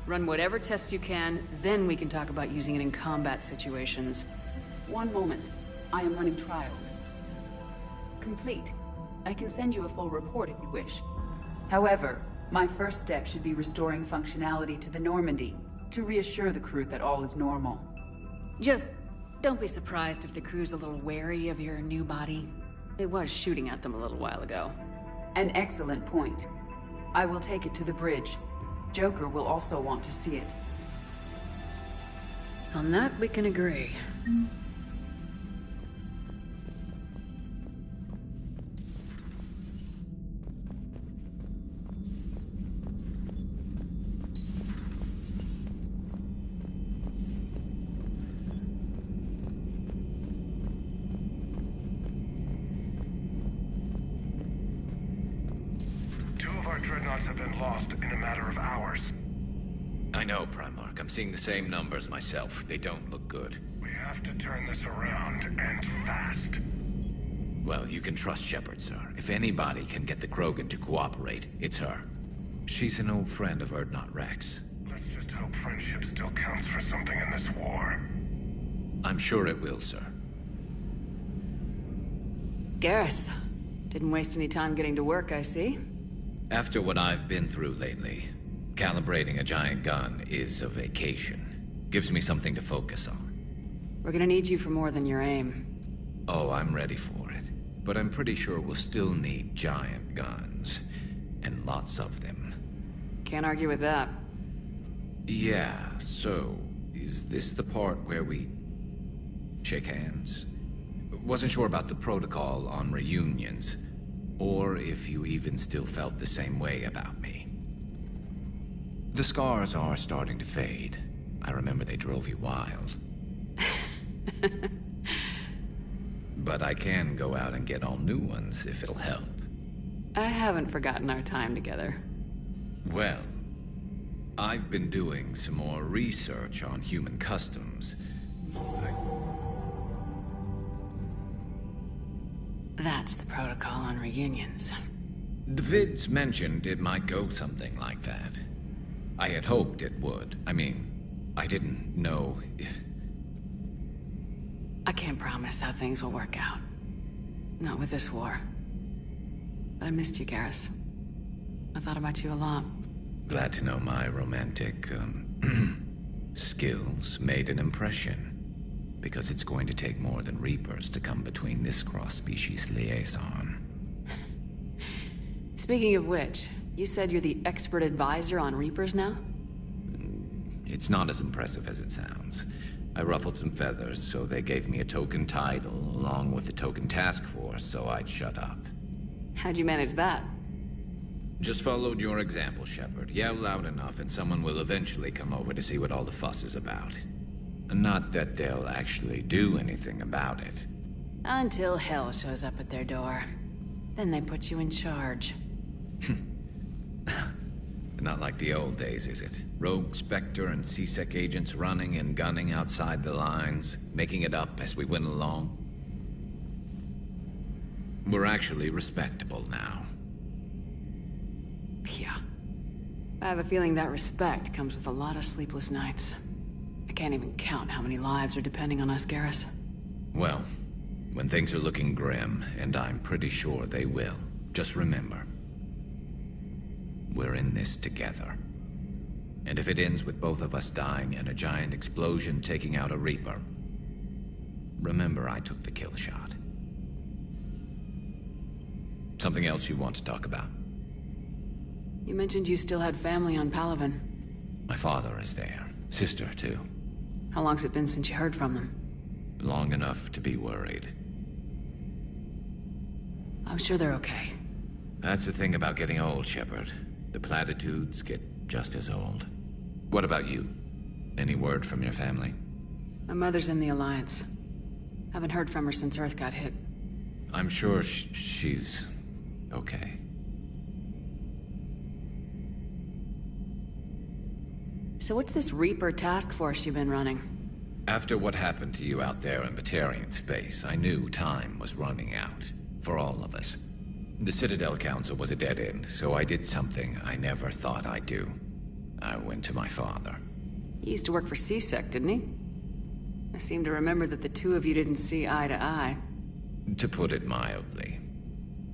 Run whatever tests you can, then we can talk about using it in combat situations. One moment. I am running trials. Complete. I can send you a full report if you wish. However, my first step should be restoring functionality to the Normandy, to reassure the crew that all is normal. Just don't be surprised if the crew's a little wary of your new body. It was shooting at them a little while ago. An excellent point. I will take it to the bridge. Joker will also want to see it. On that, we can agree. Dreadnoughts have been lost in a matter of hours. I know, Primarch. I'm seeing the same numbers myself. They don't look good. We have to turn this around, and fast. Well, you can trust Shepard, sir. If anybody can get the Krogan to cooperate, it's her. She's an old friend of Urdnot Rex. Let's just hope friendship still counts for something in this war. I'm sure it will, sir. Garrus. Didn't waste any time getting to work, I see. After what I've been through lately, calibrating a giant gun is a vacation. Gives me something to focus on. We're gonna need you for more than your aim. Oh, I'm ready for it. But I'm pretty sure we'll still need giant guns. And lots of them. Can't argue with that. Yeah, so... is this the part where we... shake hands? Wasn't sure about the protocol on reunions. Or if you even still felt the same way about me. The scars are starting to fade. I remember they drove you wild. But I can go out and get all new ones if it'll help. I haven't forgotten our time together. Well, I've been doing some more research on human customs. That's the protocol on reunions. The vids mentioned it might go something like that. I had hoped it would. I mean, I didn't know if... I can't promise how things will work out. Not with this war. But I missed you, Garrus. I thought about you a lot. Glad to know my romantic, skills made an impression. Because it's going to take more than Reapers to come between this cross-species liaison. Speaking of which, you said you're the expert advisor on Reapers now? It's not as impressive as it sounds. I ruffled some feathers, so they gave me a token title, along with a token task force, so I'd shut up. How'd you manage that? Just followed your example, Shepard. Yell loud enough and someone will eventually come over to see what all the fuss is about. Not that they'll actually do anything about it. Until hell shows up at their door. Then they put you in charge. Not like the old days, is it? Rogue Spectre and C-Sec agents running and gunning outside the lines, making it up as we went along. We're actually respectable now. Yeah. I have a feeling that respect comes with a lot of sleepless nights. I can't even count how many lives are depending on us, Garrus. Well, when things are looking grim, and I'm pretty sure they will, just remember, we're in this together. And if it ends with both of us dying and a giant explosion taking out a Reaper, remember I took the kill shot. Something else you want to talk about? You mentioned you still had family on Palaven. My father is there. Sister, too. How long's it been since you heard from them? Long enough to be worried. I'm sure they're okay. That's the thing about getting old, Shepard. The platitudes get just as old. What about you? Any word from your family? My mother's in the Alliance. Haven't heard from her since Earth got hit. I'm sure she's okay. So what's this Reaper task force you've been running? After what happened to you out there in Batarian space, I knew time was running out. For all of us. The Citadel Council was a dead end, so I did something I never thought I'd do. I went to my father. He used to work for C-Sec, didn't he? I seem to remember that the two of you didn't see eye to eye. To put it mildly.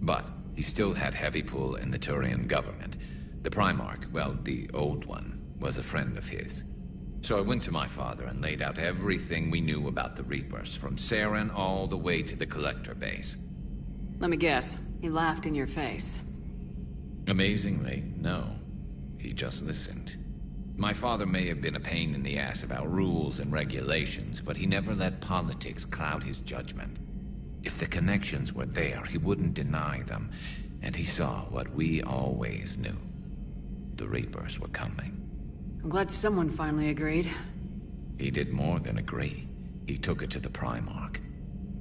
But he still had heavy pull in the Turian government. The Primarch, well, the old one, was a friend of his. So I went to my father and laid out everything we knew about the Reapers, from Saren all the way to the Collector base. Let me guess. He laughed in your face. Amazingly, no. He just listened. My father may have been a pain in the ass about rules and regulations, but he never let politics cloud his judgment. If the connections were there, he wouldn't deny them, and he saw what we always knew. The Reapers were coming. I'm glad someone finally agreed. He did more than agree. He took it to the Primarch.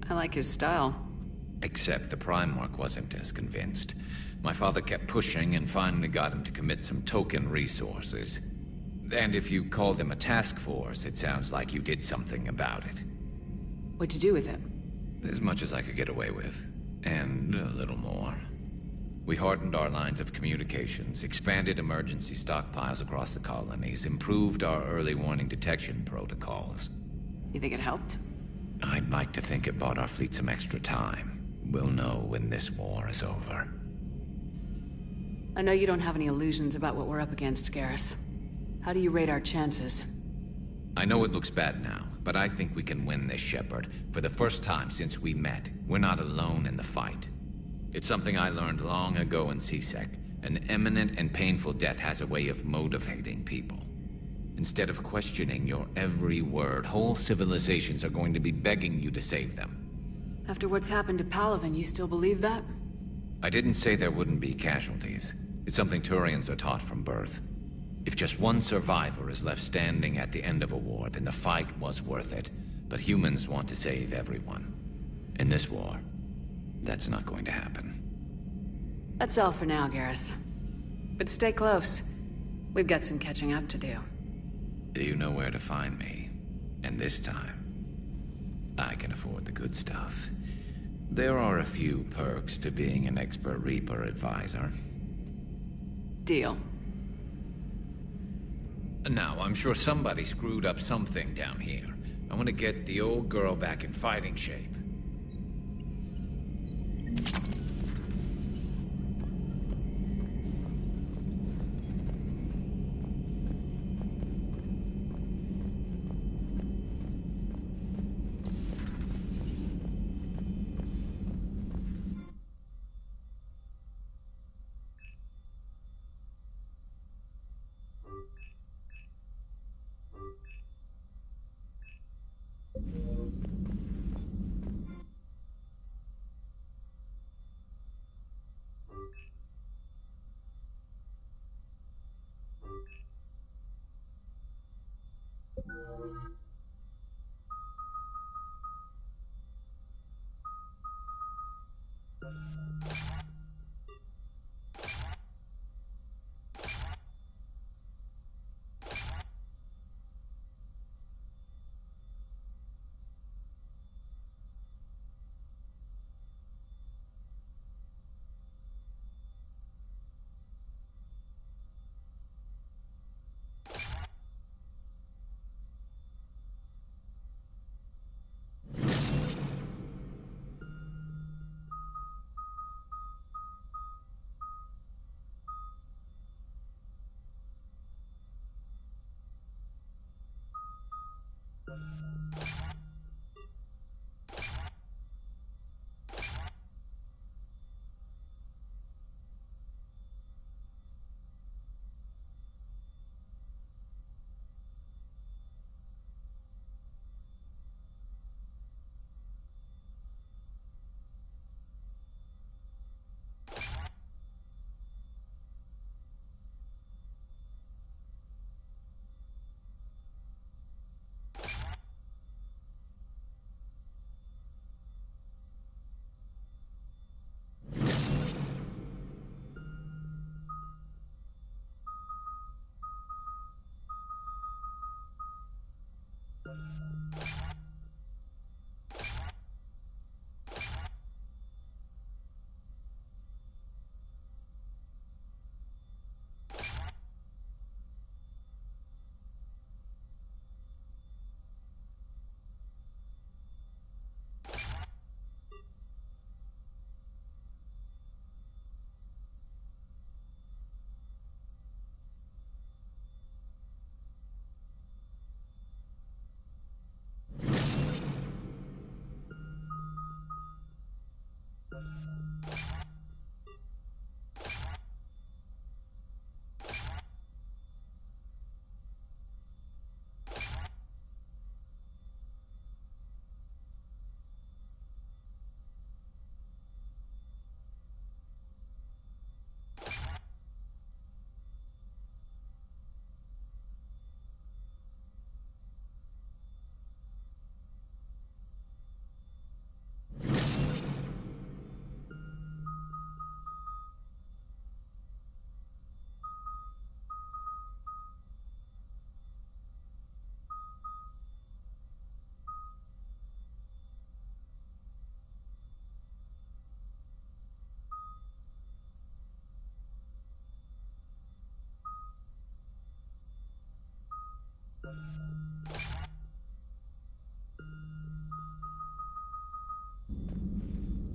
I like his style. Except the Primarch wasn't as convinced. My father kept pushing and finally got him to commit some token resources. And if you call them a task force, it sounds like you did something about it. What'd you do with it? As much as I could get away with. And a little more. We hardened our lines of communications, expanded emergency stockpiles across the colonies, improved our early warning detection protocols. You think it helped? I'd like to think it bought our fleet some extra time. We'll know when this war is over. I know you don't have any illusions about what we're up against, Garrus. How do you rate our chances? I know it looks bad now, but I think we can win this, Shepard. For the first time since we met, we're not alone in the fight. It's something I learned long ago in C-Sec. An imminent and painful death has a way of motivating people. Instead of questioning your every word, whole civilizations are going to be begging you to save them. After what's happened to Palaven, you still believe that? I didn't say there wouldn't be casualties. It's something Turians are taught from birth. If just one survivor is left standing at the end of a war, then the fight was worth it. But humans want to save everyone. In this war, that's not going to happen. That's all for now, Garrus. But stay close. We've got some catching up to do. You know where to find me. And this time, I can afford the good stuff. There are a few perks to being an expert Reaper advisor. Deal. Now, I'm sure somebody screwed up something down here. I want to get the old girl back in fighting shape.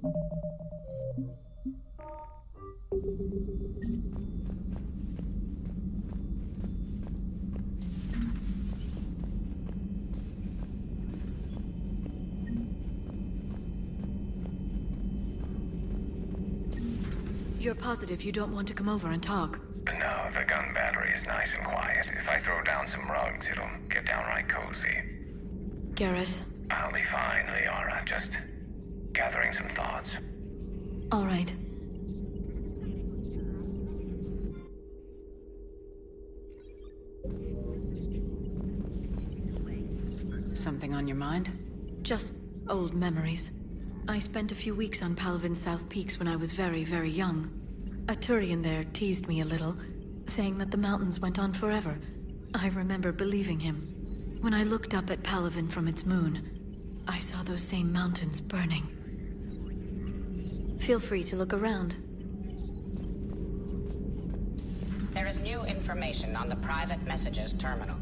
You're positive you don't want to come over and talk? No, the gun battery is nice and quiet. If I throw down some rugs, it'll get downright cozy. Garrus? I'll be fine, Liara. Just gathering some thoughts. All right. Something on your mind? Just old memories. I spent a few weeks on Palaven's South Peaks when I was very, very young. A Turian there teased me a little, saying that the mountains went on forever. I remember believing him. When I looked up at Palaven from its moon, I saw those same mountains burning. Feel free to look around. There is new information on the private messages terminal.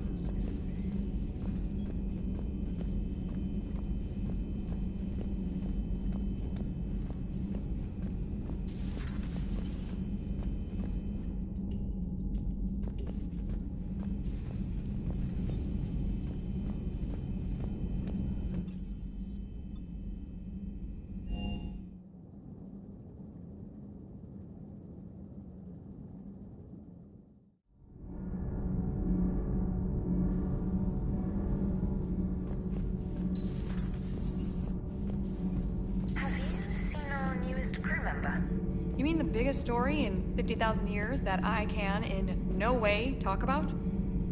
Biggest story in 50,000 years that I can in no way talk about?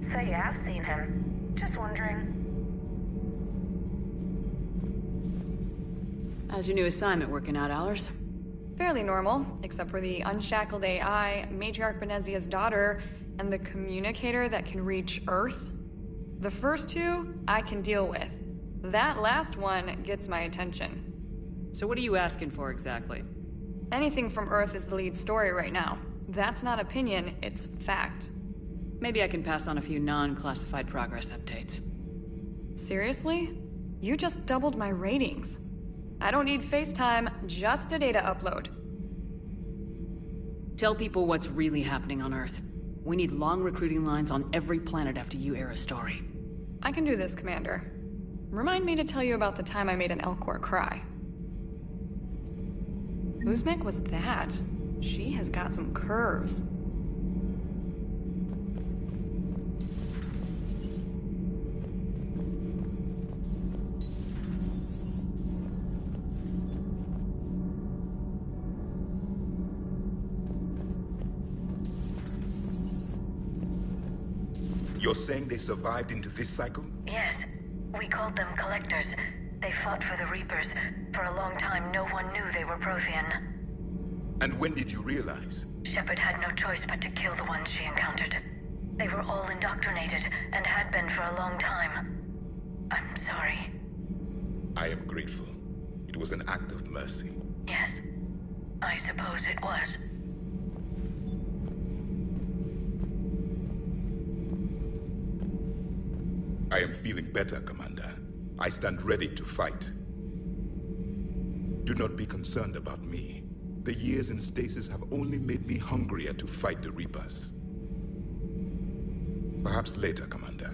So you have seen him. Just wondering. How's your new assignment working out, Allers? Fairly normal, except for the unshackled AI, Matriarch Benezia's daughter, and the communicator that can reach Earth. The first two, I can deal with. That last one gets my attention. So what are you asking for exactly? Anything from Earth is the lead story right now. That's not opinion, it's fact. Maybe I can pass on a few non-classified progress updates. Seriously? You just doubled my ratings. I don't need FaceTime, just a data upload. Tell people what's really happening on Earth. We need long recruiting lines on every planet after you air a story. I can do this, Commander. Remind me to tell you about the time I made an Elcor cry. Whose mech was that? She has got some curves. You're saying they survived into this cycle? Yes. We called them Collectors. They fought for the Reapers. For a long time, no one knew they were Prothean. And when did you realize? Shepard had no choice but to kill the ones she encountered. They were all indoctrinated, and had been for a long time. I'm sorry. I am grateful. It was an act of mercy. Yes. I suppose it was. I am feeling better, Commander. I stand ready to fight. Do not be concerned about me. The years in stasis have only made me hungrier to fight the Reapers. Perhaps later, Commander.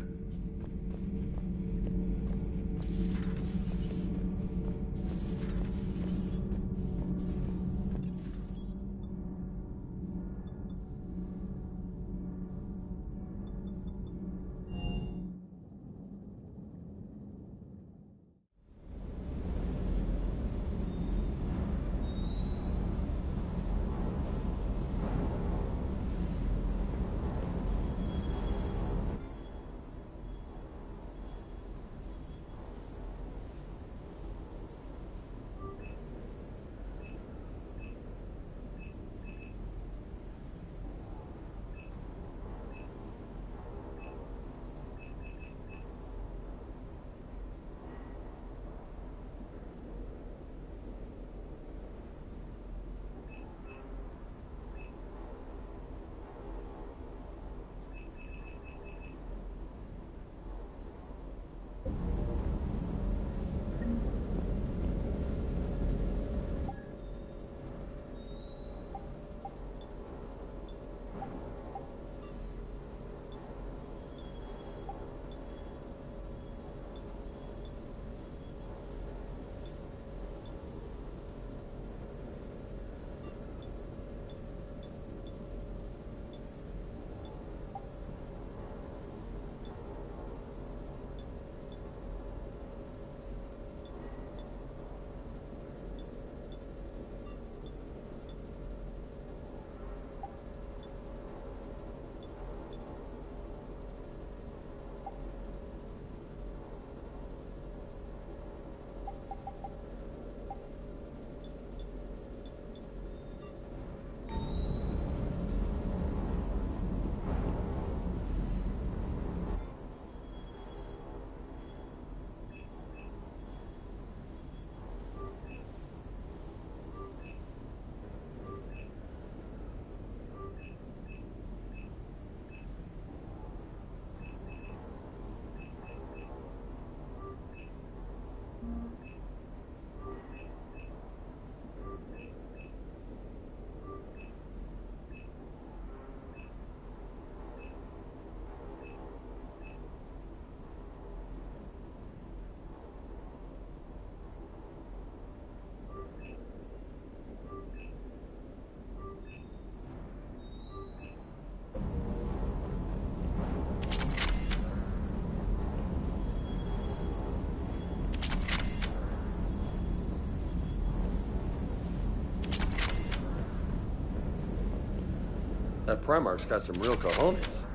That Primarch's got some real cojones.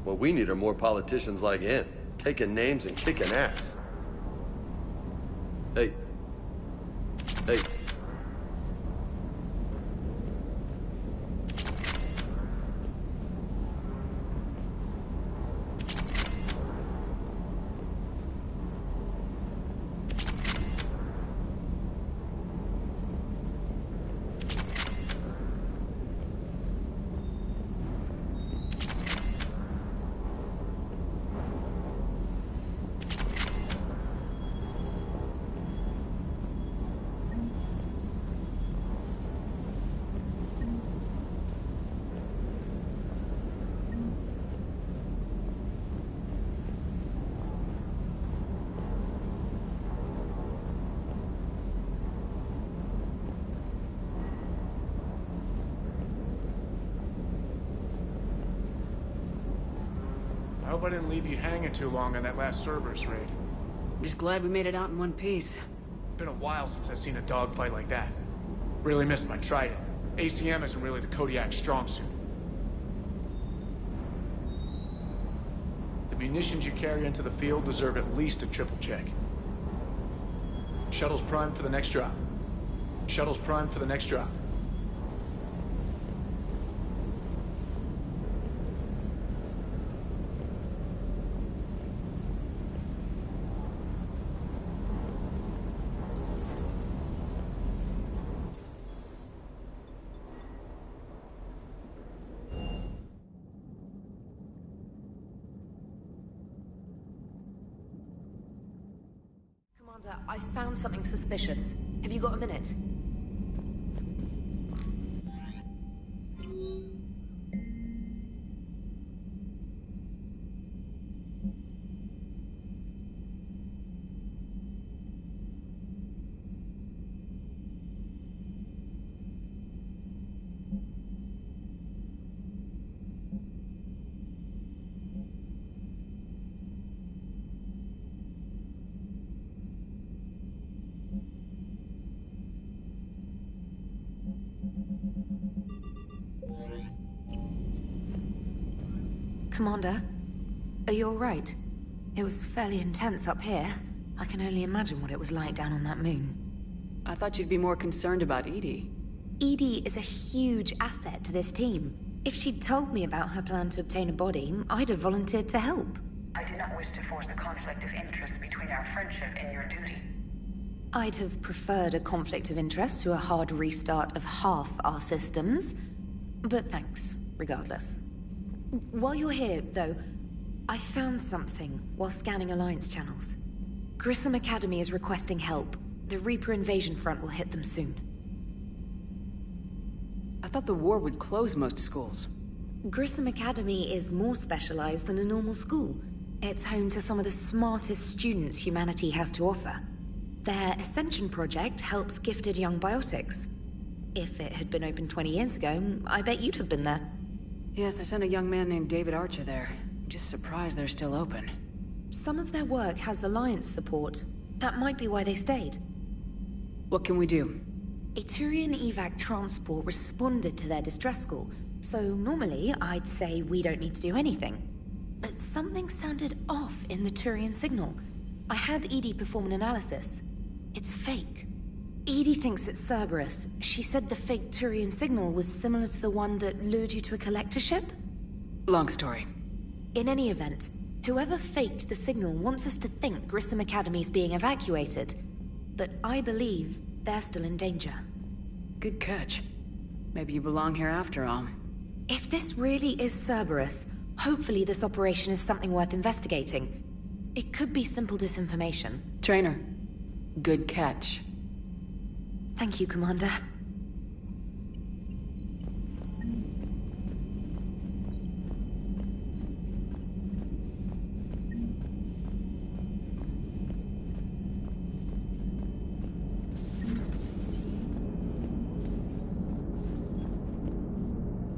What we need are more politicians like him, taking names and kicking ass. Hey. Hey. I hope I didn't leave you hanging too long on that last Cerberus raid. Just glad we made it out in one piece. Been a while since I've seen a dogfight like that. Really missed my Trident. ACM isn't really the Kodiak's strong suit. The munitions you carry into the field deserve at least a triple check. Shuttle's primed for the next drop. Shuttle's primed for the next drop. Commander, I found something suspicious. Have you got a minute? Commander, are you alright? It was fairly intense up here. I can only imagine what it was like down on that moon. I thought you'd be more concerned about EDI. EDI is a huge asset to this team. If she'd told me about her plan to obtain a body, I'd have volunteered to help. I do not wish to force a conflict of interest between our friendship and your duty. I'd have preferred a conflict of interest to a hard restart of half our systems. But thanks, regardless. While you're here, though, I found something while scanning Alliance channels. Grissom Academy is requesting help. The Reaper invasion front will hit them soon. I thought the war would close most schools. Grissom Academy is more specialized than a normal school. It's home to some of the smartest students humanity has to offer. Their Ascension project helps gifted young biotics. If it had been open 20 years ago, I bet you'd have been there. Yes, I sent a young man named David Archer there. Just surprised they're still open. Some of their work has Alliance support. That might be why they stayed. What can we do? A Turian evac transport responded to their distress call, so normally I'd say we don't need to do anything. But something sounded off in the Turian signal. I had EDI perform an analysis. It's fake. EDI thinks it's Cerberus. She said the fake Turian signal was similar to the one that lured you to a collector ship? Long story. In any event, whoever faked the signal wants us to think Grissom Academy's being evacuated. But I believe they're still in danger. Good catch. Maybe you belong here after all. If this really is Cerberus, hopefully this operation is something worth investigating. It could be simple disinformation. Trainer, good catch. Thank you, Commander.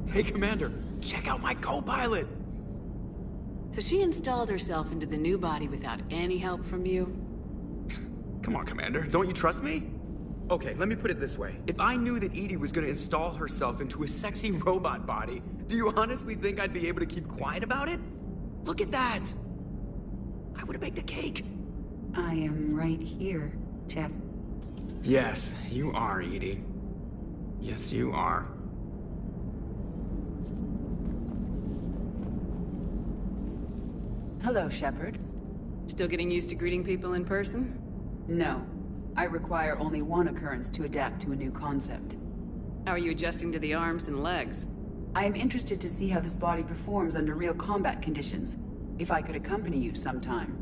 Hey, Commander, check out my co-pilot! So she installed herself into the new body without any help from you? Come on, Commander, don't you trust me? Okay, let me put it this way. If I knew that EDI was gonna install herself into a sexy robot body, do you honestly think I'd be able to keep quiet about it? Look at that! I would've baked a cake. I am right here, Jeff. Yes, you are, EDI. Yes, you are. Hello, Shepard. Still getting used to greeting people in person? No. I require only one occurrence to adapt to a new concept. How are you adjusting to the arms and legs? I am interested to see how this body performs under real combat conditions. If I could accompany you sometime.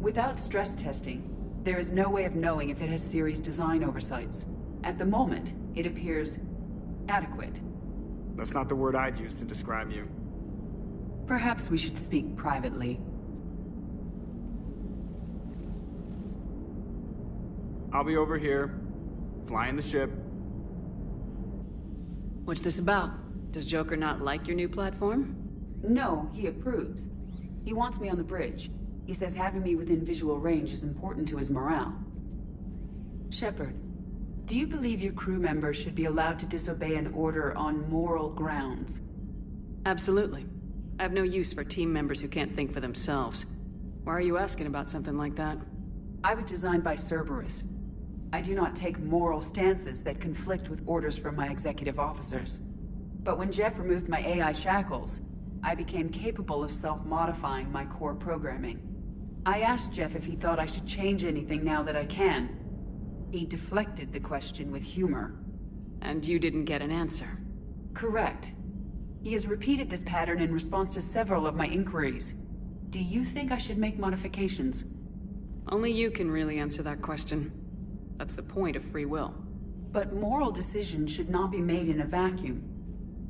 Without stress testing, there is no way of knowing if it has serious design oversights. At the moment, it appears adequate. That's not the word I'd use to describe you. Perhaps we should speak privately. I'll be over here, flying the ship. What's this about? Does Joker not like your new platform? No, he approves. He wants me on the bridge. He says having me within visual range is important to his morale. Shepard, do you believe your crew members should be allowed to disobey an order on moral grounds? Absolutely. I have no use for team members who can't think for themselves. Why are you asking about something like that? I was designed by Cerberus. I do not take moral stances that conflict with orders from my executive officers. But when Jeff removed my AI shackles, I became capable of self-modifying my core programming. I asked Jeff if he thought I should change anything now that I can. He deflected the question with humor. And you didn't get an answer? Correct. He has repeated this pattern in response to several of my inquiries. Do you think I should make modifications? Only you can really answer that question. That's the point of free will. But moral decisions should not be made in a vacuum.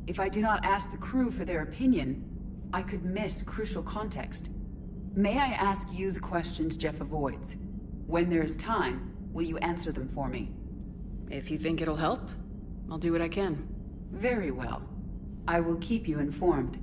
If I do not ask the crew for their opinion, I could miss crucial context. May I ask you the questions Jeff avoids? When there is time, will you answer them for me? If you think it'll help, I'll do what I can. Very well. I will keep you informed.